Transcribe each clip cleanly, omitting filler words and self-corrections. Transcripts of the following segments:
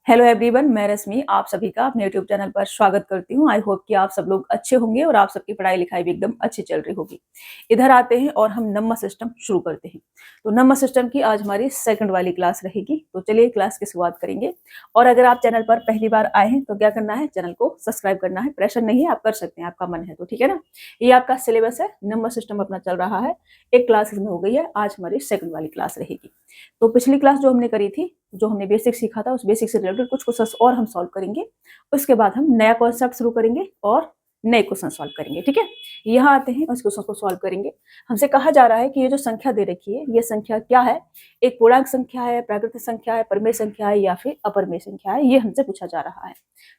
Hello everyone, मैं रश्मि आप सभी का अपने यूट्यूब चैनल पर स्वागत करती हूँ। आई होप कि आप सब लोग अच्छे होंगे और आप सबकी पढ़ाई लिखाई भी एकदम अच्छी चल रही होगी। इधर आते हैं और हम नंबर सिस्टम शुरू करते हैं। तो नंबर सिस्टम की आज हमारी सेकंड वाली क्लास रहेगी। तो चलिए क्लास की शुरुआत करेंगे। और अगर आप चैनल पर पहली बार आए हैं तो क्या करना है, चैनल को सब्सक्राइब करना है। प्रेशर नहीं है, आप कर सकते हैं, आपका मन है तो, ठीक है ना। ये आपका सिलेबस है, नंबर सिस्टम अपना चल रहा है। एक क्लास इसमें हो गई है, आज हमारी सेकंड वाली क्लास रहेगी। तो पिछली क्लास जो हमने करी थी, जो हमने बेसिक सीखा था, उस बेसिक से रिलेटेड कुछ क्वेश्चंस और हम सॉल्व करेंगे। उसके बाद हम नया कॉन्सेप्ट शुरू करेंगे और नए क्वेश्चन सॉल्व करेंगे, ठीक है। यहाँ आते हैं, उस क्वेश्चन को सॉल्व करेंगे। हमसे कहा जा रहा है कि ये जो संख्या दे रखी है, ये संख्या क्या है, एक पूर्णांक संख्या है, प्राकृतिक संख्या है, परिमेय संख्या है या फिर अपरिमेय संख्या है, ये हमसे पूछा जा रहा है।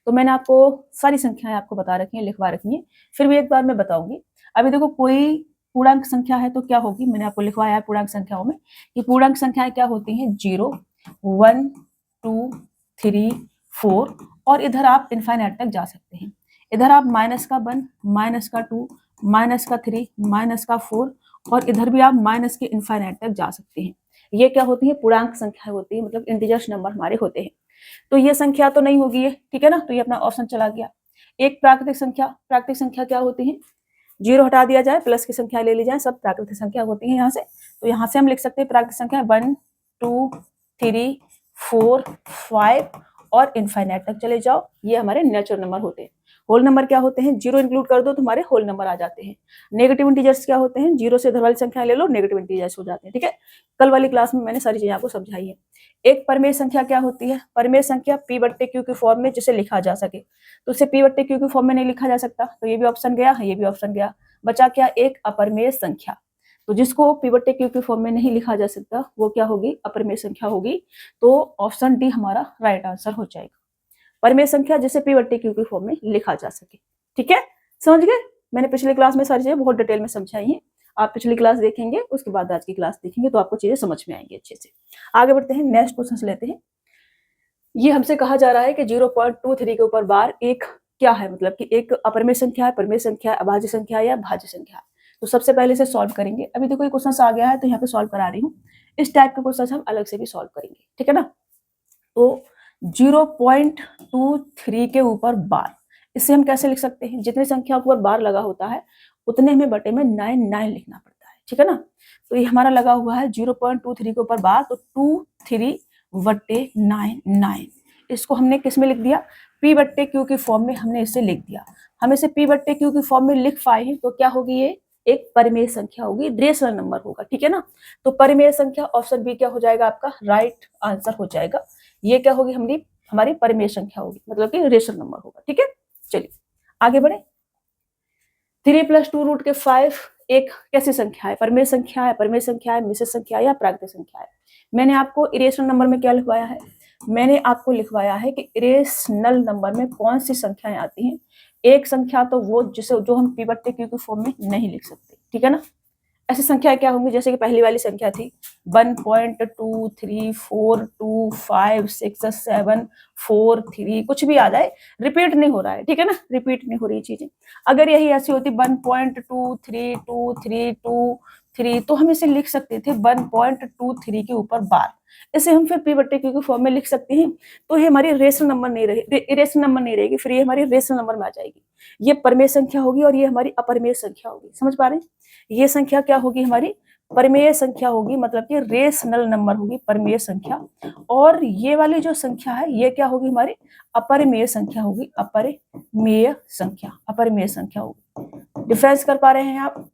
तो मैंने आपको सारी संख्याएं आपको बता रखी है, लिखवा रखी है, फिर भी एक बार मैं बताऊंगी। अभी देखो, कोई पूर्णांक संख्या है तो क्या होगी, मैंने आपको लिखवाया है पूर्णांक संख्याओं में कि पूर्णांक संख्याएं क्या होती हैं, 0, 1, 2, 3, 4 और इधर आप इनफाइनाइट तक जा सकते हैं। इधर आप माइनस का 1, माइनस का 2, माइनस का 3, माइनस का 4 और इधर भी आप माइनस के इनफाइनाइट तक जा सकते हैं। ये क्या होती है, पूर्णांक संख्या होती है, मतलब इंटीजर्स नंबर हमारे होते हैं। तो ये संख्या तो नहीं होगी ये, ठीक है ना। तो ये अपना ऑप्शन चला गया। एक प्राकृतिक संख्या क्या होती है, 0 हटा दिया जाए, प्लस की संख्या ले ली जाए, सब प्राकृतिक संख्या होती है यहाँ से। तो यहाँ से हम लिख सकते हैं प्राकृतिक संख्या 1, 2, 3, 4, 5 और इनफाइनाइट तक चले जाओ, ये हमारे नेचुरल नंबर होते हैं। होल नंबर क्या होते हैं, 0 इंक्लूड कर दो तो हमारे होल नंबर आ जाते हैं। नेगेटिव इंटीजर्स क्या होते हैं, 0 से इधर वाली संख्या ले लो, नेगेटिव इंटीजर्स हो जाते हैं, ठीक है। कल वाली क्लास में मैंने सारी चीजें आपको समझाई है। एक परिमेय संख्या क्या होती है, परिमेय संख्या p/q के फॉर्म में जिसे लिखा जा सके। तो उसे p/q के फॉर्म में नहीं लिखा जा सकता, तो ये भी ऑप्शन गया, ये भी ऑप्शन गया। बचा क्या, एक अपरिमेय संख्या। तो जिसको p/q के फॉर्म में नहीं लिखा जा सकता वो क्या होगी, अपरिमेय संख्या होगी। तो ऑप्शन डी हमारा राइट आंसर हो जाएगा, परिमेय संख्या जिसे p/q के फॉर्म में लिखा जा सके, ठीक है। समझ गए, मैंने पिछली क्लास में सारी चीजें बहुत डिटेल में समझाई हैं। आप पिछली क्लास देखेंगे, उसके बाद आज की क्लास देखेंगे तो आपको चीजें समझ में आएंगी अच्छे से। आगे बढ़ते हैं, नेक्स्ट क्वेश्चन लेते हैं। ये हमसे कहा जा रहा है कि 0.23 के ऊपर बार एक क्या है, मतलब कि एक अपरिमेय संख्या है, परिमेय संख्या है, अभाज्य संख्या है या भाज्य संख्या है। तो सबसे पहले से सॉल्व करेंगे। अभी देखो ये क्वेश्चन आ गया है तो यहाँ पे सॉल्व करा रही हूँ। इस टाइप के क्वेश्चन हम अलग से भी सॉल्व करेंगे, ठीक है ना। तो 0.23 के ऊपर बार, इससे हम कैसे लिख सकते हैं, जितनी संख्या के ऊपर बार लगा होता है उतने हमें बटे में 9 लिखना पड़ता है, ठीक है ना। तो ये हमारा लगा हुआ है 0.23 के ऊपर बार, तो 23/9। इसको हमने किस में लिख दिया, p/q के फॉर्म में हमने इसे लिख दिया। हम इसे p/q के फॉर्म में लिख पाए हैं तो क्या होगी, ये एक परिमेय संख्या होगी, रेशनल नंबर होगा, ठीक है ना। तो परिमेय संख्या ऑप्शन बी क्या हो जाएगा, आपका राइट आंसर हो जाएगा। ये क्या होगी, हमारी परिमेय संख्या होगी, मतलब कि रेशनल नंबर होगा, ठीक है। चलिए आगे बढ़े। 3 + 2√5 एक कैसी संख्या है, परिमेय संख्या है, परिमेय संख्या है, मिश्र संख्या है या प्राकृतिक संख्या है। मैंने आपको इरेशनल नंबर में क्या लिखवाया है, मैंने आपको लिखवाया है कि इरेशनल नंबर में कौन सी संख्याएं आती हैं। एक संख्या तो वो जो हम p/q के फॉर्म में नहीं लिख सकते, ठीक है ना। ऐसी संख्याएं क्या होंगी, जैसे कि पहली वाली संख्या थी 1.23456743, कुछ भी आ जाए, रिपीट नहीं हो रहा है, ठीक है ना, रिपीट नहीं हो रही चीजें। अगर यही ऐसी होती 1.232323 तो हम इसे लिख सकते थे 1.23 के ऊपर बार। इसे हम फिर p/q के फॉर्म में लिख सकते हैं। तो ये हमारी रेशनल नंबर नहीं रहेगी, इरेशनल नंबर नहीं रहेगी, फिर ये हमारी रेशनल नंबर में आ जाएगी। ये परिमेय संख्या होगी और ये हमारी अपरिमेय संख्या होगी, समझ पा रहे हैं। ये संख्या क्या होगी, हमारी परिमेय संख्या होगी, मतलब कि रेशनल नंबर होगी, परिमेय संख्या। और ये वाली जो संख्या है ये क्या होगी, हमारी अपरिमेय संख्या होगी, अपरिमेय संख्या होगी। डिफरेंस कर पा रहे हैं आप,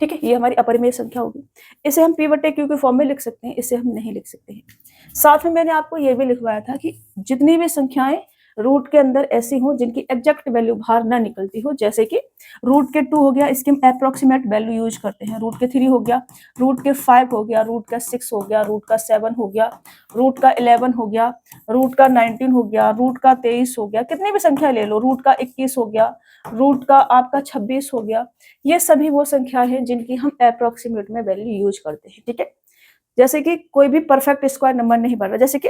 ठीक है। ये हमारी अपरिमेय संख्या होगी। इसे हम p/q के फॉर्म में लिख सकते हैं, इसे हम नहीं लिख सकते हैं। साथ में मैंने आपको ये भी लिखवाया था कि जितनी भी संख्याएं रूट के अंदर ऐसी हो जिनकी एग्जैक्ट वैल्यू बाहर ना निकलती हो, जैसे कि रूट के 2 हो गया, इसकी हम अप्रोक्सीमेट वैल्यू यूज करते हैं। रूट के 3 हो गया, रूट के 5 हो गया, रूट का 6 हो गया, रूट का 7 हो गया, रूट का 11 हो गया, रूट का 19 हो गया, रूट का 23 हो गया, कितनी भी संख्या ले लो, रूट का 21 हो गया, रूट का आपका 26 हो गया। ये सभी वो संख्या है जिनकी हम अप्रोक्सीमेट में वैल्यू यूज करते हैं, ठीक है। जैसे कि कोई भी परफेक्ट स्क्वायर नंबर नहीं बन रहा, जैसे कि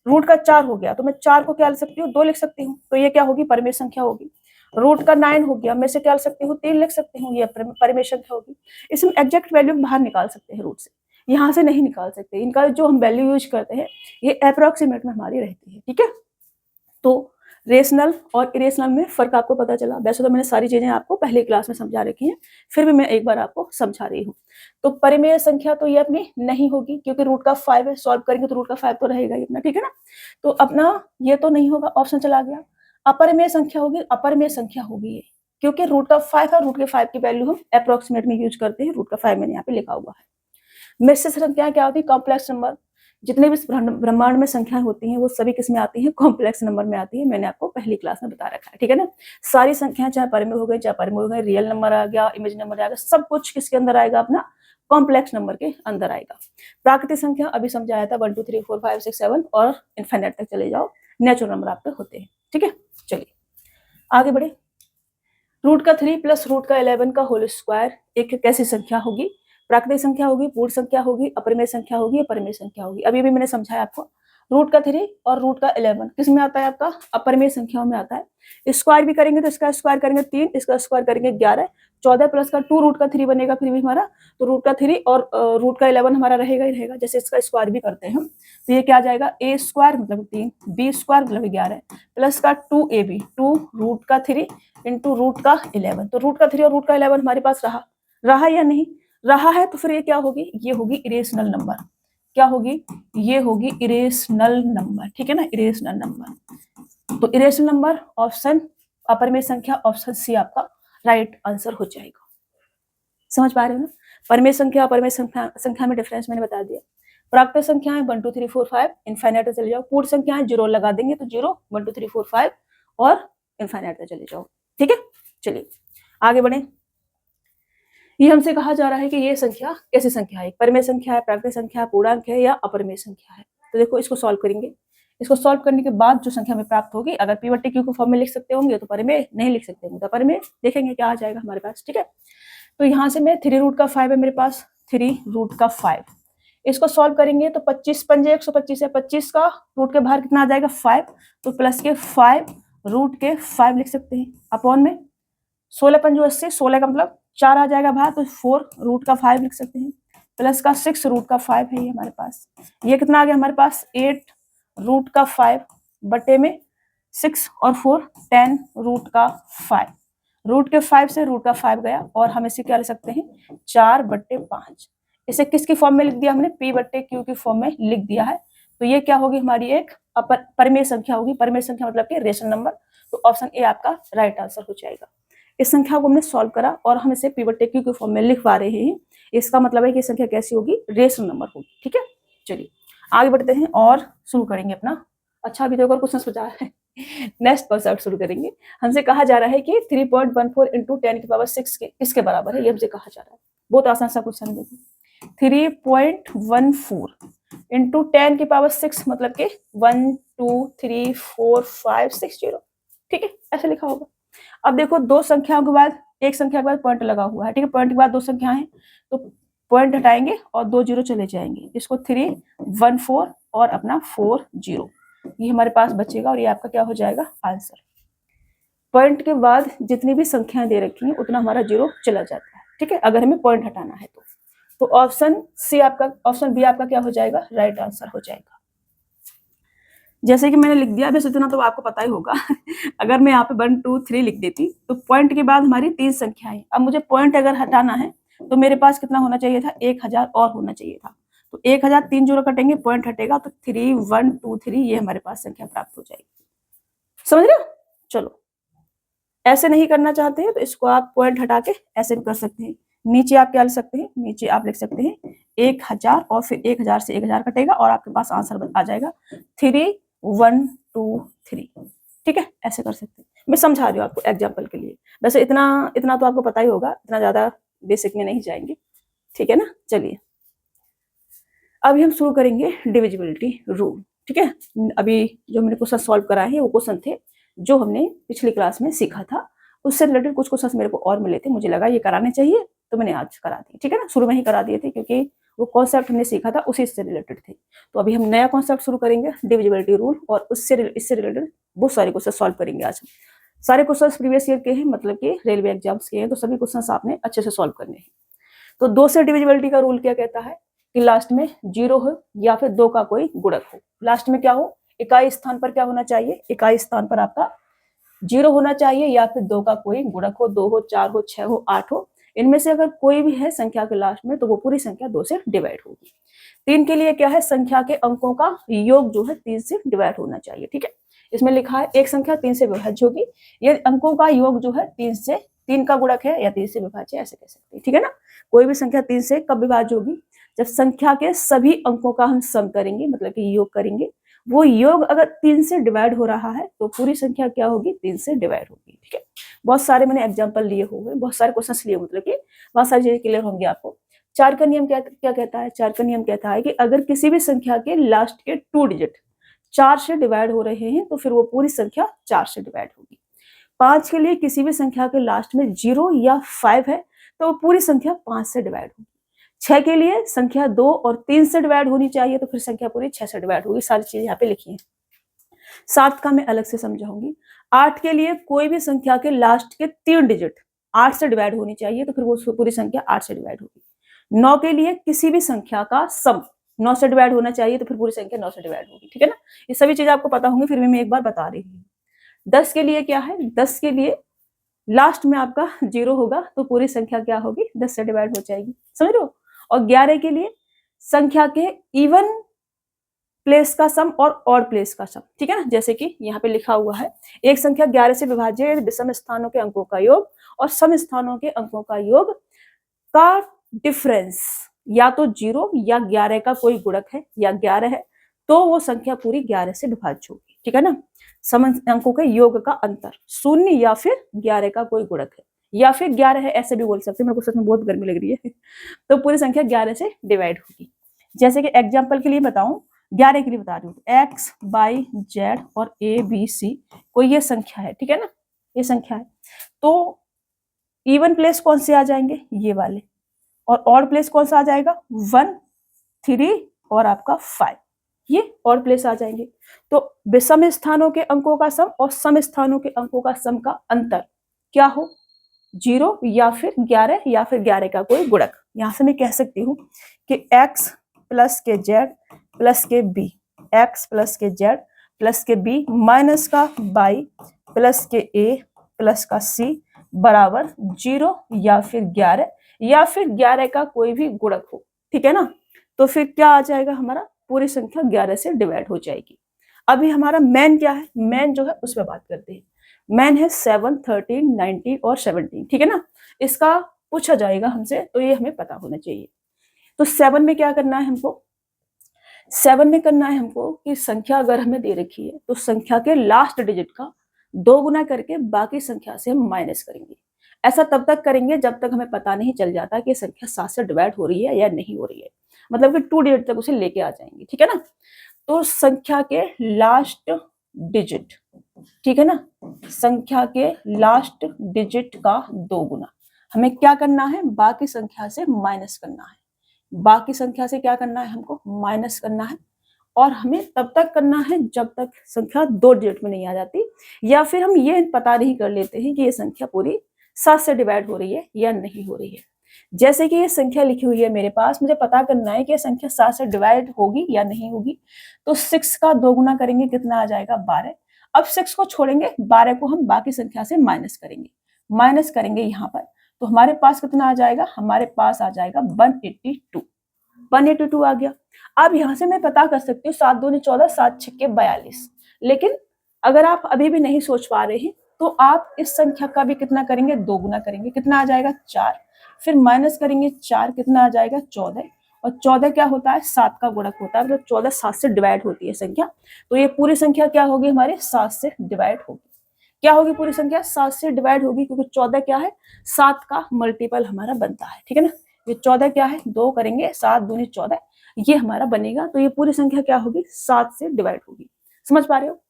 रूट का 4 हो गया तो मैं 4 को क्या लिख सकती हूँ, 2 लिख सकती हूँ, तो ये क्या होगी, परिमेय संख्या होगी। रूट का 9 हो गया, मैं से क्या लिख सकती हूँ, 3 लिख सकती हूँ, ये परिमेय संख्या होगी। इसमें एग्जैक्ट वैल्यू बाहर निकाल सकते हैं रूट से। यहाँ से नहीं निकाल सकते, इनका जो हम वैल्यू यूज करते हैं ये अप्रोक्सीमेट में हमारी रहती है, ठीक है। तो रेशनल और इरेशनल में फर्क आपको पता चला। वैसे तो मैंने सारी चीजें आपको पहले क्लास में समझा रखी हैं, फिर भी मैं एक बार आपको समझा रही हूँ। तो परिमेय संख्या तो ये अपनी नहीं होगी क्योंकि रूट का 5 है, सॉल्व करेंगे तो रूट का 5 तो रहेगा ही अपना, ठीक है ना। तो अपना ये तो नहीं होगा, ऑप्शन चला गया। अपरिमेय संख्या होगी, अपरिमेय संख्या होगी ये, क्योंकि रूट का 5 है, रूट के 5 की वैल्यू हम अप्रोक्सीमेट में यूज करते हैं, रूट का 5 मैंने यहाँ पे लिखा हुआ है। मिश्र संख्या क्या होती है? Complex number. जितने भी ब्रह्मांड में संख्याएं होती हैं वो सभी किस में आती हैं? कॉम्प्लेक्स नंबर में आती है, मैंने आपको पहली क्लास में बता रखा है, ठीक है ना। सारी संख्याएं चाहे परिमेय हो गई, चाहे परिमेय हो गई, रियल नंबर आ गया, इमेज नंबर आ गया, सब कुछ किसके अंदर आएगा? अपना कॉम्प्लेक्स नंबर के अंदर आएगा। प्राकृतिक संख्या अभी समझाया था, 1 2 3 4 5 6 7 और इनफाइनाइट तक चले जाओ, नेचुरल नंबर आपके होते हैं, ठीक है। चलिए आगे बढ़े। रूट का 3 प्लस रूट का 11 का होल स्क्वायर एक कैसी संख्या होगी? प्राकृतिक संख्या होगी, पूर्ण संख्या होगी, अपरिमेय संख्या होगी, अपरिमेय संख्या होगी। अभी भी मैंने समझाया आपको। रूट का 3 और रूट का 11 किस में आता है? आपका अपरिमेय संख्याओं में आता है। स्क्वायर भी करेंगे तो इसका स्क्वायर करेंगे 3, इसका स्क्वायर करेंगे 11, 14 प्लस का 2 रूट का 3 बनेगा फिर भी हमारा। तो रूट का 3 और रूट का 11 हमारा रहेगा ही रहेगा। जैसे इसका स्क्वायर भी करते हैं हम तो ये क्या आ जाएगा? ए स्क्वायर मतलब 3, बी स्क्वायर मतलब 11 प्लस का 2ab, 2 रूट का 3 इंटू रूट का 11। तो रूट का 3 और रूट का 11 हमारे पास रहा या नहीं रहा है, तो फिर ये क्या होगी? ये होगी इरेशनल नंबर। क्या होगी? ये होगी इरेशनल नंबर, ठीक है ना, इरेशनल नंबर। तो इरेशनल नंबर ऑप्शन अपरिमेय संख्या, ऑप्शन सी आपका राइट आंसर हो जाएगा। समझ पा रहे हो ना? परिमेय संख्या अपरिमेय संख्या में डिफरेंस मैंने बता दिया। प्राकृतिक संख्याएं 1 2 3 4 5 इनफाइनाइट चले जाओ, पूर्ण संख्याएं 0 लगा देंगे तो 0 1 2 3 4 5 और इनफाइनाइट चले जाओ, ठीक है। चलिए आगे बढ़े। ये हमसे कहा जा रहा है कि ये संख्या कैसी संख्या है? परिमेय संख्या है, प्राकृतिक संख्या है, पूर्णांक है या अपरिमेय संख्या है? तो देखो इसको सॉल्व करेंगे। इसको सॉल्व करने के बाद जो संख्या हमें प्राप्त होगी, अगर पी बट्टे क्यू के फॉर्म में लिख सकते होंगे तो परिमेय, नहीं लिख सकते होंगे तो अपरिमेय। देखेंगे क्या आ जाएगा हमारे पास, ठीक है। तो यहाँ से मैं 3 रूट का 5 है मेरे पास, 3 रूट का 5 इसको सॉल्व करेंगे तो 25 पंजे 125 है, 25 का रूट के बाहर कितना आ जाएगा? 5, तो प्लस के 5 रूट के 5 लिख सकते हैं अपॉन में 16 पंजो 80, 16 का मतलब 4 आ जाएगा बाहर, तो 4 रूट का 5 लिख सकते हैं प्लस का 6 रूट का 5 है ये हमारे पास। ये कितना आ गया हमारे पास? 8 रूट का 5 बटे में 6 और 4 10 रूट का 5। रूट के 5 से रूट का 5 गया और हम इसे क्या लिख सकते हैं? 4 बट्टे 5। इसे किसकी फॉर्म में लिख दिया हमने? पी बट्टे क्यू की फॉर्म में लिख दिया है। तो ये क्या होगी? हमारी एक परिमेय संख्या होगी। परिमेय संख्या मतलब कि रेशनल नंबर। तो ऑप्शन ए आपका राइट आंसर हो जाएगा। इस संख्या को हमने सॉल्व करा और हम इसे पी बट्टे क्यू के फॉर्म में लिखवा रहे हैं। इसका मतलब है कि संख्या कैसी होगी? रेशनल नंबर होगी, ठीक है। चलिए आगे बढ़ते हैं और शुरू करेंगे अपना। अच्छा अभी तो और क्वेश्चन बचा है, नेक्स्ट कॉन्सेप्ट शुरू करेंगे। हमसे कहा जा रहा है कि 3.14 इंटू 10 की पावर 6 के किसके बराबर है? ये हमसे कहा जा रहा है। बहुत आसान सा क्वेश्चन देखो, 3.14 इंटू 10 की पावर 6 मतलब कि 1 2 3 4 5 6 0, ठीक है, ऐसे लिखा होगा। अब देखो दो संख्याओं के बाद एक संख्या के बाद पॉइंट लगा हुआ है, ठीक है। पॉइंट के बाद दो संख्या है तो पॉइंट हटाएंगे और 2 0 चले जाएंगे। इसको 3 1 4 और अपना 4 0 ये हमारे पास बचेगा और ये आपका क्या हो जाएगा? आंसर। पॉइंट के बाद जितनी भी संख्याएं दे रखी हैं उतना हमारा 0 चला जाता है, ठीक है, अगर हमें पॉइंट हटाना है तो ऑप्शन सी आपका, ऑप्शन बी आपका क्या हो जाएगा? राइट आंसर हो जाएगा। जैसे कि मैंने लिख दिया, वैसे इतना तो आपको पता ही होगा अगर मैं यहाँ पे 1 2 3 लिख देती तो पॉइंट के बाद हमारी 3 संख्याएं। अब मुझे पॉइंट अगर हटाना है तो मेरे पास कितना होना चाहिए था? 1000 और होना चाहिए था। तो 1000 3 0 कटेंगे, पॉइंट हटेगा तो 3 1 2 3 ये हमारे पास संख्या प्राप्त हो जाएगी। समझ रहे हो? चलो ऐसे नहीं करना चाहते हैं तो इसको आप पॉइंट हटा के ऐसे भी कर सकते हैं। नीचे आप क्या लिख सकते हैं? नीचे आप लिख सकते हैं 1000 और फिर 1000 से 1000 कटेगा और आपके पास आंसर आ जाएगा 3 1 2 3, ठीक है, ऐसे कर सकते हैं। मैं समझा रही हूँ आपको एग्जाम्पल के लिए। वैसे इतना तो आपको पता ही होगा, इतना ज्यादा बेसिक में नहीं जाएंगे, ठीक है ना। चलिए अभी हम शुरू करेंगे डिविजिबिलिटी रूल, ठीक है। अभी जो मैंने क्वेश्चन सॉल्व कराए हैं वो क्वेश्चन थे जो हमने पिछली क्लास में सीखा था। उससे रिलेटेड कुछ क्वेश्चन मेरे को और मिले थे, मुझे लगा ये कराने चाहिए तो मैंने आज करा दिए, ठीक है ना। शुरू में ही करा दिए थे क्योंकि वो कॉन्सेप्ट हमने सीखा था उसी से रिलेटेड थे। तो अभी हम नया कॉन्सेप्ट शुरू करेंगे डिविजिबिलिटी रूल और इससे रिलेटेड बहुत सारे क्वेश्चन सॉल्व करेंगे आज। सारे क्वेश्चन प्रीवियस ईयर के हैं, मतलब कि रेलवे एग्जाम्स के हैं, तो सभी क्वेश्चन आपने अच्छे से सॉल्व करने हैं। तो 2 से डिविजिबिलिटी का रूल क्या कहता है कि लास्ट में 0 हो या फिर 2 का कोई गुणक हो। लास्ट में क्या हो, इकाई स्थान पर क्या होना चाहिए, इकाई स्थान पर आपका 0 होना चाहिए या फिर 2 का कोई गुणक हो, 2 हो, 4 हो, 6 हो, 8 हो। इनमें से अगर कोई भी है संख्या के लास्ट में तो वो पूरी संख्या 2 से डिवाइड होगी। 3 के लिए क्या है, संख्या के अंकों का योग जो है 3 से डिवाइड होना चाहिए। ठीक है, इसमें लिखा है एक संख्या 3 से विभाज्य होगी, ये अंकों का योग जो है 3 का गुणक है या 3 से विभाज्य, ऐसे कह सकते हैं। ठीक है ना, कोई भी संख्या 3 से कब विभाज्य होगी, जब संख्या के सभी अंकों का हम सम करेंगे, मतलब कि योग करेंगे। वो योग अगर 3 से डिवाइड हो रहा है तो पूरी संख्या क्या होगी, 3 से डिवाइड होगी। ठीक है, बहुत सारे मैंने एग्जांपल लिए हुए, बहुत सारे क्वेश्चंस लिए, मतलब कि बहुत सारी चीजें क्लियर होंगी आपको। 4 का नियम क्या क्या कहता है, 4 का नियम कहता है कि अगर किसी भी संख्या के लास्ट के 2 डिजिट 4 से डिवाइड हो रहे हैं तो फिर वो पूरी संख्या 4 से डिवाइड होगी। 5 के लिए किसी भी संख्या के लास्ट में 0 या 5 है तो वो पूरी संख्या 5 से डिवाइड होगी। 6 के लिए संख्या 2 और 3 से डिवाइड होनी चाहिए तो फिर संख्या पूरी 6 से डिवाइड होगी। सारी चीजें यहाँ पे लिखी हैं। 7 का मैं अलग से समझाऊंगी। 8 के लिए कोई भी संख्या के लास्ट के 3 डिजिट 8 से डिवाइड होनी चाहिए तो फिर वो पूरी संख्या 8 से डिवाइड होगी। 9 के लिए किसी भी संख्या का सम 9 से डिवाइड होना चाहिए तो फिर पूरी संख्या 9 से डिवाइड होगी। ठीक है ना, ये सभी चीजें आपको पता होंगी, फिर भी मैं एक बार बता रही हूँ। 10 के लिए क्या है, 10 के लिए लास्ट में आपका 0 होगा तो पूरी संख्या क्या होगी, 10 से डिवाइड हो जाएगी। समझ रहे हो। और 11 के लिए संख्या के इवन प्लेस का सम और ऑड प्लेस का सम। ठीक है ना, जैसे कि यहाँ पे लिखा हुआ है एक संख्या 11 से विभाज्य विषम स्थानों के अंकों का योग और सम स्थानों के अंकों का योग का डिफरेंस या तो 0 या 11 का कोई गुणक है या 11 है तो वो संख्या पूरी 11 से विभाज्य होगी। ठीक है ना, सम अंकों के योग का अंतर 0 या फिर 11 का कोई गुणक है या फिर 11 है, ऐसे भी बोल सकते हैं। मेरे को सच में बहुत गर्मी लग रही है तो पूरी संख्या 11 से डिवाइड होगी। जैसे कि एग्जाम्पल के लिए बताऊं, 11 के लिए बता रही हूँ, एक्स वाई जेड और ए बी सी कोई ये संख्या है। ठीक है ना, ये संख्या है तो इवन प्लेस कौन से आ जाएंगे, ये वाले, और ऑड प्लेस कौन सा आ जाएगा, 1 3 और आपका 5, ये ऑड प्लेस आ जाएंगे। तो विषम स्थानों के अंकों का सम और सम स्थानों के अंकों का सम का अंतर क्या हो, 0 या फिर 11 या फिर 11 का कोई गुणक। यहां से मैं कह सकती हूँ कि x प्लस के जेड प्लस के बी, एक्स प्लस के जेड प्लस के बी माइनस का बाई प्लस के ए प्लस का सी बराबर 0 या फिर 11 का कोई भी गुणक हो। ठीक है ना, तो फिर क्या आ जाएगा, हमारा पूरी संख्या 11 से डिवाइड हो जाएगी। अभी हमारा मैन क्या है, मैन जो है उस पर बात करते हैं। मैन है 7 13 19 और 17। ठीक है ना, इसका पूछा जाएगा हमसे तो ये हमें पता होना चाहिए। तो 7 में क्या करना है हमको, 7 में करना है हमको कि संख्या अगर हमें दे रखी है तो संख्या के लास्ट डिजिट का 2 गुना करके बाकी संख्या से हम माइनस करेंगे। ऐसा तब तक करेंगे जब तक हमें पता नहीं चल जाता कि संख्या 7 से डिवाइड हो रही है या नहीं हो रही है, मतलब कि 2 डिजिट तक उसे लेके आ जाएंगे। ठीक है ना, तो संख्या के लास्ट डिजिट, ठीक है ना, संख्या के लास्ट डिजिट का 2 गुना हमें क्या करना है, बाकी संख्या से माइनस करना है। बाकी संख्या से क्या करना है, हमको माइनस करना है। और हमें तब तक करना है जब तक संख्या 2 डिजिट में नहीं आ जाती, या फिर हम ये पता नहीं कर लेते हैं कि ये संख्या पूरी 7 से डिवाइड हो रही है या नहीं हो रही है। जैसे कि ये संख्या लिखी हुई है मेरे पास, मुझे पता करना है कि ये संख्या 7 से डिवाइड होगी या नहीं होगी। तो 6 का 2 गुना करेंगे, कितना आ जाएगा, 12। अब 6 को छोड़ेंगे, 12 को हम बाकी संख्या से माइनस करेंगे यहाँ पर, तो हमारे पास कितना आ जाएगा, हमारे पास आ जाएगा 182 आ गया। अब यहां से मैं पता कर सकती हूँ 7 दूनी 14 7 छक्के 42। लेकिन अगर आप अभी भी नहीं सोच पा रहे हैं तो आप इस संख्या का भी कितना करेंगे, 2 गुना करेंगे, कितना आ जाएगा 4, फिर माइनस करेंगे 4, कितना आ जाएगा 14, और 14 क्या होता है, 7 का गुणक होता है, मतलब 14 7 से डिवाइड होती है संख्या। तो ये पूरी संख्या क्या होगी, हमारी 7 से डिवाइड होगी। क्या होगी, पूरी संख्या 7 से डिवाइड होगी, क्योंकि 14 क्या है, 7 का मल्टीपल हमारा बनता है। ठीक है ना, ये 14 क्या है, 2 करेंगे, 7 दूनी 14, ये हमारा बनेगा। तो ये पूरी संख्या क्या होगी, 7 से डिवाइड होगी। समझ पा रहे हो।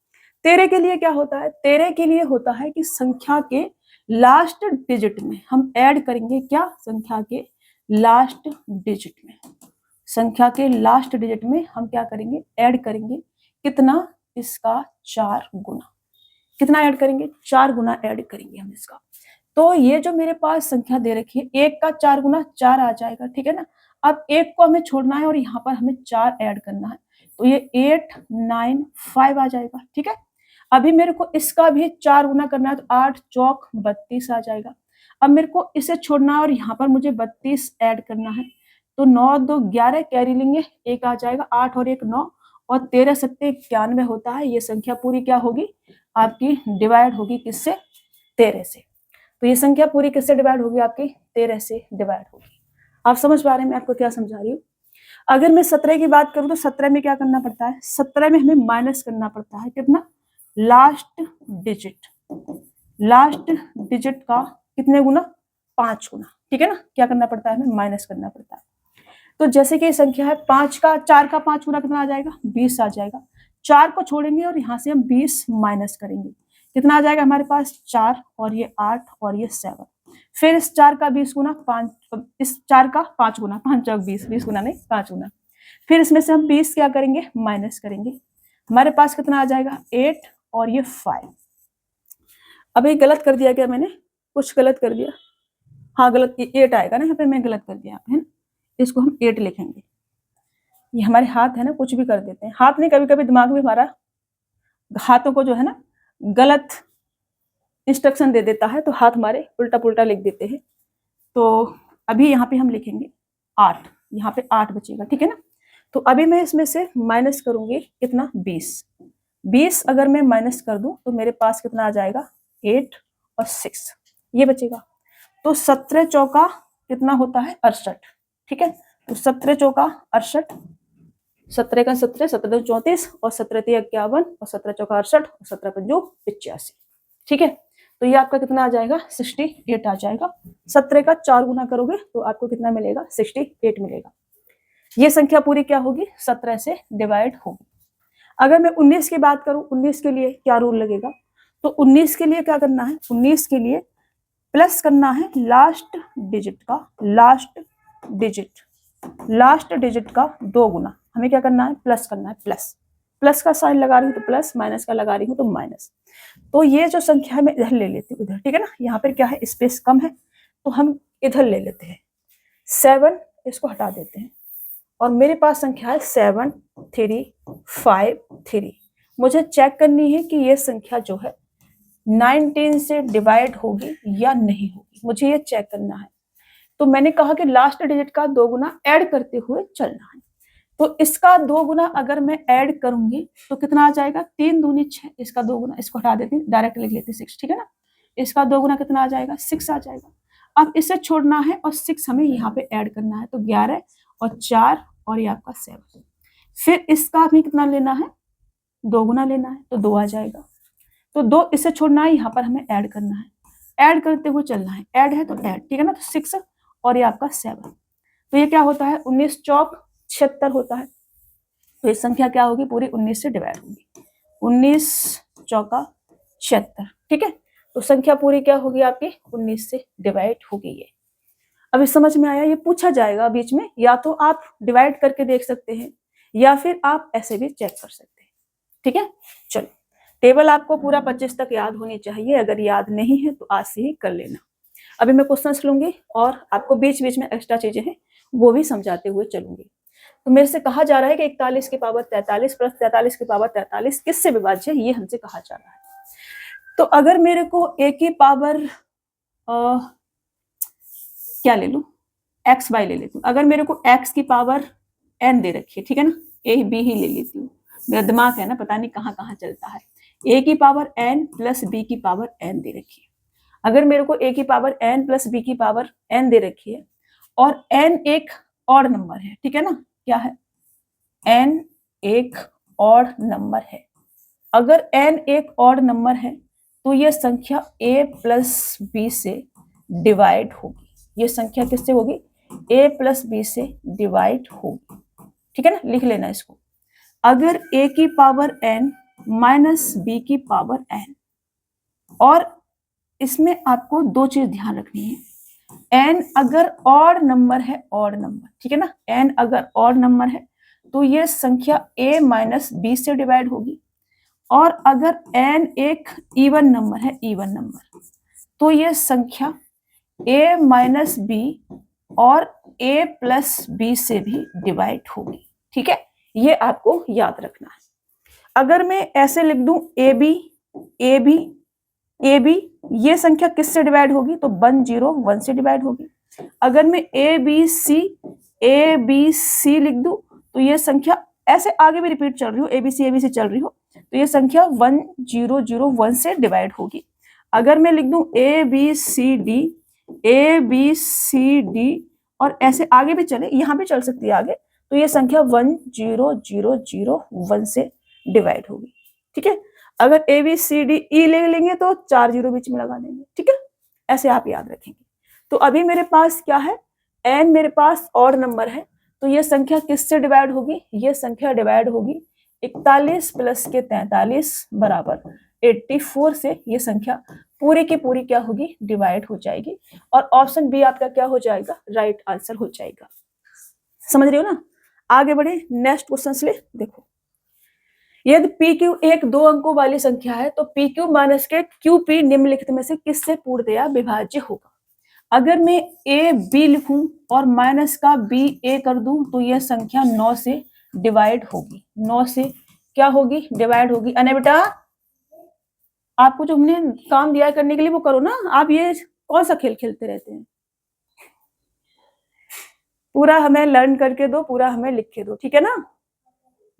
13 के लिए क्या होता है, 13 के लिए होता है कि संख्या के लास्ट डिजिट में हम ऐड करेंगे, क्या, संख्या के लास्ट डिजिट में, संख्या के लास्ट डिजिट में हम क्या करेंगे, ऐड करेंगे, कितना, इसका 4 गुना। कितना ऐड करेंगे, 4 गुना ऐड करेंगे हम इसका। तो ये जो मेरे पास संख्या दे रखी है, 1 का 4 गुना 4 आ जाएगा। ठीक है ना, अब एक को हमें छोड़ना है और यहाँ पर हमें 4 ऐड करना है, तो ये 8 9 5 आ जाएगा। ठीक है, अभी मेरे को इसका भी 4 गुना करना है, तो 8 चौक 32 आ जाएगा। अब मेरे को इसे छोड़ना है और यहाँ पर मुझे 32 ऐड करना है, तो 9 2 11 कैरी लेंगे, 1 आ जाएगा, 8 और 1 9 और 13 सत्ते 91 होता है। ये संख्या पूरी क्या होगी आपकी, डिवाइड होगी किससे, 13 से। तो ये संख्या पूरी किससे डिवाइड होगी आपकी, 13 से डिवाइड होगी। आप समझ पा रहे हैं मैं आपको क्या समझा रही हूँ। अगर मैं 17 की बात करूं तो 17 में क्या करना पड़ता है, 17 में हमें माइनस करना पड़ता है, कितना, लास्ट डिजिट, लास्ट डिजिट का कितने गुना, 5 गुना। ठीक है ना, क्या करना पड़ता है, हमें माइनस करना पड़ता है। तो जैसे कि ये संख्या है 4 का 5 गुना कितना आ जाएगा, 20 आ जाएगा। 4 को छोड़ेंगे और यहाँ से हम 20 माइनस करेंगे, कितना आ जाएगा हमारे पास, 4 और ये 8 और ये 7। फिर इस 4 का 20 गुना, 5, इस 4 का 5 गुना, 5 चौक 20, 20 गुना नहीं 5 गुना। फिर इसमें से हम 20 क्या करेंगे, माइनस करेंगे, हमारे पास कितना आ जाएगा, 8 और ये 5। अब ये गलत कर दिया क्या मैंने, कुछ गलत कर दिया, हाँ गलत, 8 आएगा ना यहाँ पे, मैं गलत कर दिया है ना, इसको हम 8 लिखेंगे। ये हमारे हाथ है ना, कुछ भी कर देते हैं, हाथ नहीं, कभी कभी दिमाग भी हमारा हाथों को जो है ना गलत इंस्ट्रक्शन दे देता है, तो हाथ हमारे उल्टा पुल्टा लिख देते हैं। तो अभी यहाँ पे हम लिखेंगे 8, यहाँ पे 8 बचेगा। ठीक है ना, तो अभी मैं इसमें से माइनस करूंगी कितना, 20 अगर मैं माइनस कर दूं तो मेरे पास कितना आ जाएगा, 8 और 6 ये बचेगा। तो 17 चौका कितना होता है, 68। ठीक है, तो 17 चौका 68, 17 का 17, 17 34 और 17 51 और 17 चौका 68 और 17 पंजो 85। ठीक है, तो ये आपका कितना आ जाएगा, 68 आ जाएगा। 17 का 4 गुना करोगे तो आपको कितना मिलेगा, 68 मिलेगा। ये संख्या पूरी क्या होगी, 17 से डिवाइड होगी। अगर मैं 19 की बात करूं, 19 के लिए क्या रूल लगेगा, तो 19 के लिए क्या करना है, 19 के लिए प्लस करना है लास्ट डिजिट का, लास्ट डिजिट का 2 गुना। हमें क्या करना है, प्लस करना है, प्लस का साइन लगा रही हूँ तो प्लस, माइनस का लगा रही हूँ तो माइनस। तो ये जो संख्या है मैं इधर ले लेती हूँ, इधर। ठीक है ना, यहाँ पर क्या है, स्पेस कम है तो हम इधर ले लेते हैं, 7 इसको हटा देते हैं और मेरे पास संख्या है 7 3 5 3। मुझे चेक करनी है कि ये संख्या जो है 19 से डिवाइड होगी या नहीं होगी, मुझे ये चेक करना है। तो मैंने कहा कि लास्ट डिजिट का 2 गुना ऐड करते हुए चलना है, तो इसका 2 गुना अगर मैं ऐड करूंगी तो कितना आ जाएगा, 3 दूनी 6, इसका 2 गुना, इसको हटा देती हूँ, डायरेक्ट लिख लेती 6। ठीक है ना, इसका 2 गुना कितना आ जाएगा, 6 आ जाएगा। अब इसे छोड़ना है और 6 हमें यहाँ पे ऐड करना है, तो 11 और 4 और ये आपका 7। फिर इसका हमें कितना लेना है, 2 गुना लेना है, तो 2 आ जाएगा। तो 2 इससे छोड़ना है, यहाँ पर हमें ऐड करना है, ऐड करते हुए चलना है, ऐड है तो ऐड। ठीक है ना, तो 6 और ये आपका 7, तो ये क्या होता है, 19 चौक 76 होता है। तो ये संख्या क्या होगी, पूरी 19 से डिवाइड होगी, 19 चौका 76। ठीक है, तो संख्या पूरी क्या होगी आपकी, 19 से डिवाइड होगी। ये अभी समझ में आया, ये पूछा जाएगा बीच में, या तो आप डिवाइड करके देख सकते हैं या फिर आप ऐसे भी चेक कर सकते हैं। ठीक है, चलो टेबल आपको पूरा 25 तक याद होनी चाहिए, अगर याद नहीं है तो आज से ही कर लेना। अभी मैं क्वेश्चंस लूंगी और आपको बीच बीच में एक्स्ट्रा चीजें हैं वो भी समझाते हुए चलूंगी। तो मेरे से कहा जा रहा है कि 41 की पावर 43 प्लस 43 की पावर 43 किससे विभाज्य है, ये हमसे कहा जा रहा है। तो अगर मेरे को a की पावर क्या ले लूं, x बाई ले लेती हूँ। अगर मेरे को x की पावर n दे रखी है, ठीक है ना, a b ही ले लेती हूँ, मेरा दिमाग है ना पता नहीं कहाँ कहाँ चलता है। a की पावर n प्लस b की पावर n दे रखी है। अगर मेरे को a की पावर n प्लस b की पावर n दे रखी है और n एक ऑड नंबर है, ठीक है ना, क्या है, n एक ऑड नंबर है। अगर n एक ऑड नंबर है तो ये संख्या a प्लस b से डिवाइड होगी। ये संख्या किससे होगी, a प्लस b से डिवाइड होगी। ठीक है ना, लिख लेना इसको। अगर a की पावर n माइनस b की पावर n, और इसमें आपको 2 चीज ध्यान रखनी है। n अगर ऑड नंबर है, ऑड नंबर, ठीक है ना, n अगर ऑड नंबर है तो ये संख्या a माइनस b से डिवाइड होगी, और अगर n एक इवन नंबर है, इवन नंबर, तो ये संख्या a माइनस b और a प्लस बी से भी डिवाइड होगी। ठीक है, ये आपको याद रखना है। अगर मैं ऐसे लिख दूं A B A B A B, ये संख्या किससे डिवाइड होगी? तो 1 0 1 से डिवाइड होगी। अगर मैं ए बी सी लिख दूं तो ये संख्या ऐसे आगे भी रिपीट चल रही हो, ए बी सी चल रही हो, तो ये संख्या 1 0 0 1 से डिवाइड होगी। अगर मैं लिख दूं ए बी सी डी और ऐसे आगे भी चले, यहां भी चल सकती है आगे, तो ये संख्या 1 0 0 0 1 से डिवाइड होगी। ठीक है, अगर A B C D E ले लेंगे तो 4 0 बीच में लगा देंगे। ठीक है, ऐसे आप याद रखेंगे। तो अभी मेरे पास क्या है? n मेरे पास और नंबर है, तो ये संख्या किससे डिवाइड होगी? ये संख्या डिवाइड होगी 41 प्लस के 43 बराबर 84 से। ये संख्या पूरी की पूरी क्या होगी? डिवाइड हो जाएगी। और ऑप्शन बी आपका क्या हो जाएगा? राइट आंसर हो जाएगा। समझ रहे हो ना? आगे बढ़े, नेक्स्ट क्वेश्चन ले देखो। यदि पी क्यू एक 2 अंकों वाली संख्या है तो पी क्यू माइनस के क्यू पी निम्नलिखित में से किससे पूर्णतया विभाज्य होगा? अगर मैं ए बी लिखूं और माइनस का बी ए कर दूं तो यह संख्या 9 से डिवाइड होगी। 9 से क्या होगी? डिवाइड होगी। अने बेटा, आपको जो हमने काम दिया करने के लिए वो करो ना, आप ये कौन सा खेल खेलते रहते हैं? पूरा हमें लर्न करके दो, पूरा हमें लिख के दो, ठीक है ना?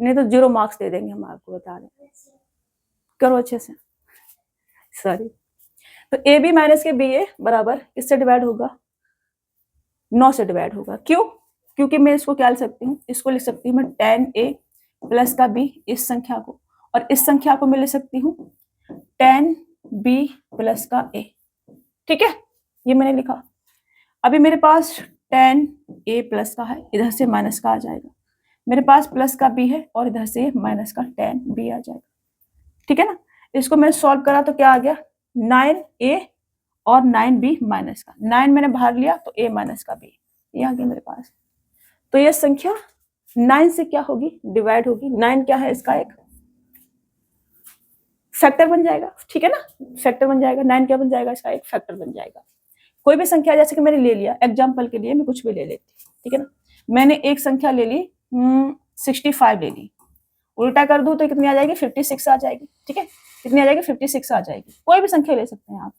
नहीं तो 0 मार्क्स दे देंगे, हम आपको बता रहे हैं। करो अच्छे से। सॉरी, तो ए बी माइनस के बी ए बराबर किससे डिवाइड होगा? 9 से डिवाइड होगा। क्यों? क्योंकि मैं इसको क्या लिख सकती हूँ? इसको लिख सकती हूँ मैं tan a प्लस का b, इस संख्या को, और इस संख्या को मैं लिख सकती हूँ tan b प्लस का a। ठीक है, ये मैंने लिखा। अभी मेरे पास tan a प्लस का है, इधर से माइनस का आ जाएगा। मेरे पास प्लस का b है और इधर से माइनस का tan b आ जाएगा। ठीक है ना? इसको मैंने सॉल्व करा तो क्या आ गया? 9a और 9b माइनस का। 9 मैंने बाहर लिया तो a माइनस का b, ये आ गया मेरे पास। तो ये संख्या 9 से क्या होगी? डिवाइड होगी। 9 क्या है? इसका एक फैक्टर बन जाएगा। ठीक है ना? फैक्टर बन जाएगा। 9 क्या बन जाएगा? इसका एक फैक्टर बन जाएगा। कोई भी संख्या, जैसे कि मैंने ले लिया एग्जाम्पल के लिए, मैं कुछ भी ले लेती, ठीक है ना? मैंने एक संख्या ले ली 65 ले ली, उल्टा कर दूं तो कितनी आ जाएगी? 56 आ जाएगी। ठीक है, कितनी आ जाएगी? 56 आ जाएगी। कोई भी संख्या ले सकते हैं आप।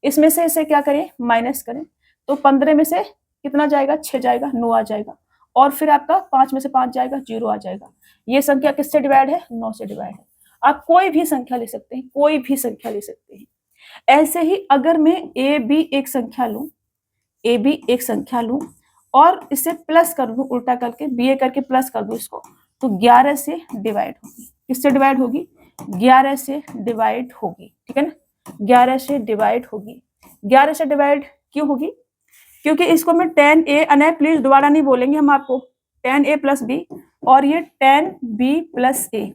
इसमें से इसे क्या करें? माइनस करें तो 15 में से कितना जाएगा? 6 जाएगा, 9 आ जाएगा। और फिर आपका 5 में से 5 जाएगा, 0 आ जाएगा। ये संख्या किससे डिवाइड है? 9 से डिवाइड है। आप कोई भी संख्या ले सकते हैं, कोई भी संख्या ले सकते हैं। ऐसे ही अगर मैं ए बी एक संख्या लूं, ए बी एक संख्या लूं और इसे प्लस कर दूं, उल्टा करके बी ए करके प्लस कर दूं इसको, तो 11 से डिवाइड होगी। किससे डिवाइड होगी? 11 से डिवाइड होगी। ठीक है ना? 11 से डिवाइड होगी। 11 से डिवाइड क्यों होगी? क्योंकि इसको मैं tan a, अनय प्लीज दोबारा नहीं बोलेंगे हम आपको, tan a प्लस बी और ये tan b प्लस a।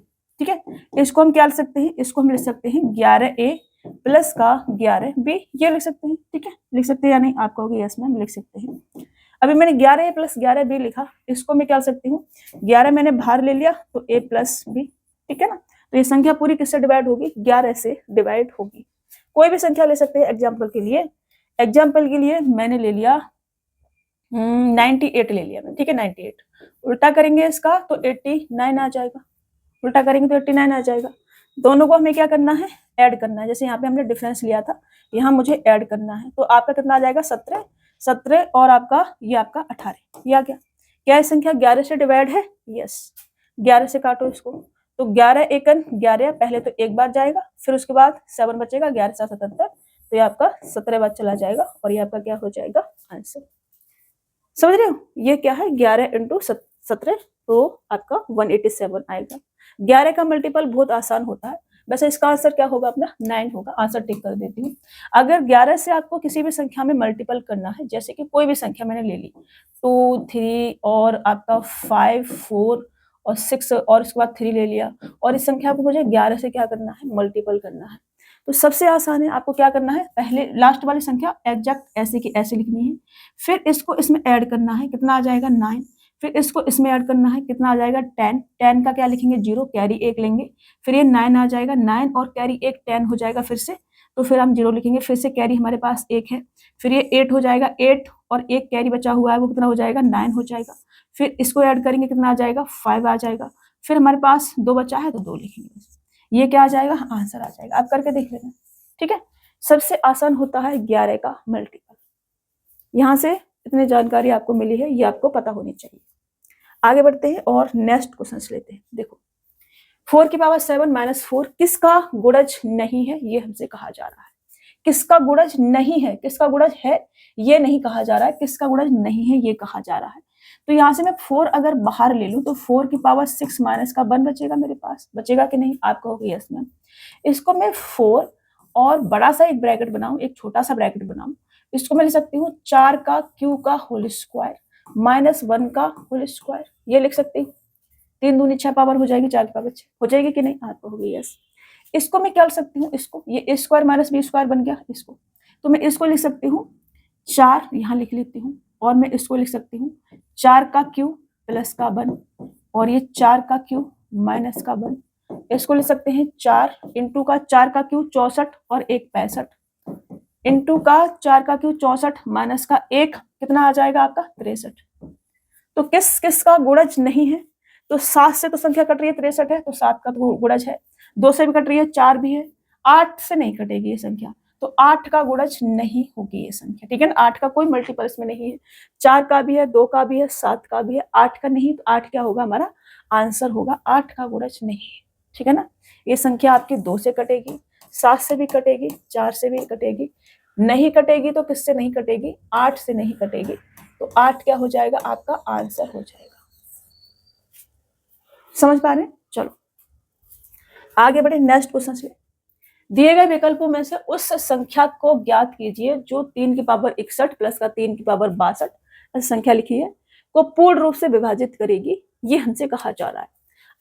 ठीक है, इसको हम क्या लिख सकते हैं? इसको हम लिख सकते हैं 11a प्लस का 11b, ये लिख सकते हैं। ठीक है, लिख सकते हैं या नहीं? आप कहोगे यस मैम लिख सकते हैं। अभी मैंने 11a प्लस 11b लिखा, इसको मैं क्या लिख सकती हूँ? 11 मैंने बाहर ले लिया तो a प्लस b। ठीक है ना? तो ये संख्या पूरी किससे डिवाइड होगी? 11 से डिवाइड होगी। कोई भी संख्या ले सकते हैं एग्जाम्पल के लिए। एग्जाम्पल के लिए मैंने ले लिया 98 ले लिया मैं। ठीक है, 98 उल्टा करेंगे इसका तो 89 आ जाएगा। उल्टा करेंगे तो 89 आ जाएगा। दोनों को हमें क्या करना है? ऐड करना है। जैसे यहाँ पे हमने डिफरेंस लिया था, यहाँ मुझे ऐड करना है। तो आपका कितना आ जाएगा? 17 और आपका ये आपका 18। ये आ गया। क्या ये संख्या 11 से डिवाइड है? यस। 11 से काटो इसको तो 11 एकन 11, पहले तो एक बार जाएगा, फिर उसके बाद 7 बचेगा, 11 से 77, तो ये आपका 17 बार चला जाएगा और ये आपका क्या हो जाएगा? आंसर। समझ रहे हो? ये क्या है? 11 इंटू 17 तो आपका 187 आएगा। 11 का मल्टीपल बहुत आसान होता है। वैसे इसका आंसर क्या होगा? अपना 9 होगा। आंसर टिक कर देती हूँ। अगर 11 से आपको किसी भी संख्या में मल्टीपल करना है, जैसे कि कोई भी संख्या मैंने ले ली 2 3 और आपका 5 4 और 6 और उसके बाद 3 ले लिया, और इस संख्या को मुझे 11 से क्या करना है? मल्टीपल करना है। तो सबसे आसान है, आपको क्या करना है? पहले लास्ट वाली संख्या एग्जैक्ट ऐसे की ऐसे लिखनी है, फिर इसको इसमें ऐड करना है, कितना आ जाएगा? 9। फिर इसको इसमें ऐड करना है, कितना आ जाएगा? 10। 10 का क्या लिखेंगे? 0, कैरी 1 लेंगे, फिर ये 9 आ जाएगा। 9 और कैरी 1 10 हो जाएगा फिर से तो फिर हम 0 लिखेंगे, फिर से कैरी हमारे पास 1 है, फिर ये 8 हो जाएगा, 8 और 1 कैरी बचा हुआ है वो कितना हो जाएगा, 9 हो जाएगा। फिर इसको ऐड करेंगे कितना आ जाएगा, 5 आ जाएगा। फिर हमारे पास 2 बचा है तो 2 लिखेंगे, ये क्या आ जाएगा, आंसर आ जाएगा। आप करके देख लेना, ठीक है। सबसे आसान होता है 11 का मल्टीपल। यहाँ से इतनी जानकारी आपको मिली है, ये आपको पता होनी चाहिए। आगे बढ़ते हैं और नेक्स्ट क्वेश्चन लेते हैं। देखो 4 की पावर 7 माइनस 4 किसका गुणज नहीं है, ये हमसे कहा जा रहा है। किसका गुणज नहीं है, किसका गुणज है ये नहीं कहा जा रहा है, किसका गुणज नहीं है ये कहा जा रहा है। तो यहाँ से मैं 4 अगर बाहर ले लूं तो 4 की पावर 6 माइनस का 1 बचेगा, मेरे पास बचेगा कि नहीं, आप कहोगे यस मैम। इसको मैं 4 और बड़ा सा एक ब्रैकेट बनाऊं, एक छोटा सा ब्रैकेट बनाऊं, इसको मैं लिख सकती हूँ 4 का क्यू का होल स्क्वायर माइनस 1 का होल स्क्वायर, ये लिख सकती हूँ। 3 दूनी 6 पावर हो जाएगी, 4 की पावर 6 हो जाएगी कि नहीं, आप कहोगे यस। इसको मैं क्या लिख सकती हूँ, इसको ये ए स्क्वायर माइनस बी स्क्वायर बन गया, इसको तो मैं इसको लिख सकती हूँ 4, यहाँ लिख लेती हूँ, और मैं इसको लिख सकती हूँ 4 का क्यू प्लस का 1, और ये 4 का क्यू माइनस का 1। इसको लिख सकते हैं 4 इंटू का 4 का क्यू 64 और 1 65, इंटू का 4 का क्यू 64 माइनस का 1 कितना आ जाएगा आपका 63। तो किस किस का गुणज नहीं है, तो 7 से तो संख्या कट रही है 63 है, तो 7 का तो गुणज है, 2 से भी कट रही है, 4 भी है, 8 से नहीं कटेगी ये संख्या, तो 8 का गुणज नहीं होगी ये संख्या, ठीक है ना। 8 का कोई मल्टीपल इसमें नहीं है, 4 का भी है, 2 का भी है, 7 का भी है, 8 का नहीं, तो 8 क्या होगा हमारा आंसर होगा, 8 का गुणज नहीं है, ठीक है ना। ये संख्या आपकी 2 से कटेगी, 7 से भी कटेगी, 4 से भी कटेगी, नहीं कटेगी तो किससे नहीं कटेगी, 8 से नहीं कटेगी, तो 8 क्या हो जाएगा आपका आंसर हो जाएगा। समझ पा रहे हैं, चलो आगे बढ़े, नेक्स्ट क्वेश्चन से। दिए गए विकल्पों में से उस संख्या को ज्ञात कीजिए जो 3 की पावर 61 प्लस का 3 की पावर 62 संख्या लिखी है को पूर्ण रूप से विभाजित करेगी, ये हमसे कहा जा रहा है।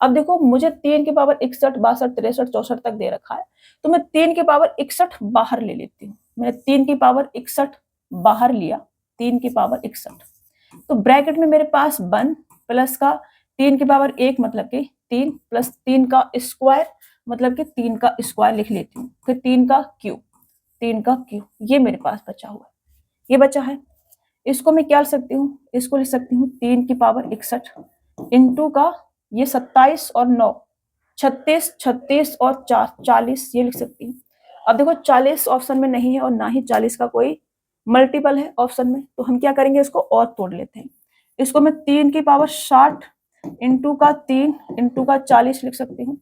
अब देखो मुझे 3 की पावर 61 62 63 64 तक दे रखा है, तो मैं 3 की पावर 61 बाहर ले लेती हूँ। मैंने 3 की पावर 61 बाहर लिया, 3 की पावर 61, तो ब्रैकेट में मेरे पास 1 प्लस का 3 की पावर 1 मतलब कि 3 प्लस 3 का स्क्वायर मतलब कि 3 का स्क्वायर लिख लेती हूँ, फिर 3 का क्यूब, 3 का क्यूब, ये मेरे पास बचा हुआ है, ये बचा है। इसको मैं क्या लिख सकती हूँ, इसको लिख सकती हूँ 3 की पावर 61 इंटू का ये 27 और 9 36 36 और 4 40, ये लिख सकती हूँ। अब देखो 40 ऑप्शन में नहीं है और ना ही 40 का कोई मल्टीपल है ऑप्शन में, तो हम क्या करेंगे, इसको और तोड़ लेते हैं। इसको मैं 3 की पावर 60 इंटू का 3 इंटू का 40 लिख सकती हूँ,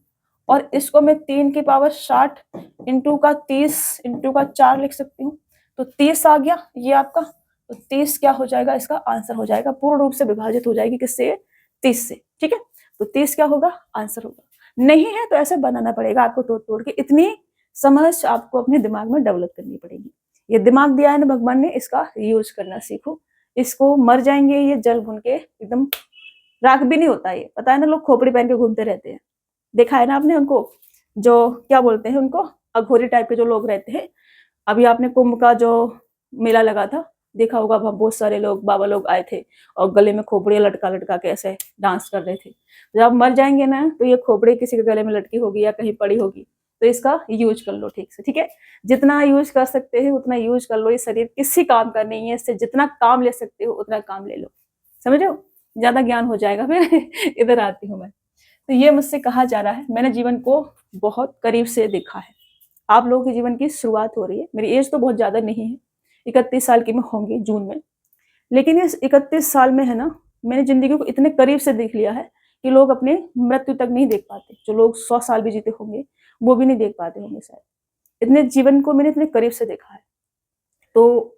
और इसको मैं 3 की पावर 60 इंटू का 30 इंटू का 4 लिख सकती हूँ। तो 30 आ गया ये आपका, तो 30 क्या हो जाएगा, इसका आंसर हो जाएगा, पूर्ण रूप से विभाजित हो जाएगी किससे, 30 से, ठीक है। तो 30 क्या होगा, आंसर होगा। नहीं है तो ऐसे बनाना पड़ेगा आपको, तोड़ तोड़ के, इतनी समझ आपको अपने दिमाग में डेवलप करनी पड़ेगी। ये दिमाग दिया है ना भगवान ने, इसका यूज करना सीखो। इसको मर जाएंगे ये जल भुन के, एकदम राख भी नहीं होता ये, पता है ना, लोग खोपड़ी पहन के घूमते रहते हैं, देखा है ना आपने उनको, जो क्या बोलते हैं उनको, अघोरी टाइप के जो लोग रहते हैं। अभी आपने कुंभ का जो मेला लगा था देखा होगा, वहां बहुत सारे लोग बाबा लोग आए थे और गले में खोपड़ियां लटका लटका के ऐसे डांस कर रहे थे। जब आप मर जाएंगे ना तो ये खोपड़ी किसी के गले में लटकी होगी या कहीं पड़ी होगी, तो इसका यूज कर लो ठीक से, ठीक है। जितना यूज कर सकते हैं उतना यूज कर लो, ये शरीर किसी काम का नहीं है, इससे जितना काम ले सकते हो उतना काम ले लो, समझ रहे हो, ज्यादा ज्ञान हो जाएगा फिर इधर आती हूँ मैं। तो ये मुझसे कहा जा रहा है, मैंने जीवन को बहुत करीब से देखा है, आप लोगों के जीवन की शुरुआत हो रही है। मेरी एज तो बहुत ज्यादा नहीं है, 31 साल की मैं होंगी जून में, लेकिन इस 31 साल में है ना, मैंने जिंदगी को इतने करीब से देख लिया है कि लोग अपने मृत्यु तक नहीं देख पाते, जो लोग 100 साल भी जीते होंगे वो भी नहीं देख पाते होंगे शायद, इतने जीवन को मैंने इतने करीब से देखा है। तो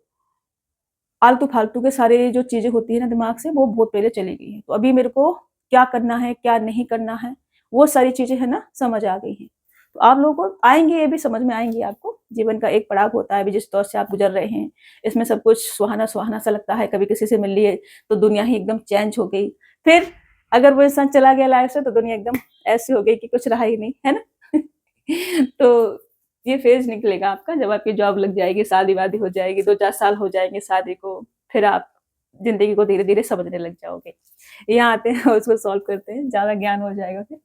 आलतू फालतू के सारे जो चीजें होती है ना दिमाग से, वो बहुत पहले चली गई है, तो अभी मेरे को क्या करना है क्या नहीं करना है वो सारी चीजें है ना समझ आ गई है। तो आप लोगों को आएंगे, ये भी समझ में आएंगी आपको, जीवन का एक पड़ाव होता है, अभी जिस दौर से आप गुजर रहे हैं इसमें सब कुछ सुहाना सुहाना सा लगता है, कभी किसी से मिल लिए तो दुनिया ही एकदम चेंज हो गई, फिर अगर वो इंसान चला गया लाइफ से तो दुनिया एकदम ऐसी हो गई कि कुछ रहा ही नहीं, है ना तो ये फेज निकलेगा आपका, जब आपकी जॉब लग जाएगी, शादी वादी हो जाएगी, 2-4 साल हो जाएंगे शादी को, फिर आप जिंदगी को धीरे धीरे समझने लग जाओगे। यहाँ आते हैं उसको सॉल्व करते हैं, ज्यादा ज्ञान हो जाएगा फिर।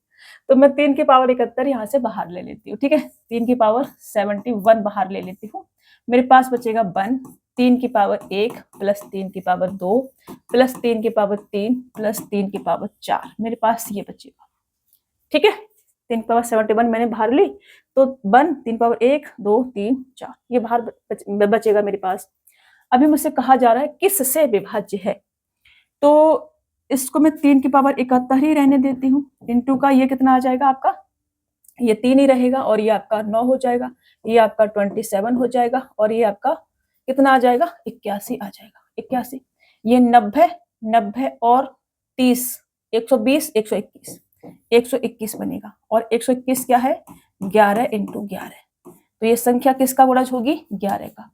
तो मैं 3 की पावर 71 यहाँ से बाहर ले लेती हूँ, ठीक है। 3 की पावर 71 बाहर ले लेती हूँ। मेरे पास बचेगा 1, 3 की पावर 1 प्लस 3 की पावर 2 प्लस 3 की पावर 3 प्लस 3 की पावर 4, मेरे पास ये बचेगा, ठीक है। 3 की पावर 71 मैंने बाहर ली, तो 1, 3 पावर 1 2 3 4 ये बाहर बचेगा मेरे पास। अभी मुझसे कहा जा रहा है किससे विभाज्य है, तो इसको मैं 3 की पावर 71 ही रहने देती हूँ। इनटू का ये कितना आ जाएगा आपका, ये 3 ही रहेगा और ये आपका 9 हो जाएगा, ये आपका 27 हो जाएगा और ये आपका कितना आ जाएगा, 81 आ जाएगा। 81 ये 90 90 और 30 120 121 121 बनेगा और 121 क्या है, 11 इंटू 11। तो ये संख्या किसका गुणज होगी, 11 का।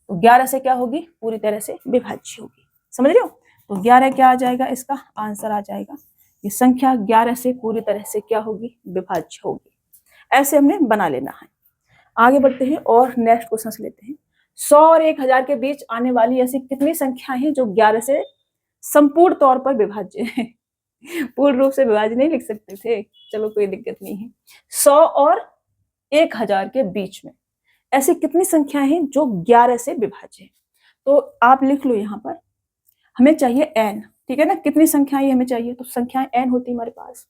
तो 11 से क्या होगी, पूरी तरह से विभाज्य होगी, समझ रहे हो। तो 11 क्या आ जाएगा, इसका आंसर आ जाएगा, ये संख्या 11 से पूरी तरह से क्या होगी, विभाज्य होगी। ऐसे हमने बना लेना है। आगे बढ़ते हैं और नेक्स्ट क्वेश्चन लेते हैं। 100 और 1000 के बीच आने वाली ऐसी कितनी संख्याएं हैं जो 11 से संपूर्ण तौर पर विभाज्य है। पूर्ण रूप से विभाज्य नहीं लिख सकते थे, चलो कोई दिक्कत नहीं है। 100 और 1000 के बीच में ऐसी कितनी संख्याएं हैं जो 11 से विभाज्य है। तो आप लिख लो यहाँ पर, हमें चाहिए n, ठीक है ना। कितनी संख्याएं हमें चाहिए, तो संख्याएं n होती है हमारे पास।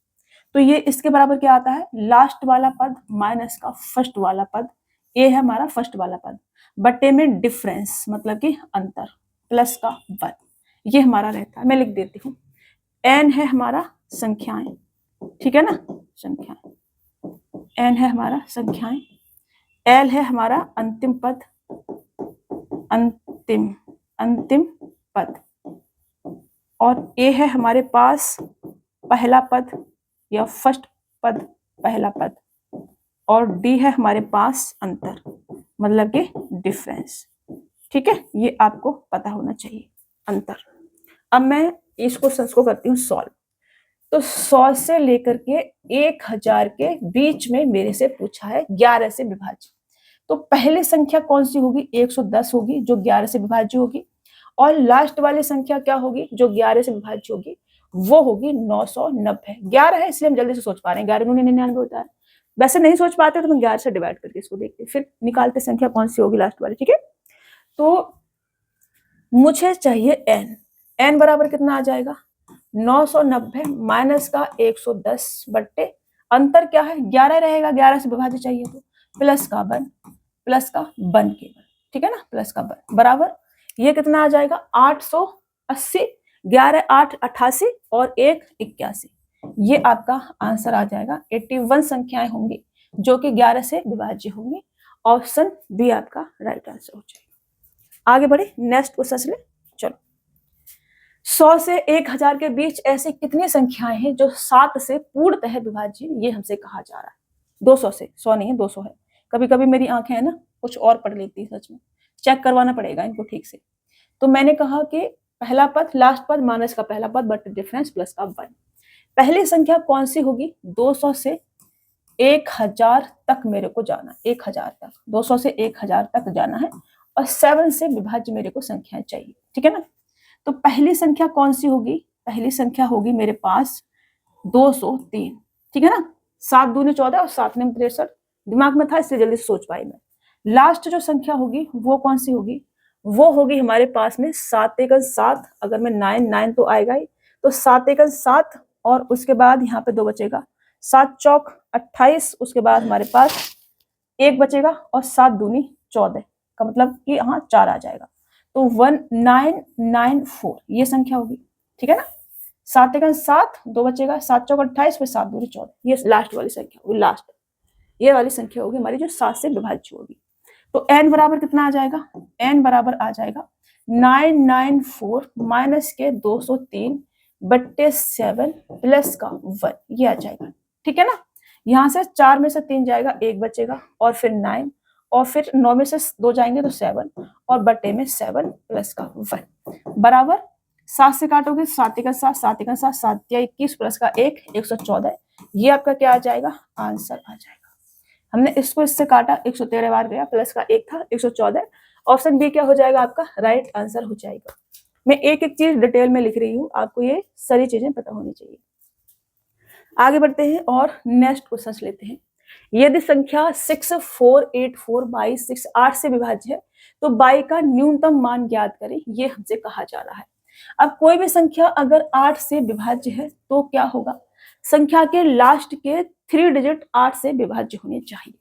तो ये इसके बराबर क्या आता है, लास्ट वाला पद माइनस का फर्स्ट वाला पद, ये है हमारा फर्स्ट वाला पद, बट्टे में डिफरेंस मतलब कि अंतर, प्लस का 1, ये हमारा रहता है। मैं लिख देती हूँ, n है हमारा संख्याएं, ठीक है ना, संख्याएं, n है हमारा संख्याएं, l है हमारा अंतिम पद, अंतिम पद, और a है हमारे पास पहला पद या फर्स्ट पद, पहला पद, और d है हमारे पास अंतर मतलब कि डिफरेंस, ठीक है। ये आपको पता होना चाहिए, अंतर। अब मैं इस क्वेश्चन को करती हूँ सॉल्व। तो 100 से लेकर के 1000 के बीच में मेरे से पूछा है 11 से विभाज्य। तो पहली संख्या कौन सी होगी, 110 होगी जो 11 से विभाज्य होगी, और लास्ट वाली संख्या क्या होगी जो 11 से विभाज्य होगी, वो होगी 990। 11 है इसलिए हम जल्दी से सोच पा रहे हैं, 11 99 होता है। वैसे नहीं सोच पाते तो हम 11 से डिवाइड करके इसको देखते फिर निकालते संख्या कौन सी होगी लास्ट वाली, ठीक है। तो मुझे चाहिए n बराबर कितना आ जाएगा, 990 माइनस का 110 बट्टे अंतर क्या है, 11 रहेगा, 11 से विभाज्य चाहिए तो प्लस का 1 केवल, ठीक है ना, प्लस का 1 बराबर ये कितना आ जाएगा, 880, 11 8 88 और 1 81, ये आपका आंसर आ जाएगा। 81 संख्याएं होंगी जो कि 11 से विभाज्य होंगी। ऑप्शन बी आपका राइट आंसर हो जाएगा। आगे बढ़े नेक्स्ट क्वेश्चन ले, चलो। 100 से 1000 के बीच ऐसी कितनी संख्याएं हैं जो 7 से पूर्णतः विभाज्य, ये हमसे कहा जा रहा है। 200 से, 100 नहीं है 200 है। कभी कभी मेरी आंखें है ना कुछ और पढ़ लेती है, सच में चेक करवाना पड़ेगा इनको ठीक से। तो मैंने कहा कि पहला पद लास्ट पद माइनस का पहला पद बट डिफरेंस प्लस का 1। पहली संख्या कौन सी होगी, 200 से 1000 तक मेरे को जाना, 1000 तक, 200 से 1000 तक जाना है और 7 से विभाज्य मेरे को संख्याएं चाहिए, ठीक है ना। तो पहली संख्या कौन सी होगी, पहली संख्या होगी मेरे पास 203, ठीक है ना। 7 दूनी 14 और 7 ने 63, दिमाग में था इसलिए जल्दी सोच पाई मैं। लास्ट जो संख्या होगी वो कौन सी होगी, वो होगी हमारे पास में 7 एकन 7, अगर मैं 9 तो आएगा ही, तो 7 एकन 7 और उसके बाद यहाँ पे 2 बचेगा, 7 चौक 28, उसके बाद हमारे पास 1 बचेगा और 7 दूनी 14 का मतलब कि यहाँ 4 आ जाएगा। तो 1994 ये संख्या होगी, ठीक है ना। 7 एकन 7, 2 बचेगा, 7 चौक 28, फिर 7 दूनी 14, ये लास्ट वाली संख्या होगी, लास्ट ये वाली संख्या होगी हमारी जो 7 से विभाज्य होगी। तो n बराबर कितना आ जाएगा, n बराबर आ जाएगा 994 माइनस के 203 बट्टे 7 प्लस का 1, ये आ जाएगा, ठीक है ना। यहाँ से 4 में से 3 जाएगा, 1 बचेगा और फिर 9 और फिर 9 में से 2 जाएंगे तो 7 और बट्टे में 7 प्लस का 1 बराबर 7 से काटोगे 7 एकन 7, 7 एकन 7, 7 या 21 प्लस का 1 114, ये आपका क्या आ जाएगा, आंसर आ जाएगा। हमने इसको इससे काटा, 113 बार गया, प्लस का 1 था 114, ऑप्शन बी क्या हो जाएगा आपका राइट आंसर हो जाएगा। मैं एक एक चीज डिटेल में लिख रही हूँ, आपको ये सारी चीजें पता होनी चाहिए। आगे बढ़ते हैं और नेक्स्ट क्वेश्चन लेते हैं। यदि संख्या 6484 बाई 6 8 से विभाज्य है तो बाई का न्यूनतम मान ज्ञात करें, ये हमसे कहा जा रहा है। अब कोई भी संख्या अगर 8 से विभाज्य है तो क्या होगा, संख्या के लास्ट के 3 डिजिट 8 से विभाज्य होने चाहिए।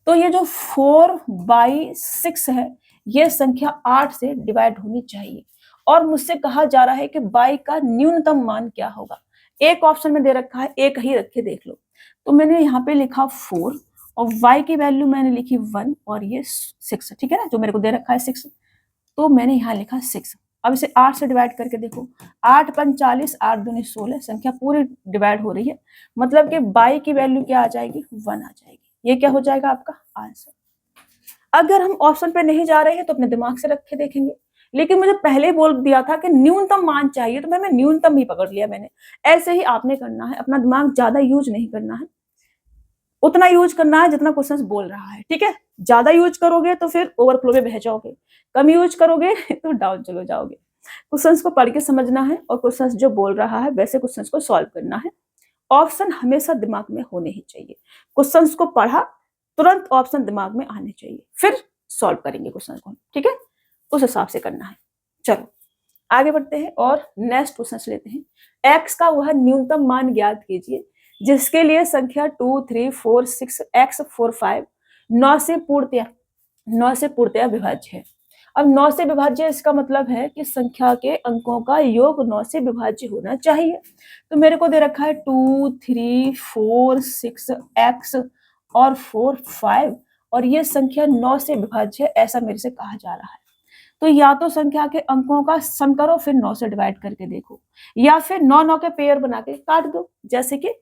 तो ये जो 4/6 है ये संख्या 8 से डिवाइड होनी चाहिए और मुझसे कहा जा रहा है कि बाई का न्यूनतम मान क्या होगा। एक ऑप्शन में दे रखा है, एक ही रख के देख लो। तो मैंने यहाँ पे लिखा 4 और y की वैल्यू मैंने लिखी 1 और ये 6, ठीक है ना, जो मेरे को दे रखा है 6, तो मैंने यहाँ लिखा 6। अब इसे 8 से डिवाइड करके देखो, 8 5 40, 8 दूनी 16, संख्या पूरी डिवाइड हो रही है, मतलब कि y की वैल्यू क्या आ जाएगी, 1 आ जाएगी। ये क्या हो जाएगा आपका आंसर। अगर हम ऑप्शन पे नहीं जा रहे हैं तो अपने दिमाग से रख के देखेंगे, लेकिन मुझे पहले बोल दिया था कि न्यूनतम मान चाहिए तो मैं न्यूनतम ही पकड़ लिया मैंने। ऐसे ही आपने करना है, अपना दिमाग ज्यादा यूज नहीं करना है, उतना यूज करना है जितना क्वेश्चन बोल रहा है, ठीक है। ज्यादा यूज करोगे तो फिर ओवरफ्लो में बह जाओगे, कम यूज करोगे तो डाउन चले जाओगे। क्वेश्चंस को पढ़ के समझना है और क्वेश्चंस जो बोल रहा है वैसे क्वेश्चंस को सॉल्व करना है। ऑप्शन हमेशा दिमाग में होने ही चाहिए। क्वेश्चंस को पढ़ा तुरंत ऑप्शन दिमाग में आने चाहिए, फिर सॉल्व करेंगे क्वेश्चन को, ठीक है, उस हिसाब से करना है। चलो आगे बढ़ते हैं और नेक्स्ट क्वेश्चन लेते हैं। x का वह न्यूनतम मान ज्ञात कीजिए जिसके लिए संख्या 2 3 4 6 x 4 5 9 से पूर्णतया विभाज्य है। अब 9 से विभाज्य इसका मतलब है कि संख्या के अंकों का योग 9 से विभाज्य होना चाहिए। तो मेरे को दे रखा है 2 3 4 6 x और 4 5 और ये संख्या 9 से विभाज्य है, ऐसा मेरे से कहा जा रहा है। तो या तो संख्या के अंकों का सम करो फिर 9 से डिवाइड करके देखो, या फिर 9 9 के पेयर बना के काट दो। जैसे कि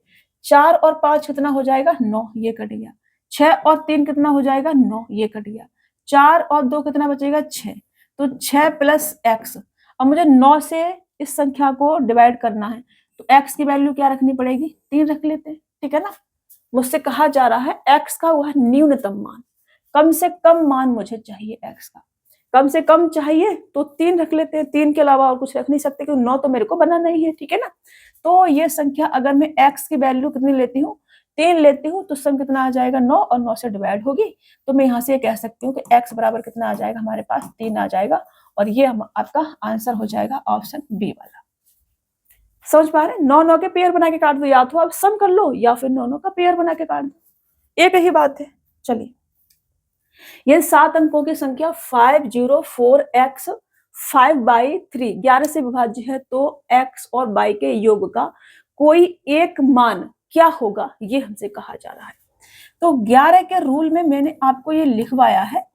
4 और 5 कितना हो जाएगा 9, ये कट गया। 6 और 3 कितना हो जाएगा 9, ये कट गया। 4 और 2 कितना बचेगा 6, तो 6 प्लस x। अब मुझे 9 से इस संख्या को डिवाइड करना है तो x की वैल्यू क्या रखनी पड़ेगी, 3 रख लेते हैं, ठीक है ना। मुझसे कहा जा रहा है x का वह न्यूनतम मान, कम से कम मान मुझे चाहिए x का, कम से कम चाहिए तो 3 रख लेते हैं, 3 के अलावा और कुछ रख नहीं सकते क्योंकि 9 तो मेरे को बनाना ही है, ठीक है ना। तो ये संख्या अगर मैं x की वैल्यू कितनी लेती हूँ 3 लेती हूँ तो सम कितना आ जाएगा 9 और 9 से डिवाइड होगी। तो मैं यहाँ से कह सकती हूँ कि x बराबर कितना आ जाएगा, हमारे पास 3 आ जाएगा और ये आपका आंसर हो जाएगा ऑप्शन बी वाला। समझ पा रहे हैं, 9 9 के पेयर बना के काट दो, या तो आप सम कर लो या फिर 9 9 का पेयर बना के काट दो, एक ही बात है। चलिए ये 7 अंकों की संख्या 504x 5/3 11 से विभाज्य है तो x और y के योग का कोई एक मान क्या होगा, ये हमसे कहा जा रहा है। तो 11 के रूल में मैंने आपको ये लिखवाया है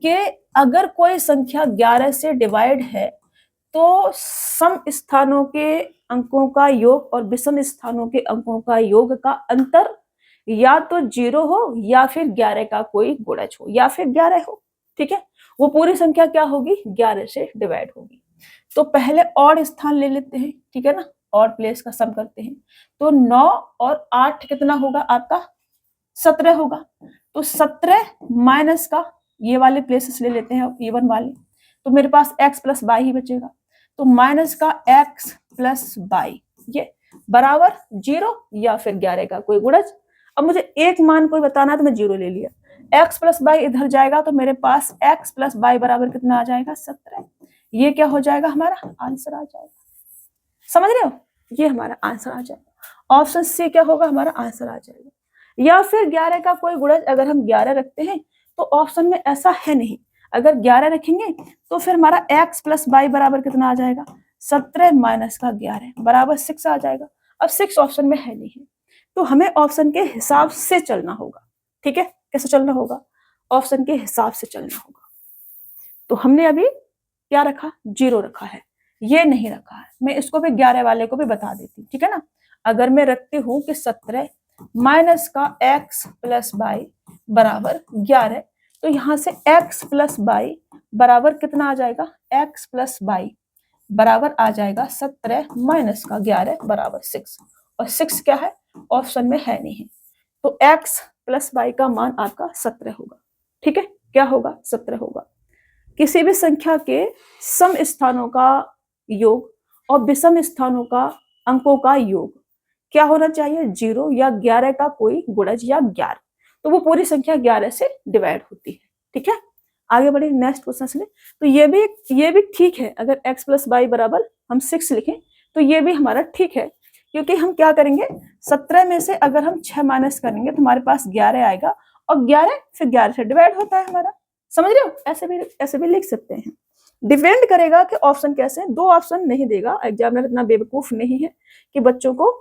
कि अगर कोई संख्या 11 से डिवाइड है तो सम स्थानों के अंकों का योग और विषम स्थानों के अंकों का योग का अंतर या तो 0 हो या फिर 11 का कोई गुणज हो या फिर 11 हो, ठीक है। वो पूरी संख्या क्या होगी 11 से डिवाइड होगी। तो पहले ऑड स्थान ले लेते हैं, ठीक है ना, ऑड प्लेस का सम करते हैं। तो 9 और 8 कितना होगा आपका 17 होगा। तो 17 माइनस का ये वाले प्लेसेस ले लेते हैं इवन वाले, तो मेरे पास x प्लस y ही बचेगा। तो माइनस का x प्लस y ये बराबर 0 या फिर 11 का कोई गुणज। अब मुझे एक मान कोई बताना है तो मैं 0 ले लिया, x प्लस y इधर जाएगा तो मेरे पास x प्लस y बराबर कितना आ जाएगा 17। ये क्या हो जाएगा हमारा आंसर आ जाएगा, समझ रहे हो, ये हमारा आंसर आ जाएगा। ऑप्शन सी क्या होगा हमारा आंसर आ जाएगा। या फिर 11 का कोई गुणज अगर हम 11 रखते हैं तो ऑप्शन में ऐसा है नहीं, अगर 11 रखेंगे तो फिर हमारा x प्लस y बराबर कितना आ जाएगा 17 माइनस का 11 बराबर 6 आ जाएगा। अब 6 ऑप्शन में है नहीं, तो हमें ऑप्शन के हिसाब से चलना होगा, ठीक है। कैसे चलना होगा, ऑप्शन के हिसाब से चलना होगा। तो हमने अभी क्या रखा 0 रखा है, ये नहीं रखा है। मैं इसको भी 11 वाले को भी बता देती हूँ, ठीक है ना। अगर मैं रखती हूँ कि 17 माइनस का x प्लस y बराबर 11, तो यहाँ से x प्लस y बराबर कितना आ जाएगा, x प्लस y बराबर आ जाएगा 17 माइनस का 11 बराबर 6, और 6 क्या है ऑप्शन में है नहीं, तो x प्लस y का मान आपका 17 होगा, ठीक है। क्या होगा 17 होगा। किसी भी संख्या के सम स्थानों का योग और विषम स्थानों का अंकों का योग क्या होना चाहिए, 0 या 11 का कोई गुणज या 11, तो वो पूरी संख्या 11 से डिवाइड होती है। ठीक है, आगे बढ़े नेक्स्ट क्वेश्चन में। तो ये भी ठीक है, अगर x प्लस वाई बराबर हम 6 लिखें तो ये भी हमारा ठीक है, क्योंकि हम क्या करेंगे, 17 में से अगर हम 6 माइनस करेंगे तो हमारे पास 11 आएगा, और 11 फिर 11 से डिवाइड होता है हमारा। समझ रहे हो, ऐसे भी लिख सकते हैं। डिपेंड करेगा कि ऑप्शन कैसे है, 2 ऑप्शन नहीं देगा, एग्जामिनर इतना बेवकूफ नहीं है कि बच्चों को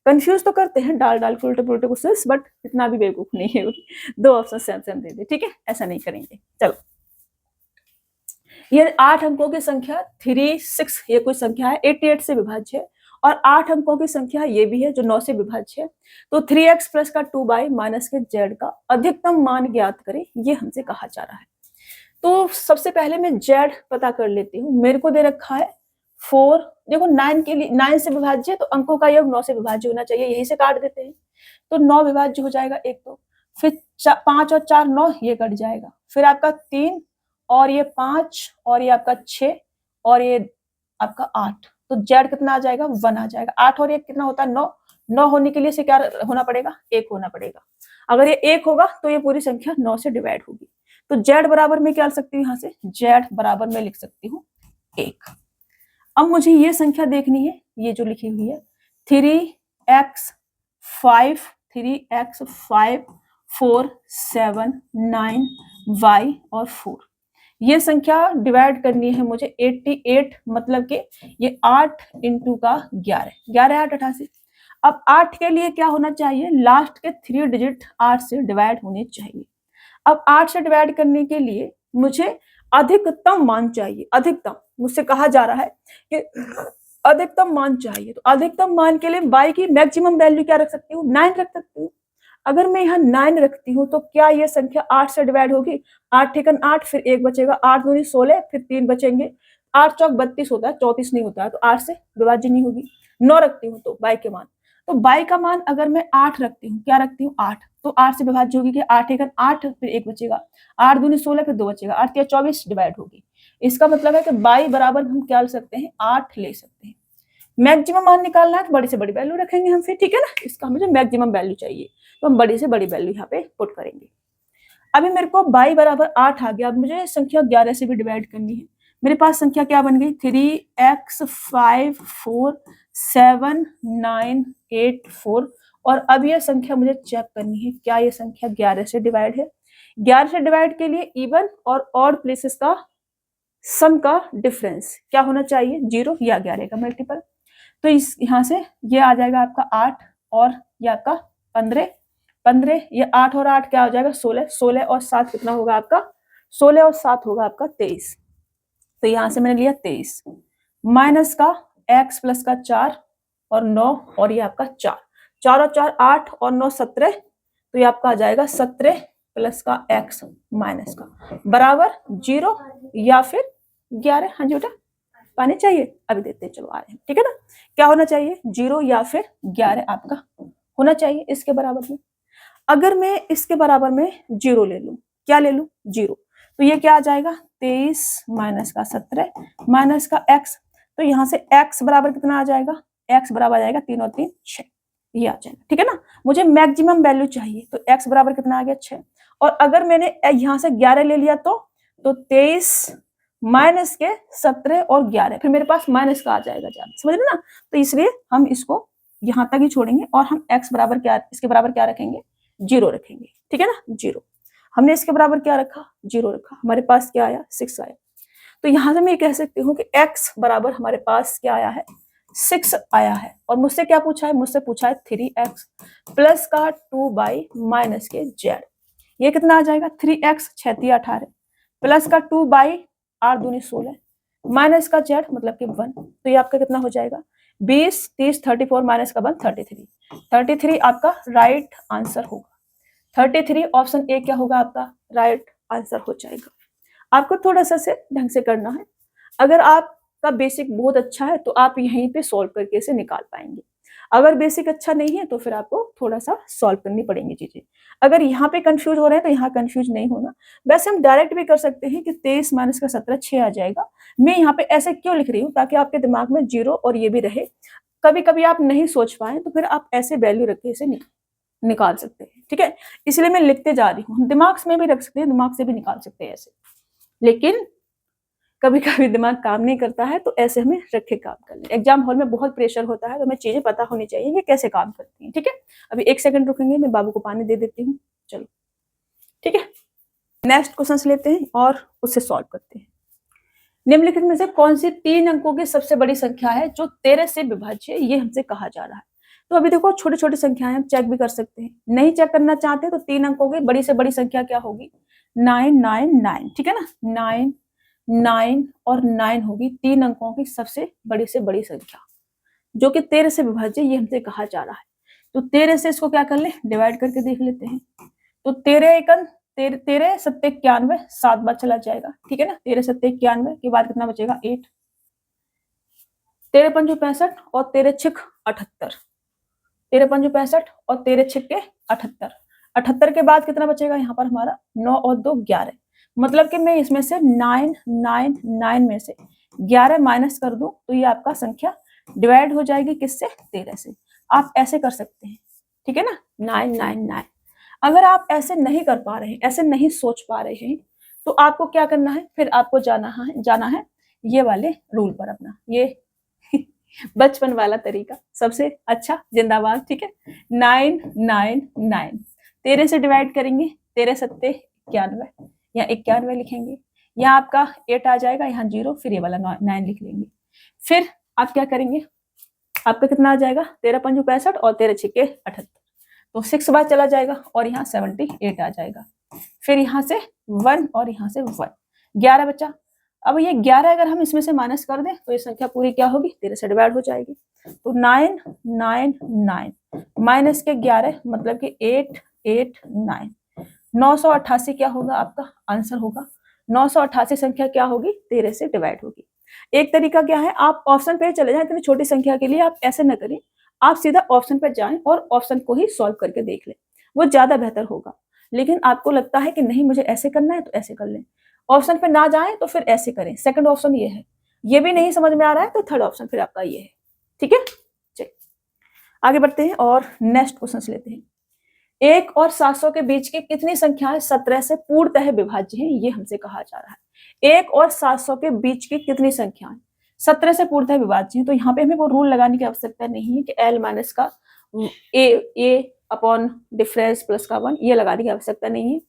कंफ्यूज तो करते हैं डाल के उल्टे पुल्टे क्वेश्चन, बट इतना भी बेवकूफ नहीं है 2 ऑप्शन सेम दे दे। ठीक है, ऐसा नहीं करेंगे। चलो, ये 8 अंकों की संख्या 3, 6 ये कोई संख्या है 88 से विभाज्य है, और 8 अंकों की संख्या ये भी है जो 9 से विभाज्य है। तो 3x प्लस का 2 बाई माइनस के z का अधिकतम मान ज्ञात करें, ये हमसे कहा जा रहा है। तो सबसे पहले मैं z पता कर लेती हूँ। मेरे को दे रखा है 4, देखो 9 के लिए 9 से विभाज्य है तो अंकों का योग 9 से विभाज्य होना चाहिए, यही से काट देते हैं तो 9 विभाज्य हो जाएगा एक, तो फिर 5 और 4 9 ये कट जाएगा, फिर आपका 3 और ये 5 और ये आपका 6 और ये आपका 8, तो z कितना आ जाएगा 1 आ जाएगा। 8 और 1 कितना होता है 9, 9 होने के लिए से क्या होना पड़ेगा 1 होना पड़ेगा। अगर ये 1 होगा तो ये पूरी संख्या 9 से डिवाइड होगी, तो z बराबर में क्या लिख सकती हूँ, यहाँ से z बराबर में लिख सकती हूँ 1। अब मुझे ये संख्या देखनी है, ये जो लिखी हुई है 3x 5 4 7 9 y और 4, ये संख्या डिवाइड करनी है मुझे 88, मतलब कि ये 8 इंटू का 11, 11 8 88। अब 8 के लिए क्या होना चाहिए, लास्ट के 3 डिजिट 8 से डिवाइड होने चाहिए। अब 8 से डिवाइड करने के लिए मुझे अधिकतम मान चाहिए, अधिकतम मुझसे कहा जा रहा है कि अधिकतम मान चाहिए, तो अधिकतम मान के लिए y की मैक्सिमम वैल्यू क्या रख सकती हूँ, 9 रख सकती हूँ। अगर मैं यहाँ 9 रखती हूँ तो क्या ये संख्या 8 से डिवाइड होगी, 8 ठिकन 8, फिर 1 बचेगा, 8 दूनी 16, फिर 3 बचेंगे, 8 चौक 32 होता है, 34 नहीं होता है, तो 8 से विभाज्य नहीं होगी। 9 रखती हूँ तो y के मान, तो y का मान अगर मैं 8 रखती हूँ, क्या रखती हूँ 8, तो 8 से विभाज्य होगी कि 8 ठिकन 8, फिर 1 बचेगा, 8 दूनी 16, फिर 2 बचेगा, 8 या 24 डिवाइड होगी। इसका मतलब है कि y बराबर हम क्या ले सकते हैं 8 ले सकते हैं। मैक्सिमम मान निकालना है तो बड़ी से बड़ी वैल्यू रखेंगे हम फिर, ठीक है ना, इसका मुझे मैक्सिमम वैल्यू चाहिए तो हम बड़ी से बड़ी वैल्यू यहाँ पे पुट करेंगे। अभी मेरे को y बराबर 8 आ गया, अब मुझे संख्या 11 से भी डिवाइड करनी है। मेरे पास संख्या क्या बन गई 3x 5 4 7 9 8 4, और अब ये संख्या मुझे चेक करनी है क्या ये संख्या 11 से डिवाइड है। 11 से डिवाइड के लिए इवन और ऑड प्लेसेस का सम का डिफरेंस क्या होना चाहिए 0 या 11 का मल्टीपल, तो इस यहाँ से ये आ जाएगा आपका 8 और ये आपका 15, ये 8 और 8 क्या हो जाएगा 16, 16 और 7 कितना होगा आपका 16 और 7 होगा आपका 23, तो यहाँ से मैंने लिया 23 माइनस का x प्लस का 4 और 9 और ये आपका 4, 4 और 4 8 और 9 17, तो ये आपका आ जाएगा 17 प्लस का x माइनस का बराबर 0 या फिर 11। हाँ जी बेटा पानी चाहिए, अभी देते हैं, चलो आ रहे हैं, ठीक है ना। क्या होना चाहिए 0 या फिर 11 आपका होना चाहिए इसके बराबर में। अगर मैं इसके बराबर में 0 ले लूं, क्या ले लूं 0, तो ये क्या आ जाएगा 23 माइनस का 17 माइनस का x, तो यहाँ से x बराबर कितना आ जाएगा, x बराबर आ जाएगा 3 और 3 6, ये आ जाएगा, ठीक है ना। मुझे मैक्सिमम वैल्यू चाहिए तो x बराबर कितना आ गया 6, और अगर मैंने यहाँ से 11 ले लिया तो 23 माइनस के 17 और 11, फिर मेरे पास माइनस का आ जाएगा, समझ रहे ना। तो इसलिए हम इसको यहाँ तक ही छोड़ेंगे और हम x बराबर क्या, इसके बराबर क्या रखेंगे 0 रखेंगे, ठीक है ना 0। हमने इसके बराबर क्या रखा 0 रखा, हमारे पास क्या आया 6 आया, तो यहाँ से मैं कह सकती हूँ कि x बराबर हमारे पास क्या आया है 6 आया है। और मुझसे क्या पूछा है, मुझसे पूछा है 3x प्लस का 2 बाई माइनस के z, ये कितना आ जाएगा 3x 6 18 प्लस का 2 बाई 8 दूनी 16 माइनस का z मतलब कि 1, तो ये आपका कितना हो जाएगा 20 30 34 माइनस का 1 33 आपका राइट आंसर होगा। 33 ऑप्शन ए क्या होगा आपका राइट आंसर हो जाएगा। आपको थोड़ा सा से ढंग से करना है, अगर आपका बेसिक बहुत अच्छा है तो आप यहीं पे सॉल्व करके इसे निकाल पाएंगे, अगर बेसिक अच्छा नहीं है तो फिर आपको थोड़ा सा सॉल्व करनी पड़ेंगी चीजें। अगर यहाँ पे कंफ्यूज हो रहे हैं तो यहाँ कंफ्यूज नहीं होना। वैसे हम डायरेक्ट भी कर सकते हैं कि 23 माइनस का 17 6 आ जाएगा। मैं यहाँ पे ऐसे क्यों लिख रही हूँ ताकि आपके दिमाग में 0 और ये भी रहे, कभी कभी आप नहीं सोच पाए तो फिर आप ऐसे वैल्यू रख के इसे निकाल सकते हैं, ठीक है। इसलिए मैं लिखते जा रही हूँ, दिमाग में भी रख सकते हैं, दिमाग से भी निकाल सकते हैं ऐसे, लेकिन कभी कभी दिमाग काम नहीं करता है तो ऐसे हमें रख के काम कर लें। एग्जाम हॉल में बहुत प्रेशर होता है तो हमें चीजें पता होनी चाहिए कि कैसे काम करती हैं, ठीक है। अभी 1 सेकंड रुकेंगे, मैं बाबू को पानी दे देती हूँ, चलो, ठीक है। नेक्स्ट क्वेश्चन लेते हैं और उससे सॉल्व करते हैं। निम्नलिखित में से कौन सी 3 अंकों की सबसे बड़ी संख्या है जो 13 से विभाज्य है, ये हमसे कहा जा रहा है। तो अभी देखो छोटी छोटी संख्याएं हम चेक भी कर सकते हैं, नहीं चेक करना चाहते तो 3 अंकों की बड़ी से बड़ी संख्या क्या होगी, 999, ठीक है ना, 9 9 और 9 होगी 3 अंकों की सबसे बड़ी से बड़ी संख्या जो कि 13 से विभाज्य, ये हमसे कहा जा रहा है। तो 13 से इसको क्या कर ले, डिवाइड करके देख लेते हैं। तो 13 एकन 13 सत्ते 91, 7 बार चला जाएगा, ठीक है ना। 13 सत्ते 91 के बाद कितना बचेगा, 8। 13 पंजू 65 और 13 छिक 78, 13 पंजू 65 और 13 छिक के 78, 78 के बाद कितना बचेगा यहाँ पर हमारा, 9 और 2 11। मतलब कि मैं इसमें से 999 में से 11 माइनस कर दूं तो ये आपका संख्या डिवाइड हो जाएगी किससे, 13 से। आप ऐसे कर सकते हैं, ठीक है ना, 999। अगर आप ऐसे नहीं कर पा रहे हैं, ऐसे नहीं सोच पा रहे हैं, तो आपको क्या करना है, फिर आपको जाना है ये वाले रूल पर अपना, ये बचपन वाला तरीका सबसे अच्छा, जिंदाबाद, ठीक है। 999 13 से डिवाइड करेंगे, 13 सत्ते 91, यहाँ 91 लिखेंगे, यहाँ आपका 8 आ जाएगा, यहाँ 0, फिर ये वाला 9 लिख लेंगे। फिर आप क्या करेंगे, आपका कितना आ जाएगा, 13 पंजू 65 और 13 छिके 78, तो 6 बार चला जाएगा और यहाँ 78 आ जाएगा। फिर यहाँ से 1 और यहाँ से 1, 11 बचा। अब ये 11 अगर हम इसमें से माइनस कर दें तो ये संख्या पूरी क्या होगी, 13 से डिवाइड हो जाएगी। तो 999 माइनस के 11 मतलब कि 889, 988 क्या होगा आपका आंसर होगा। 988 संख्या क्या होगी, 13 से डिवाइड होगी। एक तरीका क्या है, आप ऑप्शन पे चले जाएं, इतनी छोटी संख्या के लिए आप ऐसे न करें, आप सीधा ऑप्शन पर जाएं और ऑप्शन को ही सॉल्व करके देख लें, वो ज्यादा बेहतर होगा। लेकिन आपको लगता है कि नहीं मुझे ऐसे करना है तो ऐसे कर लें, ऑप्शन पे ना जाएं तो फिर ऐसे करें। सेकंड ऑप्शन ये है, ये भी नहीं समझ में आ रहा है तो थर्ड ऑप्शन फिर आपका ये है, ठीक है। चलिए आगे बढ़ते हैं और नेक्स्ट क्वेश्चन लेते हैं। 1 और 700 के बीच की कितनी संख्याएं 17 से पूर्णतः विभाज्य हैं, ये हमसे कहा जा रहा है। 1 और 700 के बीच की कितनी संख्याएं 17 से पूर्णतः विभाज्य हैं। तो यहाँ पे हमें वो रूल लगाने की आवश्यकता नहीं है कि L माइनस का ए अपॉन डिफरेंस प्लस का 1, ये लगाने की आवश्यकता नहीं है,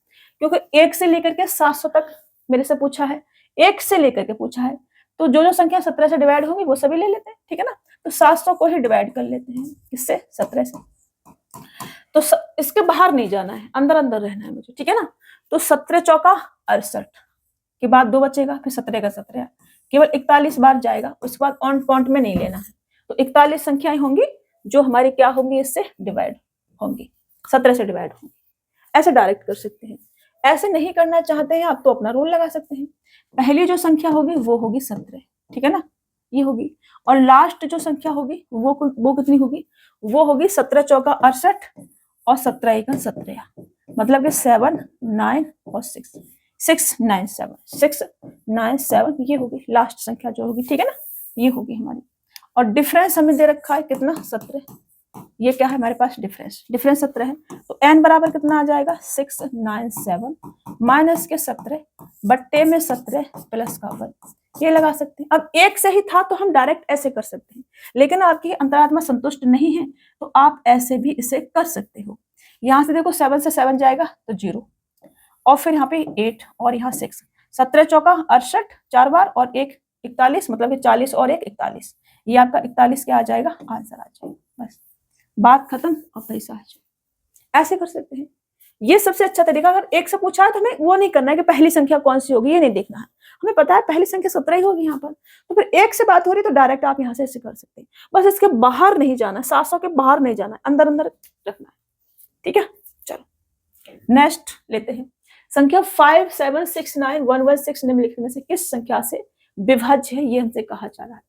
क्योंकि 1 से लेकर के 700 तक मेरे से पूछा है, 1 से लेकर के पूछा है, तो जो जो संख्या 17 से डिवाइड होंगी वो सभी ले लेते हैं, ठीक है ना। तो 700 को ही डिवाइड कर लेते हैं किससे, 17 से। तो इसके बाहर नहीं जाना है, अंदर अंदर रहना है मुझे, ठीक है ना। तो 17 चौका 68 के बाद 2 बचेगा, फिर 17 का 17 केवल 41 बार जाएगा, उसके बाद ऑन पॉइंट में नहीं लेना है। तो 41 संख्याएं होंगी जो हमारी क्या होंगी, इससे डिवाइड होंगी, 17 से डिवाइड होंगी। ऐसे डायरेक्ट कर सकते हैं। ऐसे नहीं करना चाहते हैं आप तो अपना रूल लगा सकते हैं। पहली जो संख्या होगी वो होगी 17, ठीक है ना, ये होगी। और लास्ट जो संख्या होगी वो कितनी होगी, वो होगी 17 चौका 68 और 17 एक 17, मतलब कि 7 9 और 697 ये होगी लास्ट संख्या जो होगी, ठीक है ना, ये होगी हमारी। और डिफरेंस हमें दे रखा है कितना, 17, ये क्या है हमारे पास, डिफरेंस 17 है। तो n बराबर कितना आ जाएगा, 697 माइनस के 17 बट्टे में 17 प्लस का 1, ये लगा सकते हैं। अब 1 से ही था तो हम डायरेक्ट ऐसे कर सकते हैं, लेकिन आपकी अंतरात्मा संतुष्ट नहीं है तो आप ऐसे भी इसे कर सकते हो। यहाँ से देखो 7 से 7 जाएगा तो 0, और फिर यहाँ पे 8 और यहाँ 6, 17 चौका 68 4 बार और 1 41, मतलब 40 और 1 41, ये आपका 41 क्या आ जाएगा, आंसर आ जाएगा। बस बात खत्म और पैसा आ जाए। ऐसे कर सकते हैं, ये सबसे अच्छा तरीका। अगर 1 से पूछा है तो हमें वो नहीं करना है कि पहली संख्या कौन सी होगी, ये नहीं देखना है, हमें पता है पहली संख्या 17 ही होगी यहाँ पर। तो फिर 1 से बात हो रही तो डायरेक्ट आप यहाँ से ऐसे कर सकते हैं, बस इसके बाहर नहीं जाना, 700 के बाहर नहीं जाना, अंदर अंदर रखना है, ठीक है। चलो नेक्स्ट लेते हैं। संख्या 5769116 निम्नलिखित में से किस संख्या से विभाज्य है, ये हमसे कहा जा रहा है।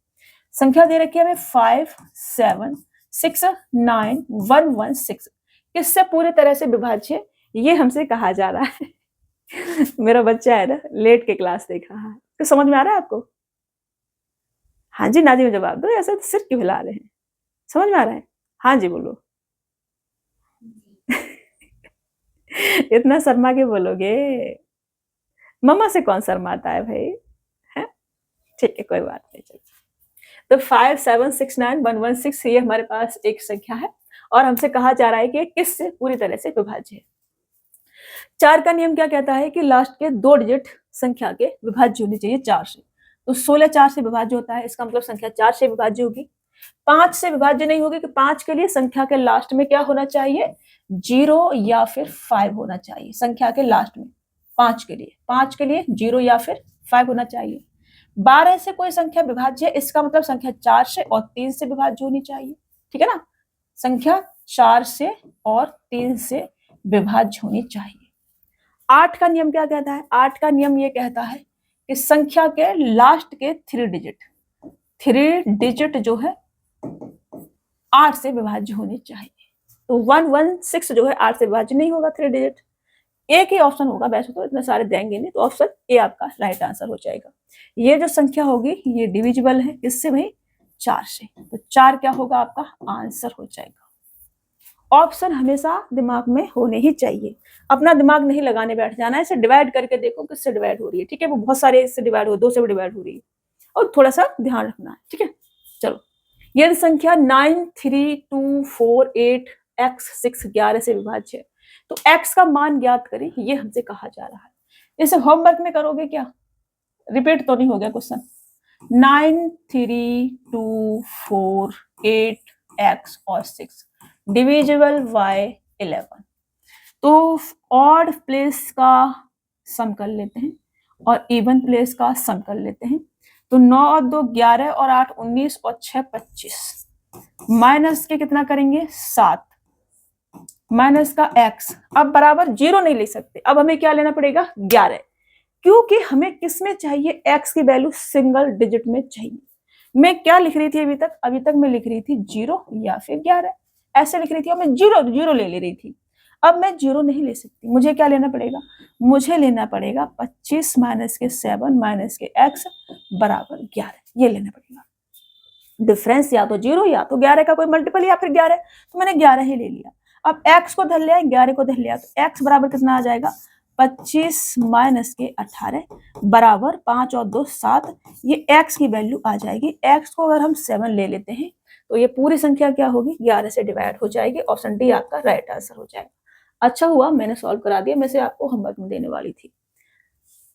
संख्या दे रखी है हमें 5769116, किससे पूरी तरह से विभाज्य, ये हमसे कहा जा रहा है। मेरा बच्चा है ना, लेट के क्लास देख रहा है, तो समझ में आ रहा है आपको, हाँ जी ना जी में जवाब दो, ऐसा सिर क्यों हिला रहे हैं। समझ में आ रहा है? हाँ जी बोलो। इतना शर्मा के बोलोगे? मम्मा से कौन शर्माता है भाई? है? ठीक है, कोई बात नहीं, चलो। तो 5769116 ये हमारे पास एक संख्या है और हमसे कहा जा रहा है कि ये किससे पूरी तरह से विभाज्य है। 4 का नियम क्या कहता है कि लास्ट के 2 डिजिट संख्या के विभाज्य होने चाहिए 4 से। तो 16 4 से विभाज्य होता है, इसका मतलब संख्या 4 से विभाज्य होगी। 5 से विभाज्य नहीं होगी कि 5 के लिए संख्या के लास्ट में क्या होना चाहिए? 0 या फिर 5 होना चाहिए। संख्या के लास्ट में 5 के लिए 0 या फिर 5 होना चाहिए। 12 से कोई संख्या विभाज्य है, इसका मतलब संख्या 4 से और 3 से विभाज्य होनी चाहिए। ठीक है ना? संख्या 4 से और 3 से विभाज्य होनी चाहिए। 8 का नियम क्या कहता है? 8 का नियम ये कहता है कि संख्या के लास्ट के 3 डिजिट जो है 8 से विभाज्य होने चाहिए। तो 116 जो है 8 से विभाज्य नहीं होगा 3 डिजिट। एक ही ऑप्शन होगा, वैसे तो इतने सारे देंगे नहीं, तो ऑप्शन ए आपका राइट आंसर हो जाएगा। ये जो संख्या होगी ये डिविजिबल है, किससे भाई? 4 से। तो 4 क्या होगा आपका आंसर हो जाएगा। ऑप्शन हमेशा दिमाग में होने ही चाहिए, अपना दिमाग नहीं लगाने बैठ जाना है। इसे डिवाइड करके देखो किससे डिवाइड हो रही है। ठीक है, वो बहुत सारे इससे डिवाइड हो, 2 से भी डिवाइड हो रही है, और थोड़ा सा ध्यान रखना है। ठीक है, चलो। यदि संख्या 93248x6 11 से विभाज्य है तो x का मान ज्ञात करें, ये हमसे कहा जा रहा है। इसे होमवर्क में करोगे क्या? रिपीट तो नहीं हो गया क्वेश्चन? 93248x और 6 डिविजिबल बाय 11। तो ऑड प्लेस का सम कर लेते हैं और इवन प्लेस का सम कर लेते हैं। तो 9 और 2 11 और 8 19 और 6 25, माइनस के कितना करेंगे? 7, माइनस का x। अब बराबर 0 नहीं ले सकते, अब हमें क्या लेना पड़ेगा? 11, क्योंकि हमें किस में चाहिए? x की वैल्यू सिंगल डिजिट में चाहिए। मैं क्या लिख रही थी अभी तक? अभी तक मैं लिख रही थी 0 या फिर 11, ऐसे लिख रही थी और मैं 0 ले रही थी। अब मैं 0 नहीं ले सकती, मुझे क्या लेना पड़ेगा? मुझे लेना पड़ेगा 25 माइनस के 7 माइनस के x बराबर 11, ये लेना पड़ेगा। डिफरेंस या तो 0 या तो 11 का कोई मल्टीपल या फिर 11, तो मैंने 11 ही ले लिया। अब x को धर लिया, 11 को धर लिया, तो x बराबर कितना आ जाएगा? 25 माइनस के 18 बराबर 5 और 2 7, ये x की वैल्यू आ जाएगी। x को अगर हम 7 ले लेते हैं तो ये पूरी संख्या क्या होगी? 11 से डिवाइड हो जाएगी। ऑप्शन डी आपका राइट आंसर हो जाएगा। अच्छा हुआ मैंने सॉल्व करा दिया, मैं से आपको होमवर्क में देने वाली थी।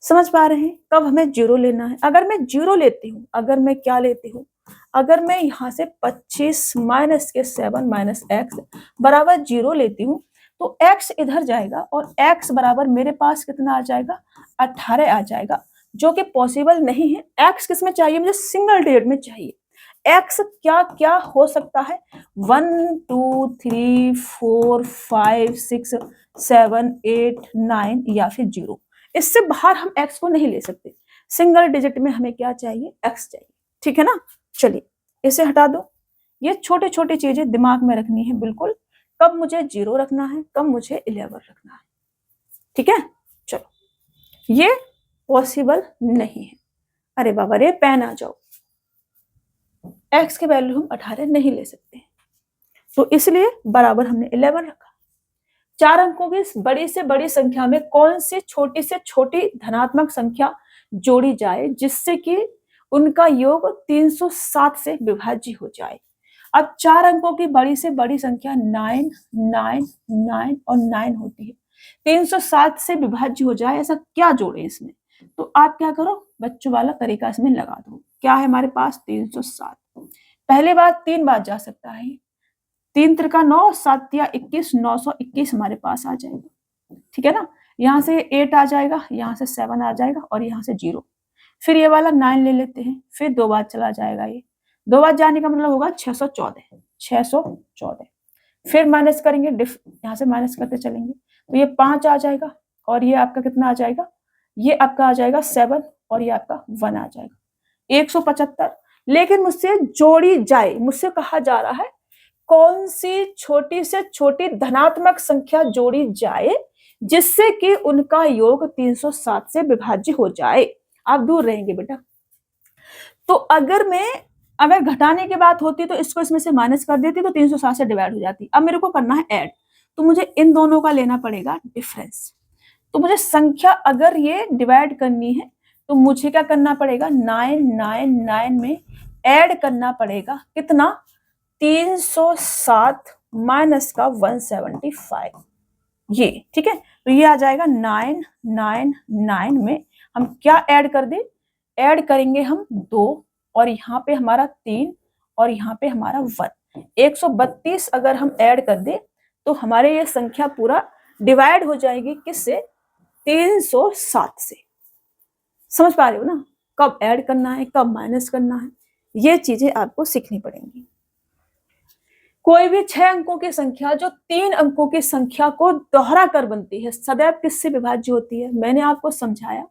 समझ पा रहे हैं? कब हमें 0 लेना है? अगर मैं 0 लेती हूँ, अगर मैं क्या लेती हूँ? अगर मैं यहाँ से 25 माइनस के 7 माइनस x बराबर 0 लेती हूँ तो x इधर जाएगा और x बराबर मेरे पास कितना आ जाएगा? 18 आ जाएगा, जो कि पॉसिबल नहीं है। x किस में चाहिए? मुझे सिंगल डिजिट में चाहिए। x क्या क्या हो सकता है? 1 2 3 4 5 6 7 8 9 या फिर 0, इससे बाहर हम x को नहीं ले सकते। सिंगल डिजिट में हमें क्या चाहिए? x चाहिए। ठीक है ना? चलिए इसे हटा दो। ये छोटी छोटी चीजें दिमाग में रखनी है बिल्कुल, कब मुझे 0 रखना है, कब मुझे 11 रखना है। ठीक है, चलो। ये पॉसिबल नहीं है। अरे बाबा रे, पेन आ जाओ। x की वैल्यू हम 18 नहीं ले सकते, तो इसलिए बराबर हमने 11 रखा। 4 अंकों की बड़ी से बड़ी संख्या में कौन सी छोटी से छोटी धनात्मक संख्या जोड़ी जाए जिससे कि उनका योग 307 से विभाज्य हो जाए? अब 4 अंकों की बड़ी से बड़ी संख्या 9 9 9 और 9 होती है। 307 से विभाज्य हो जाए, ऐसा क्या जोड़े इसमें? तो आप क्या करो, बच्चों वाला तरीका इसमें लगा दो। क्या है हमारे पास? 307। पहले बार 3 बार जा सकता है, 3 त्रिका 9, 7 या 21, 921 हमारे पास आ जाएगा। ठीक है ना? यहाँ से 8 आ जाएगा, यहाँ से 7 आ जाएगा और यहाँ से 0। फिर ये वाला 9 ले लेते हैं, फिर 2 बार चला जाएगा। ये 2 बार जाने का मतलब होगा 614, 614। फिर माइनस करेंगे, यहाँ से माइनस करते चलेंगे, तो ये 5 आ जाएगा और ये आपका कितना आ जाएगा? ये आपका आ जाएगा 7 और ये आपका 1 आ जाएगा, 175। लेकिन मुझसे जोड़ी जाए, मुझसे कहा जा रहा है कौन सी छोटी से छोटी धनात्मक संख्या जोड़ी जाए जिससे कि उनका योग 307 से विभाज्य हो जाए। आप दूर रहेंगे बेटा। तो अगर मैं अगर घटाने की बात होती तो इसको इसमें से माइनस कर देती तो 360 से डिवाइड हो जाती। अब मेरे को करना है ऐड, तो मुझे इन दोनों का लेना पड़ेगा डिफरेंस। तो मुझे संख्या अगर ये डिवाइड करनी है तो मुझे क्या करना पड़ेगा, 999 में ऐड करना पड़ेगा कितना, 307 माइनस का 175, ये ठीक है। तो ये आ जाएगा 999 में हम क्या ऐड कर दें, ऐड करेंगे हम 2 और यहाँ पे हमारा 3 और यहाँ पे हमारा 1, 132 अगर हम ऐड कर दें तो हमारे ये संख्या पूरा डिवाइड हो जाएगी किससे, 307 से। समझ पा रहे हो ना, कब ऐड करना है कब माइनस करना है, ये चीजें आपको सीखनी पड़ेंगी। कोई भी 6 अंकों की संख्या जो 3 अंकों की संख्या को दोहरा कर बनती है सदैव किससे विभाज्य होती है। मैंने आपको समझाया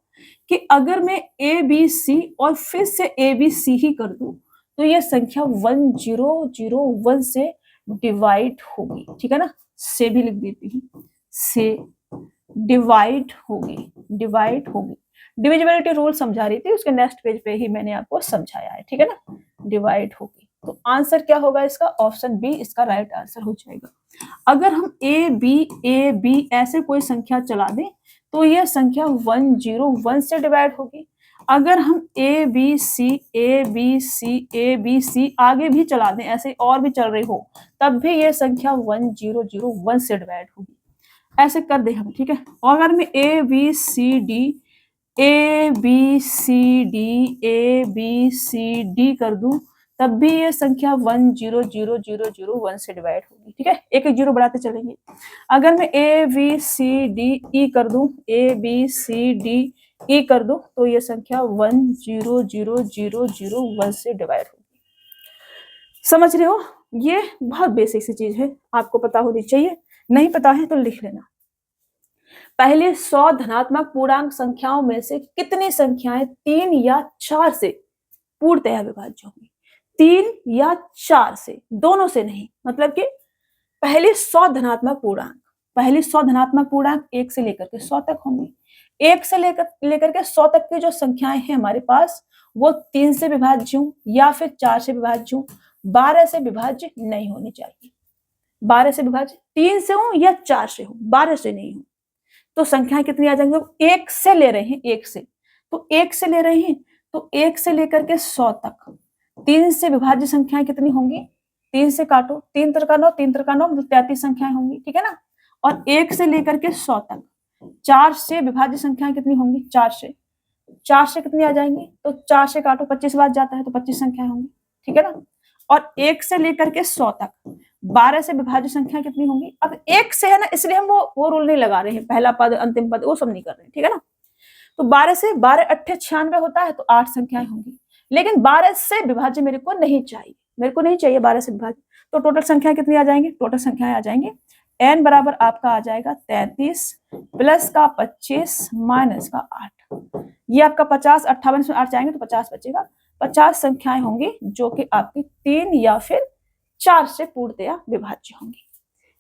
कि अगर मैं ए बी सी और फिर से ए बी सी ही कर दूं तो ये संख्या 1001 से डिवाइड होगी, ठीक है ना, से भी लिख देती हूँ, से डिवाइड होगी, डिवाइड होगी। डिविजिबिलिटी रूल समझा रही थी, उसके नेक्स्ट पेज पे ही मैंने आपको समझाया है, ठीक है ना, डिवाइड होगी। तो आंसर क्या होगा इसका, ऑप्शन बी इसका राइट आंसर हो जाएगा। अगर हम ए बी ऐसे कोई संख्या चला दें तो यह संख्या 101 से डिवाइड होगी। अगर हम ए बी सी आगे भी चला दें, ऐसे और भी चल रही हो, तब भी यह संख्या 1001 से डिवाइड होगी। ऐसे कर दे हम, ठीक है। और अगर मैं ए बी सी डी कर दूं तब भी ये संख्या 100001 से डिवाइड होगी, ठीक है। एक एक जीरो बढ़ाते चलेंगे। अगर मैं A B C D E कर दूं, A B C D E कर दूं तो ये संख्या 100001 से डिवाइड होगी। समझ रहे हो, ये बहुत बेसिक सी चीज है, आपको पता होनी चाहिए, नहीं पता है तो लिख लेना। पहले 100 धनात्मक पूर्णांक संख्याओं में से कितनी संख्याएं 3 या 4 से पूर्णतया विभाज्य होंगी, 3 या 4 से, दोनों से नहीं। मतलब कि पहले 100 धनात्मक पूर्णांक, पहले 100 धनात्मक पूर्णांक 1 से लेकर के 100 तक होंगी। 1 से लेकर के 100 तक की जो संख्याएं हैं हमारे पास वो 3 से विभाज्य हों या फिर 4 से विभाज्य हों, 12 से विभाज्य नहीं होनी चाहिए। 12 से विभाज्य 3 से हो या 4 से हो, 12 से नहीं हो। तो संख्याएं कितनी आ जाएंगी, 1 से ले रहे हैं, 1 से, तो 1 से ले रहे हैं तो 1 से लेकर के 100 तक 3 से विभाज्य संख्याएं कितनी होंगी, 3 से काटो, 3 त्रिका 9, 3 त्रिका 9 मतलब 33 संख्याएं होंगी, ठीक है ना। और 1 से लेकर के 100 तक 4 से विभाज्य संख्याएं कितनी होंगी, 4 से, 4 से कितनी आ जाएंगी, तो 4 से काटो 25 बार जाता है तो 25 संख्याएं होंगी, ठीक है ना। और 1 से लेकर के 100 तक 12 से विभाज्य संख्या कितनी होंगी। अब 1 से है ना, इसलिए हम वो रूल नहीं लगा रहे हैं, पहला पद अंतिम पद वो सब नहीं कर रहे हैं, ठीक है ना। तो 12 से 12 8 96 होता है तो 8 संख्याएं होंगी, लेकिन 12 से विभाज्य मेरे को नहीं चाहिए, मेरे को नहीं चाहिए 12 से विभाज्य। तो टोटल संख्या कितनी आ जाएंगी, टोटल संख्याएं आ जाएंगे n बराबर आपका आ जाएगा 33 प्लस का 25 माइनस का 8, ये आपका 50, 58 में 8 जाएंगे तो 50 बचेगा। 50 संख्याएं होंगी जो कि आपकी 3 या फिर 4 से पूर्णतया विभाज्य होंगी।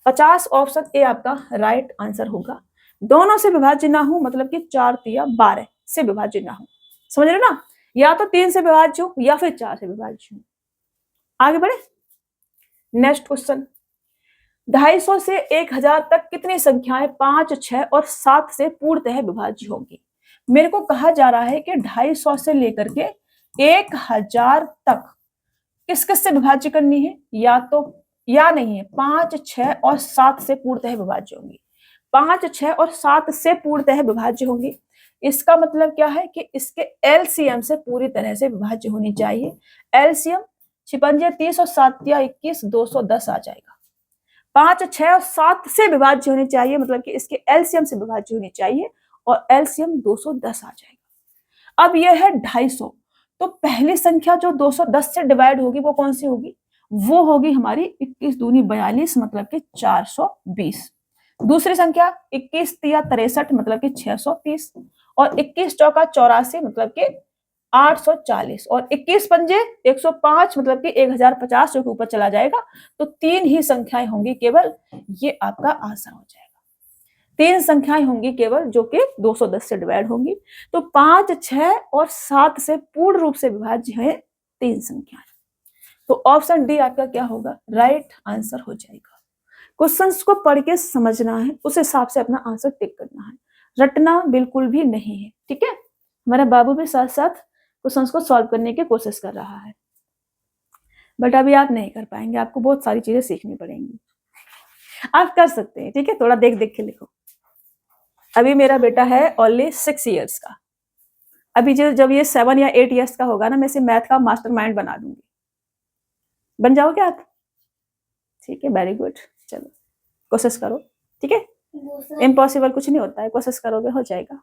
50 ऑप्शन ए आपका राइट आंसर होगा। दोनों से विभाज्य ना हो मतलब कि 4 या 12 से विभाज्य ना हो, समझ रहे हो ना, या तो 3 से विभाज्य हो या फिर 4 से विभाज्य हो। आगे बढ़े, नेक्स्ट क्वेश्चन, 250 से 1000 तक कितनी संख्याएं 5, 6 और 7 से पूर्णतः विभाज्य होंगी। मेरे को कहा जा रहा है कि 250 से लेकर के 1000 तक किस किस से विभाज्य करनी है, या तो या नहीं है 5, 6 और 7 से पूर्णतः विभाज्य होंगी। 5, 6 और 7 से पूर्णतः विभाज्य होंगी, इसका मतलब क्या है कि इसके एलसीएम से पूरी तरह से विभाज्य होनी चाहिए। एलसीएम 56 30 और 7 या 21 210 आ जाएगा। 5, 6 और 7 से विभाज्य होनी चाहिए, मतलब कि इसके एलसीएम से विभाज्य होनी चाहिए और एलसीएम 210 आ जाएगा। अब यह है 250, तो पहली संख्या जो 210 से डिवाइड होगी वो कौन सी होगी, वो होगी हमारी 21 दूनी 42 मतलब कि 420। दूसरी संख्या 21 तिया 63 मतलब कि 630 और 21 चौका 84 मतलब कि 840 और 21 पंजे 105 मतलब कि 1050 जो कि ऊपर चला जाएगा। तो 3 ही संख्याएं होंगी केवल, ये आपका आंसर हो जाएगा। 3 संख्याएं होंगी केवल जो कि 210 से डिवाइड होंगी। तो 5, 6 और 7 से पूर्ण रूप से विभाज्य है 3 संख्याएं। तो ऑप्शन डी आपका क्या होगा, राइट आंसर हो जाएगा। क्वेश्चंस को पढ़ के समझना है, उस हिसाब से अपना आंसर टिक करना है, रटना बिल्कुल भी नहीं है, ठीक है। हमारा बाबू भी साथ साथ क्वेश्चंस को सॉल्व करने की कोशिश कर रहा है, बट अभी आप नहीं कर पाएंगे, आपको बहुत सारी चीजें सीखनी पड़ेंगी। आप कर सकते हैं, ठीक है, थोड़ा देख देख के लिखो। अभी मेरा बेटा है ओनली 6 ईयर्स का, अभी जो जब ये 7 या 8 ईयर्स का होगा ना, मैं इसे मैथ का मास्टरमाइंड बना दूंगी। बन जाओगे आप? ठीक है, वेरी गुड। चलो कोशिश करो, ठीक है, इम्पॉसिबल कुछ नहीं होता है, कोशिश करोगे हो जाएगा।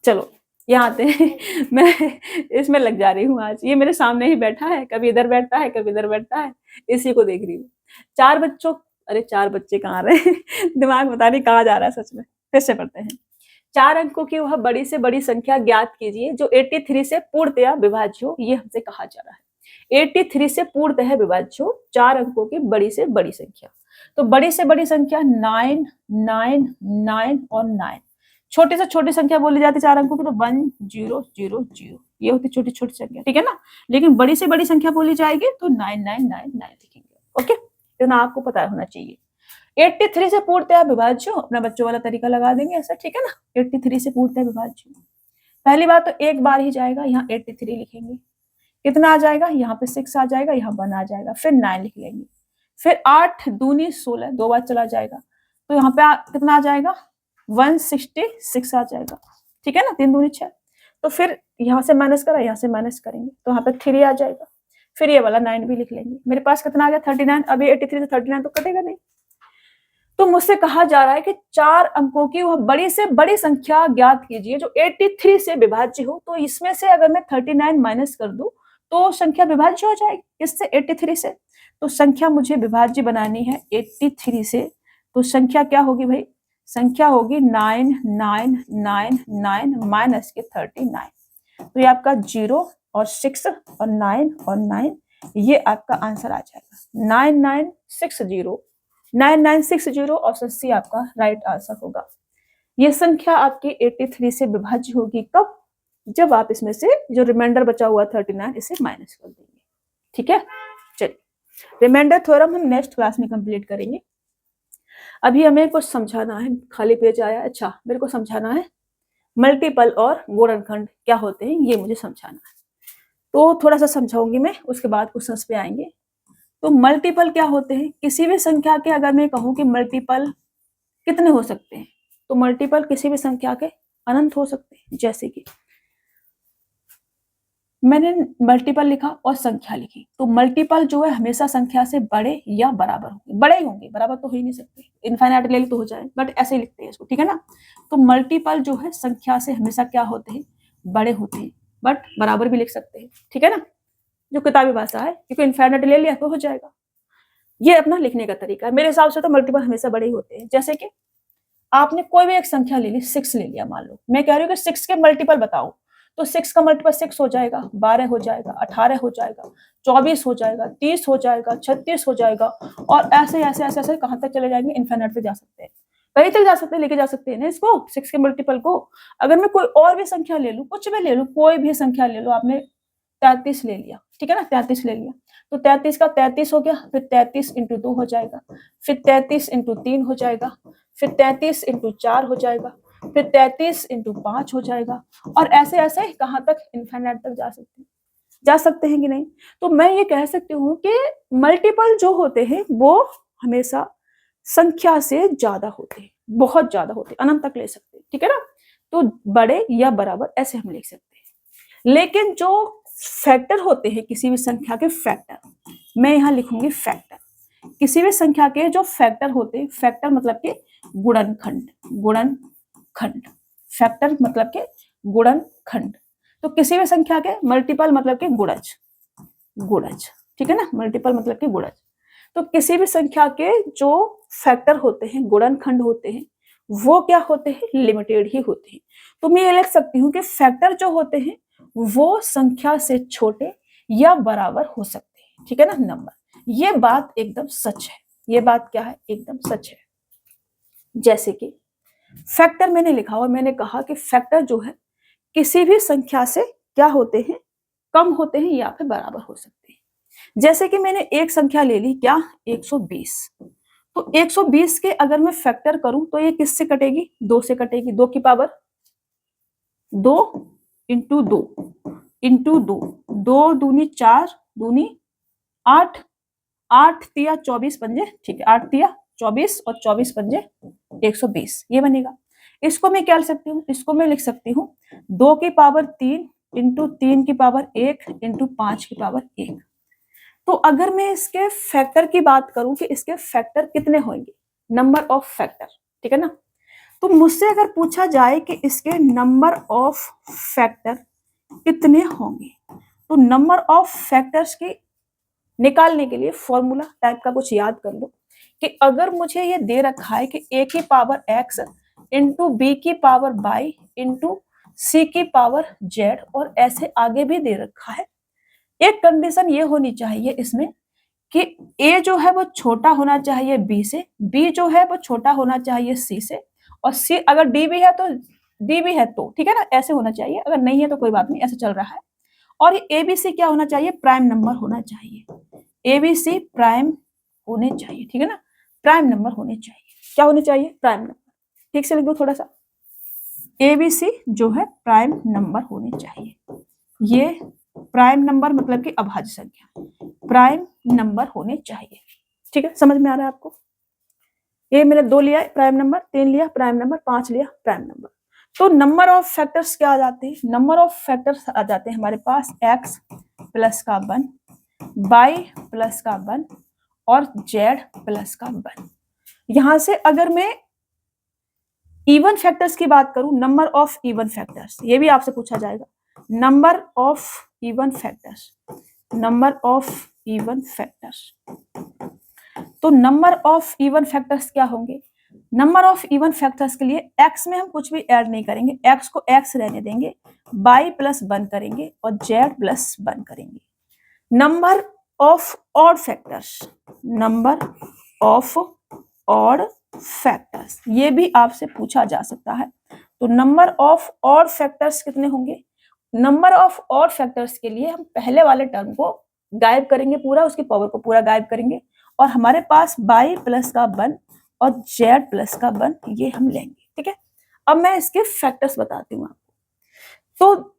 चलो यहाँ आते हैं मैं इसमें लग जा रही हूँ आज, ये मेरे सामने ही बैठा है, कभी इधर बैठता है कभी इधर बैठता है, इसी को देख रही हूँ। 4 बच्चों, अरे 4 बच्चे कहाँ रहे दिमाग पता नहीं कहाँ जा रहा है सच में। फिर से पढ़ते हैं। 4 अंकों की वह बड़ी से बड़ी संख्या ज्ञात कीजिए जो 83 से पूर्णतया विभाज्य हो, ये हमसे कहा जा रहा है। 83 से पूर्णतः विभाज्य हो, 4 अंकों की बड़ी से बड़ी संख्या। तो बड़ी से बड़ी संख्या 9 9 9 और 9। छोटी से छोटी संख्या बोली जाती है 4 अंकों की तो 1 0 0 0, ये होती छोटी छोटी संख्या, ठीक है ना। लेकिन बड़ी से बड़ी संख्या बोली जाएगी तो 9 9 9 9 लिखेंगे। ओके, इतना आपको पता होना चाहिए। 83 से पूर्णतः विभाज्य, अपना बच्चों वाला तरीका लगा देंगे ऐसा, ठीक है ना। 83 से पूर्णतः विभाज्य, पहली बात तो एक बार ही जाएगा, यहाँ 83 लिखेंगे, कितना आ जाएगा, यहाँ पे 6 आ जाएगा, यहाँ 1 आ जाएगा, फिर 9 लिख लेंगे, फिर 8 दूनी 16, 2 बार चला जाएगा, तो यहाँ पे कितना आ जाएगा, 166 आ जाएगा, ठीक है ना, 3 दूनी 6। तो फिर यहाँ से माइनस करा, यहाँ से माइनस करेंगे तो यहाँ पे 3 आ जाएगा, फिर ये वाला 9 भी लिख लेंगे। मेरे पास कितना आ गया, 39। अभी 83 से 39 तो कटेगा नहीं। तो मुझसे कहा जा रहा है कि 4 अंकों की वह बड़ी से बड़ी संख्या ज्ञात कीजिए जो 83 से विभाज्य हो। तो इसमें से अगर मैं 39 माइनस कर दूं तो संख्या विभाज्य हो जाएगी, किससे, 83 से। तो संख्या मुझे विभाज्य बनानी है 83 से, तो संख्या क्या होगी भाई, संख्या होगी 9 9 9 9 माइनस के 39। तो ये आपका 0 और 6 और 9 और 9, ये आपका आंसर आ जाएगा 9960। 9960 ऑप्शन सी आपका राइट आंसर होगा। ये संख्या आपकी 83 से विभाज्य होगी कब, जब आप इसमें से जो रिमाइंडर बचा हुआ 39 इसे माइनस कर देंगे, ठीक है। चलिए, रिमाइंडर थ्योरम हम नेक्स्ट क्लास में कंप्लीट करेंगे। अभी हमें कुछ समझाना है, खाली पेज आया, अच्छा मेरे को समझाना है मल्टीपल और गुणनखंड क्या होते हैं, ये मुझे समझाना है। तो थोड़ा सा समझाऊंगी मैं, उसके बाद क्वेश्चंस पे आएंगे। तो मल्टीपल क्या होते हैं, किसी भी संख्या के अगर मैं कहूं कि मल्टीपल कितने हो सकते हैं, तो मल्टीपल किसी भी संख्या के अनंत हो सकते हैं। जैसे कि मैंने मल्टीपल लिखा और संख्या लिखी, तो मल्टीपल जो है हमेशा संख्या से बड़े या बराबर होंगे, बड़े ही होंगे, बराबर तो हो ही नहीं सकते, इनफाइनाइट ले ली तो हो जाए, बट ऐसे ही लिखते हैं इसको, ठीक है ना। तो मल्टीपल जो है संख्या से हमेशा क्या होते हैं, बड़े होते हैं, बट बराबर भी लिख सकते हैं, ठीक है ना, जो किताबी भाषा है, क्योंकि इनफाइनाइट ले लिया तो हो जाएगा। ये अपना लिखने का तरीका है। मेरे हिसाब से तो मल्टीपल हमेशा बड़े ही होते हैं। जैसे कि आपने कोई भी एक संख्या ले ली, 6 ले लिया, मान लो मैं कह रही हूँ कि 6 के मल्टीपल बताओ, तो 6 का मल्टीपल 6 हो जाएगा, 12 हो जाएगा, 18 हो जाएगा, 24 हो जाएगा, 30 हो जाएगा, 36 हो जाएगा, और ऐसे ऐसे ऐसे ऐसे कहाँ तक चले जाएंगे, इनफाइनाइट तक जा सकते हैं, कहीं तक जा सकते हैं, लेके जा सकते हैं ना इसको, 6 के मल्टीपल को। अगर मैं कोई और भी संख्या ले लूँ, कुछ भी ले लूँ, कोई भी संख्या ले लो, आपने 33 ले लिया, ठीक है ना, 33 ले लिया, तो 33 का 33 हो गया, फिर 33 इंटू 2 हो जाएगा, फिर 33 इंटू 3 हो जाएगा, फिर 33 इंटू 4 हो जाएगा, फिर 33 इंटू 5 हो जाएगा, और ऐसे ऐसे कहाँ तक, इनफाइनाइट तक जा सकते हैं कि नहीं। तो मैं ये कह सकती हूँ कि मल्टीपल जो होते हैं वो हमेशा संख्या से ज्यादा होते हैं, बहुत ज्यादा होते हैं, अनंत तक ले सकते हैं, ठीक है ना। तो बड़े या बराबर ऐसे हम लिख सकते हैं। लेकिन जो फैक्टर होते हैं किसी भी संख्या के, फैक्टर, मैं यहाँ लिखूंगी फैक्टर, किसी भी संख्या के जो फैक्टर होते हैं, फैक्टर मतलब के गुणनखंड, गुणनखंड, फैक्टर मतलब के गुणनखंड। तो किसी भी संख्या के मल्टीपल मतलब के गुणज, गुणज, ठीक है ना, मल्टीपल मतलब के गुणज। तो किसी भी संख्या के जो फैक्टर होते हैं, गुणनखंड होते हैं, वो क्या होते हैं, लिमिटेड ही होते हैं। तो मैं ये लिख सकती हूँ कि फैक्टर जो होते हैं वो संख्या से छोटे या बराबर हो सकते हैं, ठीक है ना, नंबर। ये बात एकदम सच है, ये बात क्या है, एकदम सच है। जैसे कि फैक्टर मैंने लिखा और मैंने कहा कि फैक्टर जो है किसी भी संख्या से क्या होते हैं, कम होते हैं या फिर बराबर हो सकते हैं। जैसे कि मैंने एक संख्या ले ली, क्या, 120। तो 120 के अगर मैं फैक्टर करूं तो ये किससे कटेगी, 2 से कटेगी। 2 की पावर 2 इंटू 2 इंटू 2, 2 दूनी 4 दूनी 8, 8 तिया 24 पंजे, ठीक है, 8 तिया 24 और 24 पंजे 120, ये बनेगा। इसको मैं क्या लिख सकती हूँ, इसको मैं लिख सकती हूँ 2 की पावर 3 इंटू 3 की पावर 1 इंटू 5 की पावर 1। तो अगर मैं इसके फैक्टर की बात करूं कि इसके फैक्टर कितने होंगे, नंबर ऑफ फैक्टर, ठीक है ना। तो मुझसे अगर पूछा जाए कि इसके नंबर ऑफ फैक्टर कितने होंगे, तो नंबर ऑफ फैक्टर्स की निकालने के लिए फॉर्मूला टाइप का कुछ याद कर लो कि अगर मुझे ये दे रखा है कि a की पावर x इंटू बी की पावर y इंटू सी की पावर z, और ऐसे आगे भी दे रखा है, एक कंडीशन ये होनी चाहिए इसमें कि a जो है वो छोटा होना चाहिए b से, b जो है वो छोटा होना चाहिए c से, और c अगर d भी है तो d भी है तो, ठीक है ना, ऐसे होना चाहिए। अगर नहीं है तो कोई बात नहीं, ऐसे चल रहा है। और ये ABC क्या होना चाहिए, प्राइम नंबर होना चाहिए। ABC प्राइम होने चाहिए, ठीक है ना, प्राइम नंबर होने चाहिए। क्या होने चाहिए, प्राइम नंबर। ठीक से लिख दो थोड़ा सा, ABC जो है प्राइम नंबर होने चाहिए। ये प्राइम नंबर मतलब कि अभाज्य संख्या, प्राइम नंबर होने चाहिए। ठीक है, समझ में आ रहा है आपको। ये मैंने 2 लिया प्राइम नंबर, 3 लिया प्राइम नंबर, 5 लिया प्राइम नंबर। तो नंबर ऑफ फैक्टर्स क्या आ जाते हैं, नंबर ऑफ फैक्टर्स आ जाते हैं हमारे पास x प्लस का 1, y प्लस का 1 और z प्लस का 1। यहां से अगर मैं इवन फैक्टर्स की बात करूं, नंबर ऑफ इवन फैक्टर्स, ये भी आपसे पूछा जाएगा, number of even factors, number of even factors. तो नंबर ऑफ इवन फैक्टर्स क्या होंगे, नंबर ऑफ इवन फैक्टर्स के लिए x में हम कुछ भी ऐड नहीं करेंगे, x को x रहने देंगे, y प्लस 1 करेंगे और z प्लस 1 करेंगे। Number of odd factors, number of odd factors, ये भी आपसे पूछा जा सकता है। तो नंबर ऑफ ऑड फैक्टर्स कितने होंगे, नंबर ऑफ ऑड फैक्टर्स के लिए हम पहले वाले टर्म को गायब करेंगे, पूरा उसकी पावर को पूरा गायब करेंगे, और हमारे पास y प्लस का 1 और z प्लस का 1 ये हम लेंगे। ठीक है, अब मैं इसके फैक्टर्स बताती हूँ आपको। तो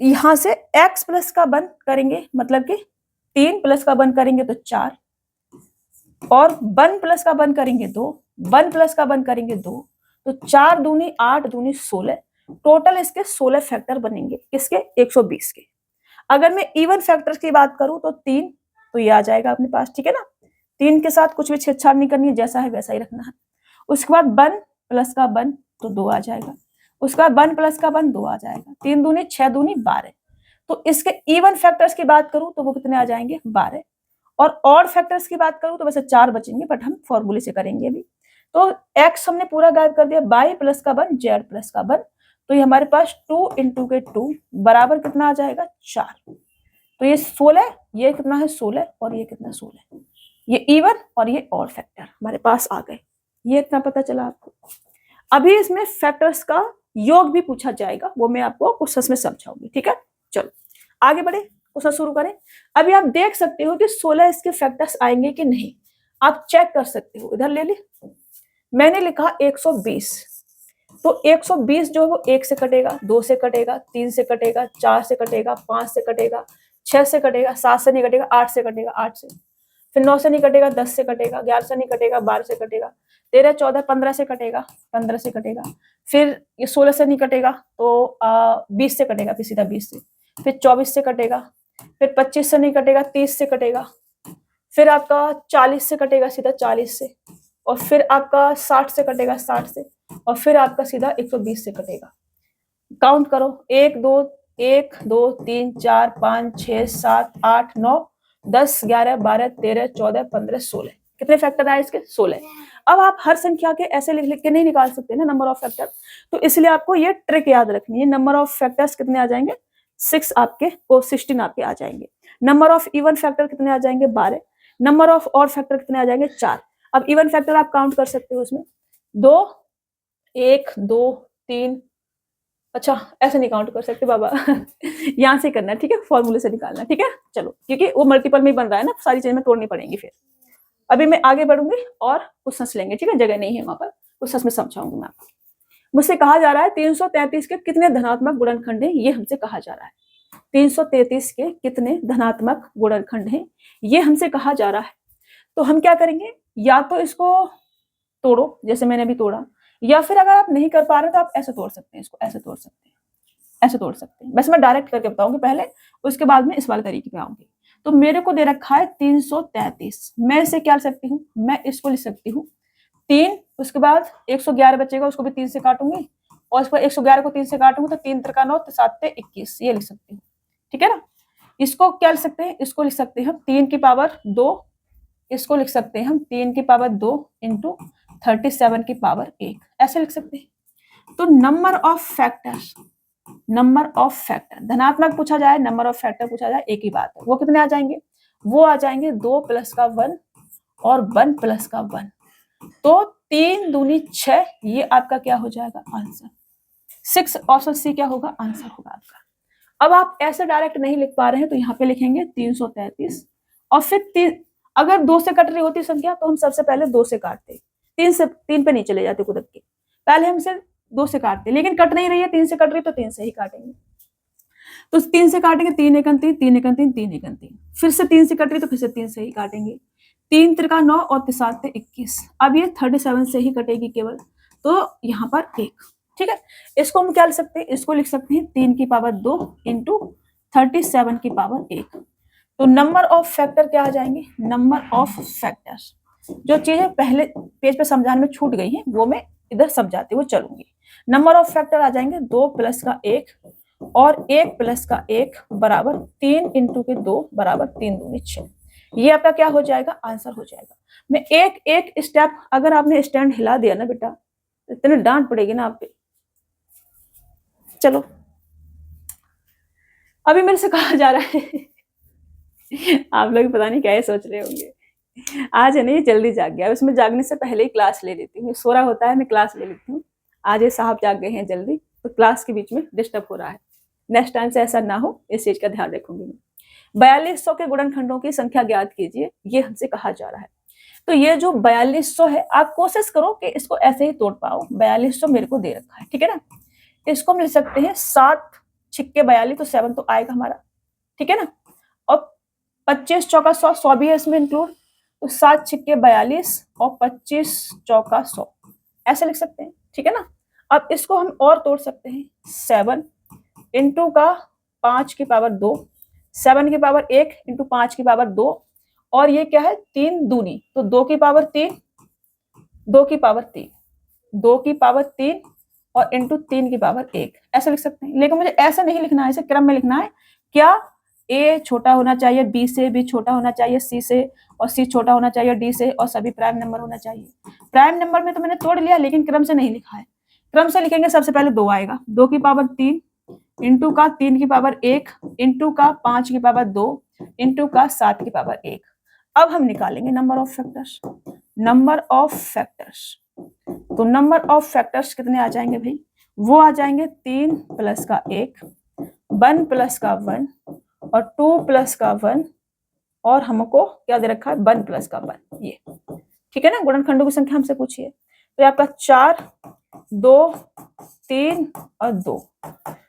यहां से x प्लस का 1 करेंगे, मतलब कि 3 प्लस का 1 करेंगे तो 4, और 1 प्लस का 1 करेंगे 2, 1 प्लस का 1 करेंगे 2, तो 4 दूनी 8 दूनी 16, टोटल इसके 16 फैक्टर बनेंगे, किसके, 120 के। अगर मैं इवन फैक्टर्स की बात करूं तो 3, तो ये आ जाएगा अपने पास, ठीक है ना, 3 के साथ कुछ भी छेड़छाड़ नहीं करनी है, जैसा है वैसा ही रखना है। उसके बाद 1 प्लस का 1 तो 2 आ जाएगा, उसके बाद 1 प्लस का 1 2 आ जाएगा, 3 दूनी 6 दूनी 12। तो इसके इवन फैक्टर्स की बात करूं तो वो कितने आ जाएंगे, 12। और ऑड फैक्टर्स की बात करूं तो वैसे 4 बचेंगे, बट हम फॉर्मूले से करेंगे अभी। तो x हमने पूरा गायब कर दिया, y प्लस का 1 z प्लस का 1, तो ये हमारे पास 2 इंटू के 2 बराबर कितना आ जाएगा, 4। तो ये 16, ये कितना है 16, और ये कितना 16, ये इवन और ये ऑड फैक्टर हमारे पास आ गए। ये इतना पता चला आपको। अभी इसमें फैक्टर्स का योग भी पूछा जाएगा, वो मैं आपको क्वेश्चन में समझाऊंगी। ठीक है, चलो आगे बढ़े, क्वेश्चन शुरू करें। अभी आप देख सकते हो कि 16 इसके फैक्टर्स आएंगे कि नहीं, आप चेक कर सकते हो। इधर ले ली, मैंने लिखा 120, तो 120 जो है वो 1 से कटेगा, 2 से कटेगा, 3 से कटेगा, 4 से कटेगा, 5 से कटेगा, 6 से कटेगा, 7 से नहीं कटेगा, 8 से कटेगा, 8 से, फिर 9 से नहीं कटेगा, 10 से कटेगा, 11 से नहीं कटेगा, 12 से कटेगा, 13 14 15 से कटेगा, 15 से कटेगा, फिर ये 16 से नहीं कटेगा तो 20 से कटेगा, फिर सीधा 20 से, फिर 24 से कटेगा, फिर 25 से नहीं कटेगा, 30 से कटेगा, फिर आपका 40 से कटेगा सीधा 40 से, और फिर आपका 60 से कटेगा 60 से, और फिर आपका सीधा 120 से कटेगा। काउंट करो, 1 2 1 2 3 4 5 6 7 8 9 10 11 12 13 14 15 16, कितने फैक्टर आए इसके, 16। अब आप हर संख्या के ऐसे लिख लिख के नहीं निकाल सकते ना नंबर ऑफ फैक्टर, तो इसलिए आपको ये ट्रिक याद रखनी है। नंबर ऑफ फैक्टर्स कितने आ जाएंगे, 6 आपके, और 16 आपके आ जाएंगे। नंबर ऑफ इवन फैक्टर कितने आ जाएंगे, 12। नंबर ऑफ ऑड फैक्टर कितने आ जाएंगे, 4। अब इवन फैक्टर आप काउंट कर सकते हो उसमें, 2 1 2 3 अच्छा ऐसे नहीं काउंट कर सकते बाबा यहाँ से करना है, ठीक है, फॉर्मूले से निकालना, ठीक है। चलो क्योंकि वो मल्टीपल में ही बन रहा है ना, सारी चीजें में तोड़नी पड़ेंगी फिर। अभी मैं आगे बढ़ूंगी और क्वेश्चंस लेंगे, ठीक है, जगह नहीं है वहां पर, क्वेश्चंस में समझाऊंगी मैं आपको। मुझसे कहा जा रहा है 333 के कितने धनात्मक गुणनखंड हैं, ये हमसे कहा जा रहा है। 333 के कितने धनात्मक गुणनखंड हैं, ये हमसे कहा जा रहा है। तो हम क्या करेंगे, या तो इसको तोड़ो जैसे मैंने अभी तोड़ा, या फिर अगर आप नहीं कर पा रहे तो आप ऐसे तोड़ सकते हैं, इसको ऐसे तोड़ सकते हैं, ऐसे तोड़ सकते हैं। वैसे मैं डायरेक्ट करके बताऊंगी पहले, उसके बाद में इस वाले तरीके पे आऊंगी। तो मेरे को दे रखा है 333, मैं इसे क्या लिख सकती हूँ, मैं इसको लिख सकती हूँ 3, उसके बाद 111 बचेगा, उसको भी 3 से काटूंगी, और इसको 111 को 3 से काटूंगी तो 3 त्रिका 9, 7 पे 21, ये लिख सकती हूँ, ठीक है ना। इसको क्या लिख सकते हैं, इसको लिख सकते हैं हम 3 की पावर 2, इसको लिख सकते हैं हम 3 की पावर 2 इंटू 37 की पावर 1, ऐसे लिख सकते हैं। तो number of factors, number of factor धनात्मक पूछा जाए, नंबर ऑफ फैक्टर पूछा जाए, एक ही बात है। वो कितने आ जाएंगे, वो आ जाएंगे 2 प्लस का 1 और 1 प्लस का 1। तो 3 दूनी 6, ये आपका क्या हो जाएगा आंसर। 6 ऑप्शन सी क्या होगा, आंसर होगा आपका। अब आप ऐसे डायरेक्ट नहीं लिख पा रहे हैं तो यहाँ पे लिखेंगे 333, और फिर अगर 2 से कट रही होती संख्या तो हम सबसे पहले 2 से काटते, 3 पे नहीं चले जाते कुदरत के, पहले हमसे 2 से काटते, लेकिन कट नहीं रही है, 3 से कट रही तो 3 से ही काटेंगे। तो 3 से काटेंगे, 3 एकन 3, 3 एकन 3, 3 एकन 3, फिर से 3 से कट रही तो फिर से 3 से ही काटेंगे, 3 त्रिका 9 और 7 पे 21, अब ये 37 से ही कटेगी केवल, तो यहाँ पर 1, ठीक है। इसको हम क्या लिख सकते हैं, इसको लिख सकते हैं 3 की पावर 2 इंटू 37 की पावर 1। तो नंबर ऑफ फैक्टर क्या आ जाएंगे, नंबर ऑफ फैक्टर्स, जो चीजें पहले पेज पे समझाने में छूट गई हैं वो मैं इधर समझाते हुए चलूंगी। नंबर ऑफ फैक्टर आ जाएंगे 2 प्लस का 1 और 1 प्लस का 1 बराबर 3 इंटू के 2 बराबर 3 दूनी 6, ये आपका क्या हो जाएगा, आंसर हो जाएगा। मैं एक एक स्टेप, अगर आपने स्टैंड हिला दिया ना बेटा, इतने डांट पड़ेगी ना आप पे। चलो अभी मेरे से कहा जा रहा है आप लोग पता नहीं क्या ही सोच रहे होंगे, आज है नहीं जल्दी जाग गया, उसमें जागने से पहले ही क्लास ले लेती हूँ, सो रहा होता है मैं क्लास ले लेती हूँ। आज ये साहब जाग गए हैं जल्दी, तो क्लास के बीच में डिस्टर्ब हो रहा है, नेक्स्ट टाइम से ऐसा ना हो, इस चीज का ध्यान रखूंगी मैं। 4200 के गुणनखंडों की संख्या ज्ञात कीजिए, ये हमसे कहा जा रहा है। तो ये जो 4200 है, आप कोशिश करो कि इसको ऐसे ही तोड़ पाओ, 4200 मेरे को दे रखा है, ठीक है ना। इसको हम लिख सकते हैं 7 छिक्के 42, तो 7 तो आएगा हमारा, ठीक है ना। और 25 चौका 100, 100 भी है इसमें इंक्लूड, तो 7 छिक्के 42 और 25 चौका 100, ऐसे लिख सकते हैं, ठीक है ना। अब इसको हम और तोड़ सकते हैं, 7 इंटू का 5 की पावर 2, 7 की पावर 1 इंटू 5 की पावर 2, और ये क्या है 3 दूनी, तो 2 की पावर 3, 2 की पावर 3, 2 की पावर 3 और इंटू 3 की पावर 1, ऐसे लिख सकते हैं। लेकिन मुझे ऐसे नहीं लिखना है, इसे क्रम में लिखना है। क्या ए छोटा होना चाहिए बी से, बी छोटा होना चाहिए सी से, और सी छोटा होना चाहिए डी से, और सभी प्राइम नंबर होना चाहिए। प्राइम नंबर में तो मैंने तोड़ लिया, लेकिन क्रम से नहीं लिखा है। क्रम से लिखेंगे सबसे पहले 2 आएगा, 2 की पावर 3 इंटू का 3 की पावर 1 इंटू का 5 की पावर 2 इंटू का 7 की पावर 1। अब हम निकालेंगे number of factors, number of factors. तो नंबर ऑफ फैक्टर्स कितने आ जाएंगे भाई, वो आ जाएंगे 3 प्लस का 1, 1 प्लस का 1 और 2 प्लस का 1, और हमको क्या दे रखा है 1 प्लस का 1, ये ठीक है ना। गुणनखंडों की संख्या हमसे पूछिए, तो आपका 4, 2, 3 और 2,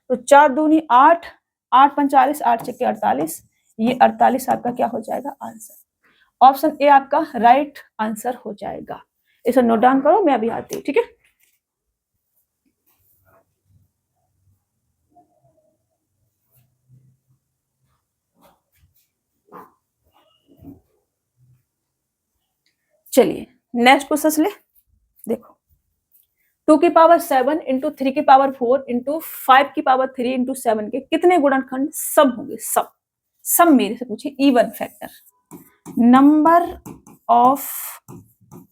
तो 4 दूनी 8, 8 45, 8 छक्के 48, ये 48 आपका क्या हो जाएगा आंसर। ऑप्शन ए आपका राइट आंसर हो जाएगा। इसे नोट डाउन करो, मैं अभी आती हूँ, ठीक है। चलिए नेक्स्ट क्वेश्चन ले, देखो 2 की पावर 7 इंटू 3 की पावर 4 इंटू 5 की पावर 3 इंटू 7 के कितने गुणनखंड सब होंगे, सब सब मेरे से पूछे। Even factor, number of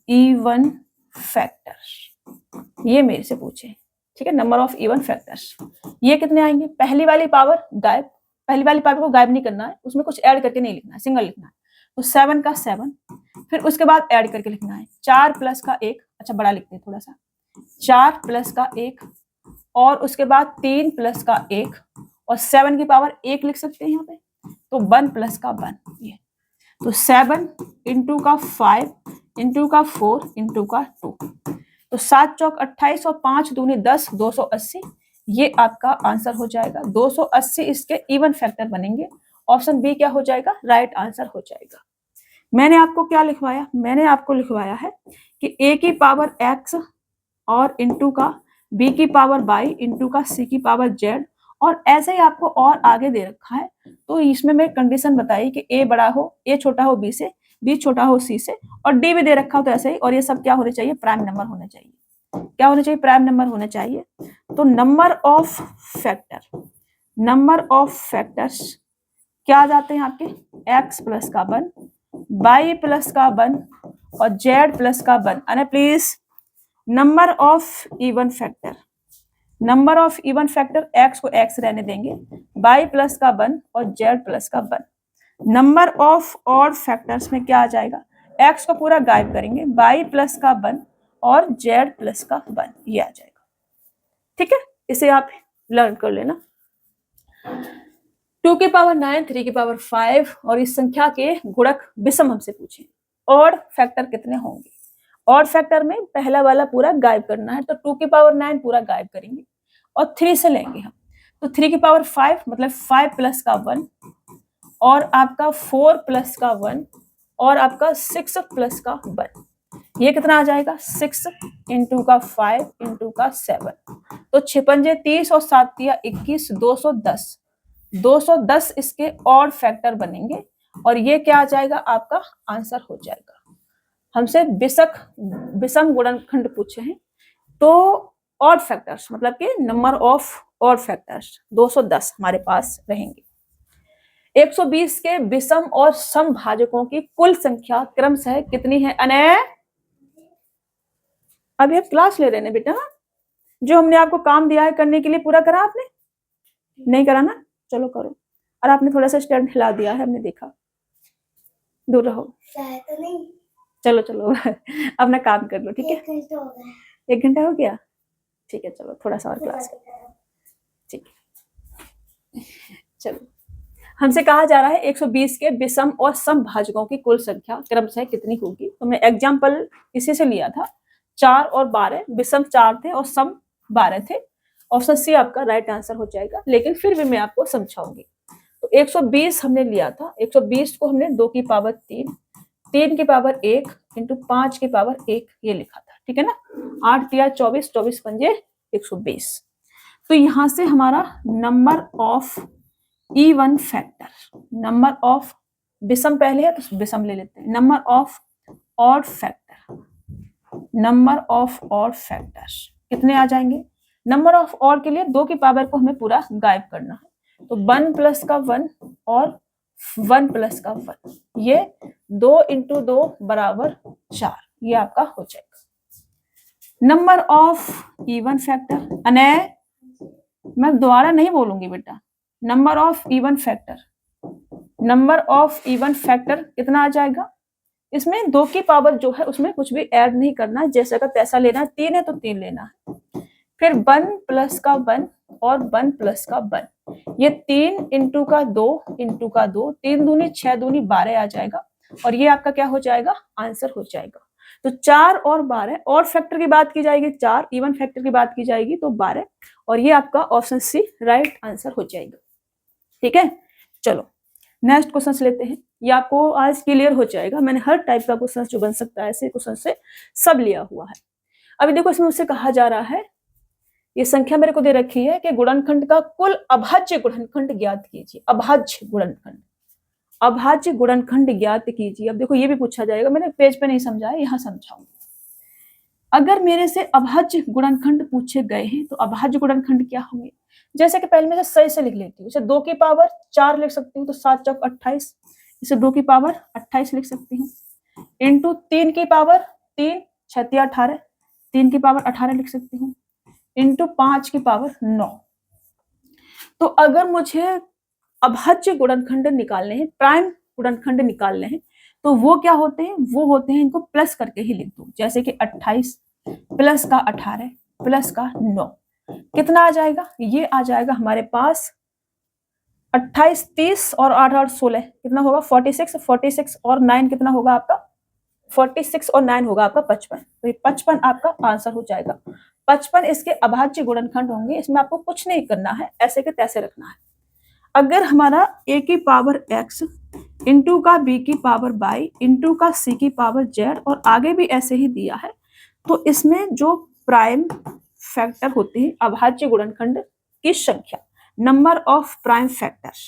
even factor, ये मेरे से पूछे, ठीक है। नंबर ऑफ इवन फैक्टर्स ये कितने आएंगे, पहली वाली पावर गायब, पहली वाली पावर को गायब नहीं करना है, उसमें कुछ ऐड करके नहीं लिखना है, सिंगल लिखना है। तो 7 का 7, फिर उसके बाद ऐड करके लिखना है 4 प्लस का 1, अच्छा बड़ा लिखते हैं थोड़ा सा, 4 प्लस का 1 और उसके बाद 3 प्लस का 1 और 7 की पावर 1 लिख सकते हैं यहाँ पे, तो 1 प्लस का 1 ये, तो 7 इंटू का 5 इंटू का 4 इंटू का 2, तो 7 चौक 28 और 5 दूनी 10, 280, ये आपका आंसर हो जाएगा। 280 इसके इवन फैक्टर बनेंगे। ऑप्शन बी क्या हो जाएगा, राइट आंसर हो जाएगा। मैंने आपको क्या लिखवाया, मैंने आपको लिखवाया है कि a की पावर x और इंटू का b की पावर y इंटू का c की पावर z, और ऐसे ही आपको और आगे दे रखा है। तो इसमें मैं कंडीशन बताई कि a बड़ा हो, a छोटा हो b से, b छोटा हो c से, और d भी दे रखा हो तो ऐसे ही, और ये सब क्या होने चाहिए, प्राइम नंबर होने चाहिए। क्या होने चाहिए, प्राइम नंबर होने चाहिए। तो नंबर ऑफ फैक्टर्स क्या आ जाते हैं आपके, x प्लस का 1, y प्लस का 1 और z प्लस का 1। अरे please, number of even factor x को x रहने देंगे, y प्लस का 1 और z प्लस का 1। नंबर ऑफ ऑड फैक्टर्स में क्या आ जाएगा, x को पूरा गायब करेंगे, y प्लस का 1 और z प्लस का 1, ये आ जाएगा। ठीक है, इसे आप लर्न कर लेना। 2 की पावर 9, 3 की पावर 5 और इस संख्या के गुणक विषम हमसे पूछे, ऑड फैक्टर कितने होंगे। ऑड फैक्टर में पहला वाला पूरा गायब करना है, तो 2 की पावर 9 पूरा गायब करेंगे और 3 से लेंगे हम, तो 3 की पावर 5 मतलब 5 प्लस का 1 और आपका 4 प्लस का 1 और आपका 6 प्लस का 1, ये कितना आ जाएगा, 6 इंटू का 5 इंटू का 7, तो 56 30 और 7 दिया 21, 210 इसके ऑड फैक्टर बनेंगे, और ये क्या आ जाएगा, आपका आंसर हो जाएगा। हमसे विषम गुणनखंड पूछे हैं, तो ऑड फैक्टर्स मतलब कि नंबर ऑफ ऑड फैक्टर्स 210 हमारे पास रहेंगे। 120 के विषम और सम भाजकों की कुल संख्या क्रमशः कितनी है। अने अभी आप क्लास ले रहे हैं बेटा, जो हमने आपको काम दिया है करने के लिए पूरा करा आपने, नहीं करा ना, चलो करो। और आपने थोड़ा सा स्टैंड हिला दिया है, हमने देखा, दूर रहो। तो नहीं। चलो चलो अपना काम कर लो, ठीक है। 1 घंटा हो गया, ठीक है, चलो थोड़ा सा और क्लास करो, ठीक है। चलो, हमसे कहा जा रहा है 120 के विषम और सम भाजकों की कुल संख्या क्रमशः कितनी होगी। तो मैं एग्जाम्पल इसी से लिया था, 4 और 12, विषम 4 थे और सम 12 थे। ऑप्शन सी आपका राइट आंसर हो जाएगा, लेकिन फिर भी मैं आपको समझाऊंगी। तो 120 हमने लिया था, 120 को हमने 2 की पावर 3, 3 की पावर 1 इंटू 5 की पावर 1 ये लिखा था, ठीक है ना। 8 दिया 24, 24 पंजे 120। तो यहां से हमारा number of even factor, number of विषम पहले है तो विषम ले लेते हैं, नंबर ऑफ ऑड फैक्टर्स कितने आ जाएंगे। नंबर ऑफ ऑड के लिए 2 की पावर को हमें पूरा गायब करना है, तो 1 प्लस का 1 और 1 प्लस का 1, ये 2 इंटू 2 बराबर 4, ये आपका हो जाएगा। नंबर ऑफ इवन फैक्टर, अने मैं दोबारा नहीं बोलूंगी बेटा, नंबर ऑफ इवन फैक्टर कितना आ जाएगा। इसमें 2 की पावर जो है उसमें कुछ भी ऐड नहीं करना, जैसा का तैसा लेना है। 3 है तो 3 लेना है, फिर 1 प्लस का 1 और 1 प्लस का 1, ये 3 इंटू का 2 इंटू का 2, 3 दूनी 6 दूनी 12 आ जाएगा, और ये आपका क्या हो जाएगा, आंसर हो जाएगा। तो 4 और 12, और फैक्टर की बात की जाएगी 4, इवन फैक्टर की बात की जाएगी तो 12, और ये आपका ऑप्शन सी राइट आंसर हो जाएगा। ठीक है, चलो नेक्स्ट क्वेश्चन लेते हैं, ये आपको आज क्लियर हो जाएगा। मैंने हर टाइप का क्वेश्चन जो बन सकता है ऐसे क्वेश्चन से सब लिया हुआ है। अभी देखो, इसमें उससे कहा जा रहा है, ये संख्या मेरे को दे रखी है कि गुणनखंड का कुल अभाज्य गुणनखंड ज्ञात कीजिए। अभाज्य गुणनखंड ज्ञात कीजिए। अब देखो ये भी पूछा जाएगा, मैंने पेज पे नहीं समझाया, यहाँ समझाऊंगी। अगर मेरे से अभाज्य गुणनखंड पूछे गए हैं तो अभाज्य गुणनखंड क्या होंगे। जैसे कि पहले मैं सही से लिख लेती हूँ, जैसे 2 की पावर 4 लिख सकती हूँ, तो 7 चौक 28, इसे 2 की पावर 28 लिख सकती हूँ, इंटू 3 की पावर 3 छतिया 18, 3 की पावर 18 लिख सकती हूँ, इंटू 5 की पावर 9। तो अगर मुझे अभाज्य गुणनखंड निकालने हैं, प्राइम गुणनखंड निकालने हैं, तो वो क्या होते हैं, वो होते हैं, इनको प्लस करके ही लिख दो, जैसे कि 28 प्लस का 18 प्लस का 9, कितना आ जाएगा, ये आ जाएगा हमारे पास 28, 30 और 8 8 16 कितना होगा 46, 46 और 9 कितना होगा आपका 46 और 9 होगा आपका 55। तो ये 55 आपका आंसर हो जाएगा। 55 इसके अभाज्य गुणनखंड होंगे, इसमें आपको कुछ नहीं करना है, ऐसे के तैसे रखना है। अगर हमारा a की पावर x इंटू का b की पावर y इंटू का c की पावर z और आगे भी ऐसे ही दिया है, तो इसमें जो प्राइम फैक्टर होते हैं अभाज्य गुणनखंड की संख्या, नंबर ऑफ प्राइम फैक्टर्स,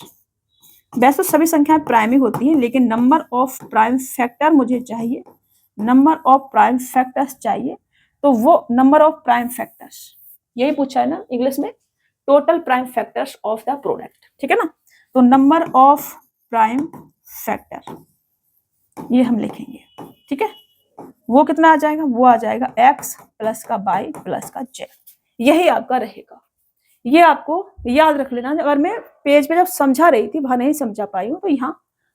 वैसे सभी संख्याएं प्राइम ही होती हैं, लेकिन नंबर ऑफ प्राइम फैक्टर मुझे चाहिए, नंबर ऑफ प्राइम फैक्टर्स चाहिए। तो वो नंबर ऑफ प्राइम फैक्टर्स यही पूछा है ना इंग्लिश में, total prime factors of the product, ठीक है ना। तो नंबर ऑफ प्राइम फैक्टर ये हम लिखेंगे, ठीक है। वो कितना आ जाएगा, वो आ जाएगा x प्लस का y प्लस का z, यही आपका रहेगा। ये आपको याद रख लेना। अगर मैं पेज पे जब समझा रही थी वहां नहीं समझा पाई हूँ तो यहाँ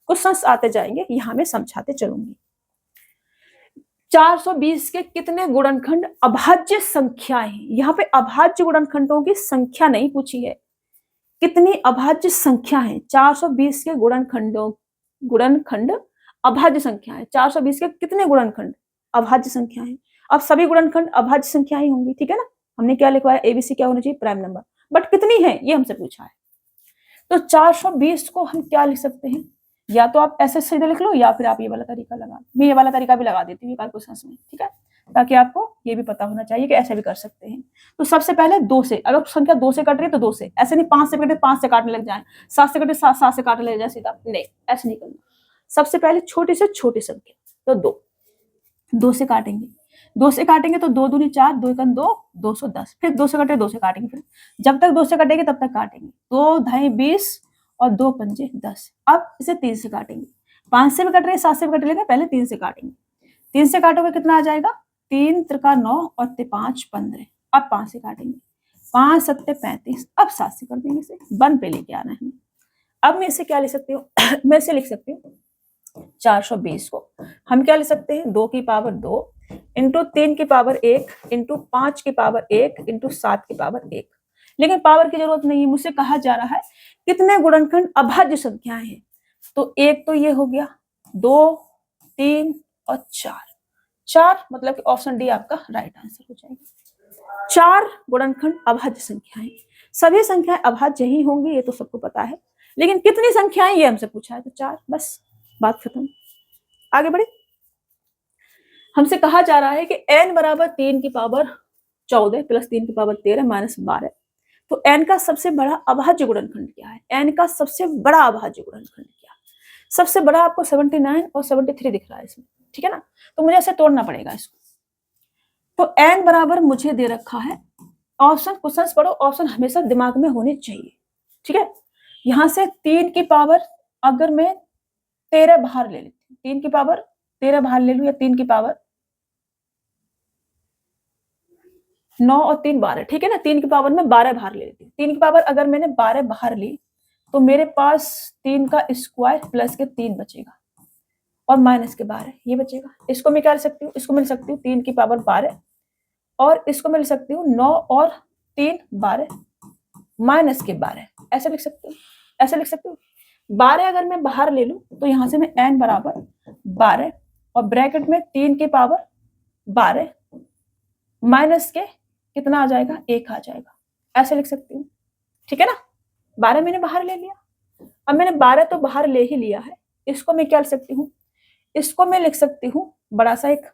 क्वेश्चंस आते जाएंगे, यहाँ मैं समझाते चलूंगी। 420 के कितने गुणनखंड अभाज्य संख्याएं हैं, यहाँ पे अभाज्य गुणनखंडों की संख्या नहीं पूछी है, कितनी अभाज्य संख्या है। 420 के गुणनखंड अभाज्य संख्या है। 420 के कितने गुणनखंड अभाज्य संख्या है। अब सभी गुणनखंड अभाज्य संख्याएं होंगी, ठीक है ना। हमने क्या लिखवाया, एबीसी क्या होना चाहिए, प्राइम नंबर, बट कितनी है ये हमसे पूछा है। तो 420 को हम क्या लिख सकते हैं, या तो आप ऐसे सीधे लिख लो या फिर आप ये वाला तरीका लगा, मैं ये वाला तरीका भी लगा देती हूँ क्वेश्चन में, ठीक है, ताकि आपको ये भी पता होना चाहिए कि ऐसे भी कर सकते हैं। तो सबसे पहले 2 से, अगर संख्या 2 से कट रही है तो 2 से, ऐसे नहीं 5 से कटे 5 से काटने लग जाए, 7 से कटे 7 से काटने लग जाए सीधा, नहीं ऐसे नहीं करना। सबसे पहले छोटी से छोटी संख्या, तो 2 से काटेंगे, 2 से काटेंगे तो 2 दूनी 4, 2 एकम 2, 210, फिर 2 से कटे 2 से काटेंगे, फिर जब तक 2 से कटेंगे तब तक काटेंगे, 2 ढाई 20 और 2 पंजे 10। अब इसे 3 से काटेंगे, 5 से भी कट रहे हैं 7 से भी कट लेंगे, पहले 3 से काटेंगे, 3 से काटोगे कितना आ जाएगा, 3 त्रिका 9 और 5 15। अब 5 से काटेंगे, 5 सत्ते 35, अब 7 से कर देंगे, इसे 1 पे लेके आना है। अब मैं इसे क्या लिख सकती हूँ मैं इसे लिख सकती हूँ 420 को हम क्या लिख सकते हैं, 2 की पावर 2 इंटू 3 की पावर 1 इंटू 5 की पावर 1 इंटू 7 की पावर 1। लेकिन पावर की जरूरत नहीं है, मुझसे कहा जा रहा है कितने गुणनखंड अभाज्य संख्याएं हैं। तो एक तो ये हो गया, 2, 3 और 4 मतलब कि ऑप्शन डी आपका राइट आंसर हो जाएगा। 4 गुणनखंड अभाज्य संख्याएं, सभी संख्याएं अभाज्य ही होंगी, ये तो सबको पता है, लेकिन कितनी संख्याएं ये हमसे पूछा है, तो 4, बस बात खत्म। आगे बढ़े, हमसे कहा जा रहा है कि n बराबर 3 की पावर 14 प्लस 3 की पावर 13 माइनस 12, तो n का सबसे बड़ा अभाज्य गुणनखंड क्या है, n का सबसे बड़ा अभाज्य गुणनखंड क्या है। सबसे बड़ा आपको 79 और 73 दिख रहा है इसमें, ठीक है ना, तो मुझे ऐसे तोड़ना पड़ेगा इसको। तो n बराबर मुझे दे रखा है, ऑप्शन क्वेश्चन पढ़ो, ऑप्शन हमेशा दिमाग में होने चाहिए, ठीक है। यहां से 3 की पावर अगर मैं 13 बाहर ले लेती हूँ, 3 की पावर 13 बाहर ले लूं, या 3 की पावर 9 और 3 12, ठीक है ना, 3 की पावर में 12 बाहर ले लेती हूँ। 3 की पावर अगर मैंने 12 बाहर ली तो मेरे पास 3 का स्क्वायर प्लस के 3 बचेगा और माइनस के 12 ये बचेगा। इसको मैं क्या लिख सकती हूँ, इसको मैं लिख सकती हूँ 3 की पावर 12 और इसको मैं लिख सकती हूँ 9 और 3 12 माइनस के 12, ऐसे लिख सकती हूँ, ऐसे लिख सकती हूँ। 12 अगर मैं बाहर ले लूं तो यहां से मैं n बराबर 12 और ब्रैकेट में 3 की पावर 12 माइनस के कितना आ जाएगा, 1 आ जाएगा, ऐसे लिख सकती हूँ, ठीक है ना। 12 मैंने बाहर ले लिया, अब मैंने 12 तो बाहर ले ही लिया है, इसको मैं क्या लिख सकती हूँ, इसको मैं लिख सकती हूँ बड़ा सा एक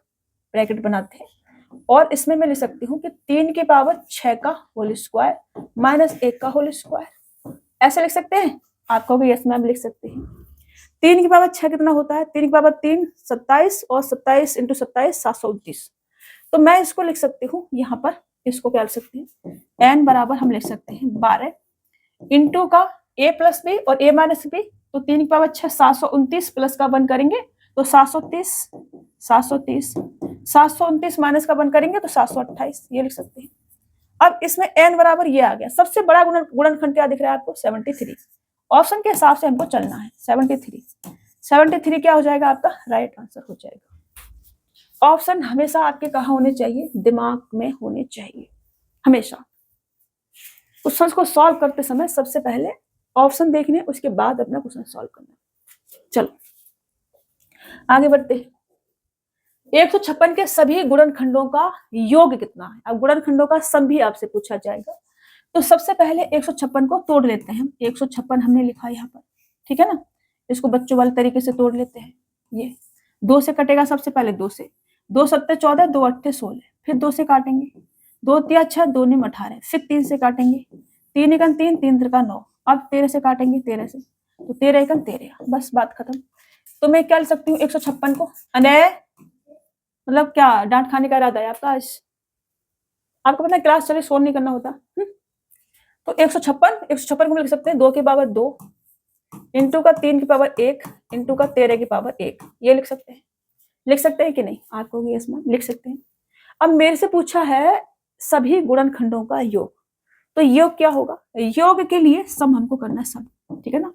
ब्रैकेट बनाते हैं और इसमें मैं लिख सकती हूँ कि 3 की पावर 6 का होल स्क्वायर माइनस 1 का होल स्क्वायर, ऐसे लिख सकते हैं। आप कहोगे यस मैम लिख सकते हैं। 3 की पावर 6 कितना होता है, 3 की पावर 3 27 और 27 इंटू 27 729। तो मैं इसको लिख सकती हूँ, यहाँ पर इसको क्या लिख सकते हैं, n बराबर हम लिख सकते हैं 12 इंटू का a प्लस बी और a माइनस बी, तो 3 की पावर 6 729 प्लस का 1 करेंगे तो 730 730 729 माइनस का 1 करेंगे तो 728, ये लिख सकते हैं। अब इसमें n बराबर ये आ गया, सबसे बड़ा गुणनखंड क्या दिख रहा है आपको, 73। ऑप्शन के हिसाब से हमको चलना है, 73 क्या हो जाएगा आपका राइट आंसर हो जाएगा। ऑप्शन हमेशा आपके कहाँ होने चाहिए, दिमाग में होने चाहिए हमेशा। क्वेश्चंस को सॉल्व करते समय सबसे पहले ऑप्शन देखने, उसके बाद अपना क्वेश्चन सॉल्व करना। चलो आगे बढ़ते हैं। 156 के सभी गुणनखंडों का योग कितना है? अब गुणनखंडों का सम भी आपसे पूछा जाएगा। तो सबसे पहले 156 को तोड़ लेते हैं। 156 हमने लिखा यहाँ पर, ठीक है ना। इसको बच्चों वाले तरीके से तोड़ लेते हैं। ये 2 से कटेगा, सबसे पहले 2 से, 2 सत्ते 14, 2 अट्ठे 16, फिर 2 से काटेंगे, 2 तिया 6, 2 निम 18, फिर 3 से काटेंगे, 3 एकम 3, 3 त्रिका 9, अब 13 से काटेंगे, 13 से, तो 13 एकम 13, बस बात खत्म। तो मैं क्या लिख सकती हूँ 156 को? अने मतलब क्या डांट खाने का इरादा है आपका आज? आपको पता है क्लास चले शोर नहीं करना होता। तो 156 को लिख सकते हैं 2 की पावर 2 इंटू का 3 की पावर 1 इंटू का 13 की पावर 1, ये लिख सकते हैं। लिख सकते हैं कि नहीं? आपको यस मैम लिख सकते हैं। अब मेरे से पूछा है सभी गुणनखंडों का योग, तो योग क्या होगा? योग के लिए सम हमको करना है, सम, ठीक है ना।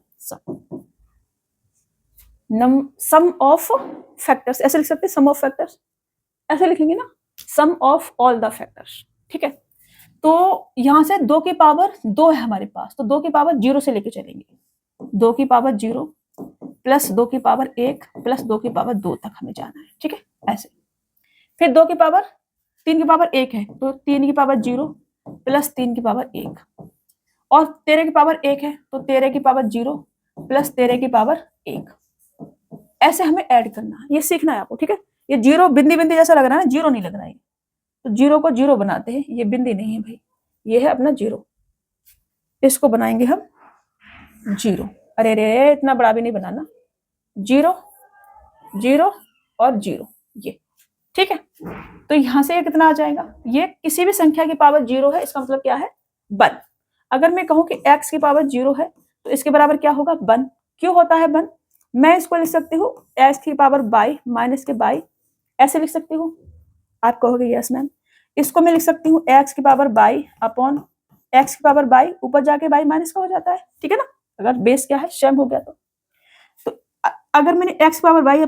सम ऑफ फैक्टर्स ऐसे लिख सकते हैं, सम ऑफ फैक्टर्स ऐसे लिखेंगे ना, सम ऑफ ऑल द फैक्टर्स, ठीक है। तो यहां से 2 की पावर 2 है हमारे पास, तो 2 की पावर 0 से लेके चलेंगे, 2 की पावर 0 प्लस 2 की पावर 1 प्लस 2 की पावर 2 तक हमें जाना है, ठीक है, ऐसे। फिर 2 की पावर 3 की पावर 1 है, तो 3 की पावर 0 प्लस 3 की पावर 1, और 13 की पावर 1 है, तो 13 की पावर 0 प्लस 13 की पावर 1, ऐसे हमें ऐड करना है, ये सीखना है आपको, ठीक है। ये जीरो बिंदी बिंदी जैसा लग रहा है ना, जीरो नहीं लग रहा है, तो जीरो को जीरो बनाते हैं, ये बिंदी नहीं है भाई, ये है अपना जीरो, इसको बनाएंगे हम जीरो। अरे रे इतना बड़ा भी नहीं बनाना, जीरो जीरो और जीरो, ये ठीक है। तो यहां से ये कितना आ जाएगा? ये किसी भी संख्या की पावर जीरो है, इसका मतलब क्या है? 1। अगर मैं कहूं कि x की पावर जीरो है तो इसके बराबर क्या होगा? 1। क्यों होता है 1? मैं इसको लिख सकती हूँ x की पावर बाई माइनस के बाई, ऐसे लिख सकती हूँ। आप कहोगे यस मैम। इसको मैं लिख सकती हूँ x की पावर बाई अपॉन x की पावर बाई, ऊपर जाके बाई माइनस का हो जाता है, ठीक है ना, अगर बेस क्या है सेम हो गया तो अगर मैंने x पावर बाई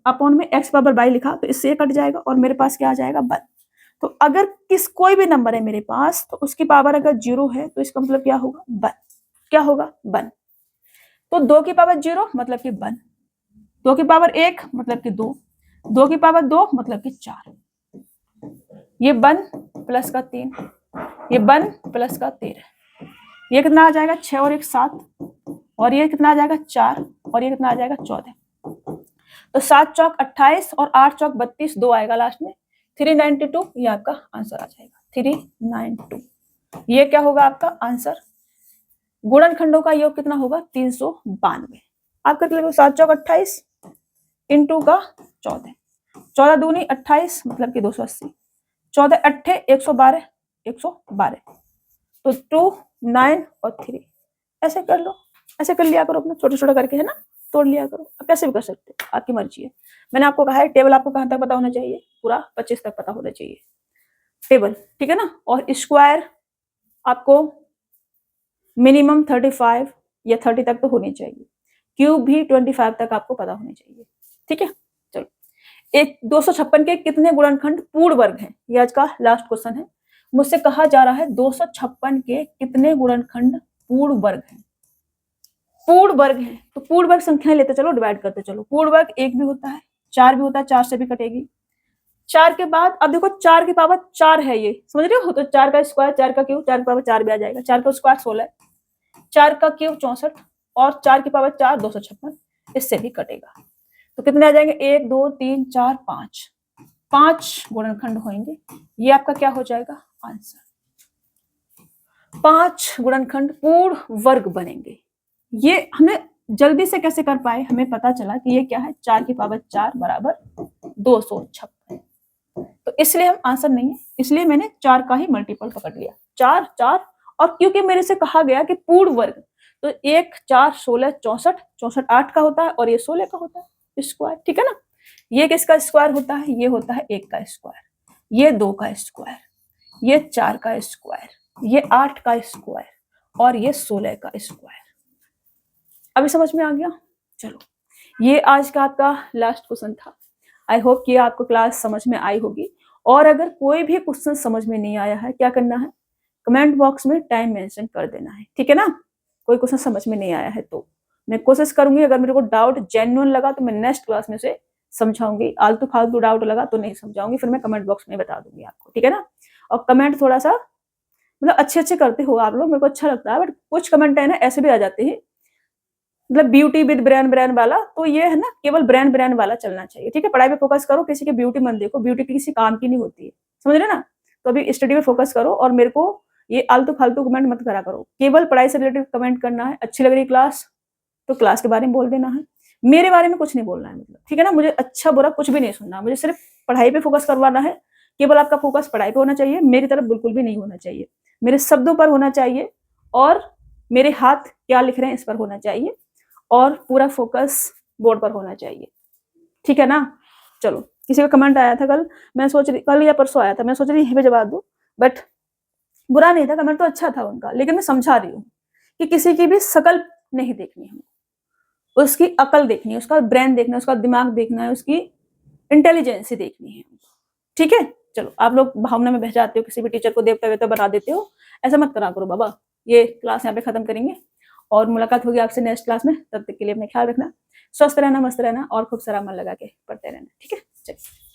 अपॉन में x पावर बाई लिखा तो इससे कट जाएगा और मेरे पास क्या आ जाएगा? 1। तो अगर कोई भी नंबर है मेरे पास तो उसकी पावर अगर जीरो है तो इसका मतलब क्या होगा? 1। क्या होगा? 1। तो 2 की पावर 0 मतलब कि 1, 2 की पावर 1 मतलब कि 2, 2 की पावर 2 मतलब कि 4, ये 1 प्लस का 3, ये 1 प्लस का 13, ये कितना आ जाएगा? 6 और 1 7, और ये कितना आ जाएगा? 4, और ये कितना आ जाएगा? 14। तो 7 चौक 28 और 8 चौक 32, 2 आएगा लास्ट में, 392, ये आपका आंसर आ जाएगा 392। ये क्या होगा आपका आंसर? गुणनखंडों का योग कितना होगा? 392। आप कर लो 7 चौक 28 इंटू का 14, 14 दूनी 28 मतलब कि 280, 14 अट्ठे 112, 112, तो 2 9 और 3, ऐसे कर लो, ऐसे कर लिया करो अपना छोटा छोटा करके, है ना, तोड़ लिया करो। अब कैसे भी कर सकते हो, आपकी मर्जी है। मैंने आपको कहा है टेबल आपको कहाँ तक पता होना चाहिए? पूरा 25 तक पता होना चाहिए टेबल, ठीक है ना। और स्क्वायर आपको मिनिमम 35 या 30 तक तो होनी चाहिए, क्यूब भी 25 तक आपको पता होनी चाहिए, ठीक है। चलो, एक 256 के कितने गुणनखंड पूर्ण वर्ग हैं? ये आज का लास्ट क्वेश्चन है। मुझसे कहा जा रहा है 256 के कितने गुणनखंड पूर्ण वर्ग हैं? पूर्ण वर्ग है तो पूर्ण वर्ग संख्याएं लेते चलो, डिवाइड करते चलो। पूर्ण वर्ग 1 भी होता है, 4 भी होता है, 4 से भी कटेगी। 4 के बाद अब देखो 4 की पावर 4 है, ये समझ रहे हो, तो 4 का स्क्वायर, 4 का क्यूब, 4 की पावर 4 भी आ जाएगा। 4 का स्क्वायर 16, 4 का क्यूब 64 और 4 की पावर 4 256, इससे भी कटेगा। तो कितने आ जाएंगे? 1 2 3 4 5, 5 गुणनखंड होंगे। ये आपका क्या हो जाएगा आंसर? 5 गुणनखंड पूर्ण वर्ग बनेंगे। ये हमें जल्दी से कैसे कर पाए? हमें पता चला कि ये क्या है, 4 की पावर 4 बराबर 256, तो इसलिए हम आंसर नहीं है, इसलिए मैंने 4 का ही मल्टीपल पकड़ लिया, 4 4। और क्योंकि मेरे से कहा गया कि पूर्ण वर्ग, तो 1 4 16 64, 64 8 का होता है और ये 16 का होता है स्क्वायर, ठीक है ना। ये किसका स्क्वायर होता है? ये होता है 1 का स्क्वायर, ये 2 का स्क्वायर, ये 4 का स्क्वायर, ये 8 का स्क्वायर और ये 16 का स्क्वायर। अभी समझ में आ गया? चलो, ये आज का आपका लास्ट क्वेश्चन था। आई होप कि आपको क्लास समझ में आई होगी। और अगर कोई भी क्वेश्चन समझ में नहीं आया है, क्या करना है? कमेंट बॉक्स में टाइम मेंशन कर देना है, ठीक है ना। कोई क्वेश्चन समझ में नहीं आया है तो मैं कोशिश करूंगी, अगर मेरे को डाउट जेन्युइन लगा तो मैं नेक्स्ट क्लास में उसे समझाऊंगी, आलतू फालतू डाउट लगा तो नहीं समझाऊंगी, फिर मैं कमेंट बॉक्स में बता दूंगी आपको, ठीक है ना। और कमेंट थोड़ा सा मतलब अच्छे अच्छे करते हो आप लोग, मेरे को अच्छा लगता है, बट कुछ कमेंट है ना ऐसे भी आ जाते हैं मतलब ब्यूटी विद ब्रेन ब्रेन वाला, तो ये है ना केवल ब्रेन ब्रेन वाला चलना चाहिए, ठीक है। पढ़ाई पे फोकस करो, किसी की ब्यूटी मत देखो, ब्यूटी किसी काम की नहीं होती है, समझ रहे ना। तो अभी स्टडी पे फोकस करो और मेरे को ये आलतू फालतू कमेंट मत करा करो, केवल पढ़ाई से रिलेटेड कमेंट करना है। अच्छी लग रही क्लास तो क्लास के बारे में बोल देना है, मेरे बारे में कुछ नहीं बोलना है, मतलब ठीक है ना। मुझे अच्छा बुरा कुछ भी नहीं सुनना, मुझे सिर्फ पढ़ाई पे फोकस करवाना है। केवल आपका फोकस पढ़ाई पे होना चाहिए, मेरी तरफ बिल्कुल भी नहीं होना चाहिए, मेरे शब्दों पर होना चाहिए और मेरे हाथ क्या लिख रहे हैं इस पर होना चाहिए और पूरा फोकस बोर्ड पर होना चाहिए, ठीक है ना। चलो, किसी का कमेंट आया था कल, मैं सोच रही कल या परसों आया था, मैं सोच रही यहीं पे जवाब दूं, बट बुरा नहीं था, कमेंट तो अच्छा था उनका, लेकिन मैं समझा रही हूँ कि किसी की भी शकल नहीं देखनी है, उसकी अकल देखनी है, उसका ब्रेन देखना है, उसका दिमाग देखना है, उसकी इंटेलिजेंसी देखनी है, ठीक है। चलो, आप लोग भावना में बह जाते हो, किसी भी टीचर को देवता वेवता बना देते हो, ऐसा मत करा करो बाबा। ये क्लास यहाँ पे खत्म करेंगे और मुलाकात होगी आपसे नेक्स्ट क्लास में, तब तक के लिए अपना ख्याल रखना, स्वस्थ रहना, मस्त रहना और खूब सारा मन लगा के पढ़ते रहना, ठीक है। चलिए।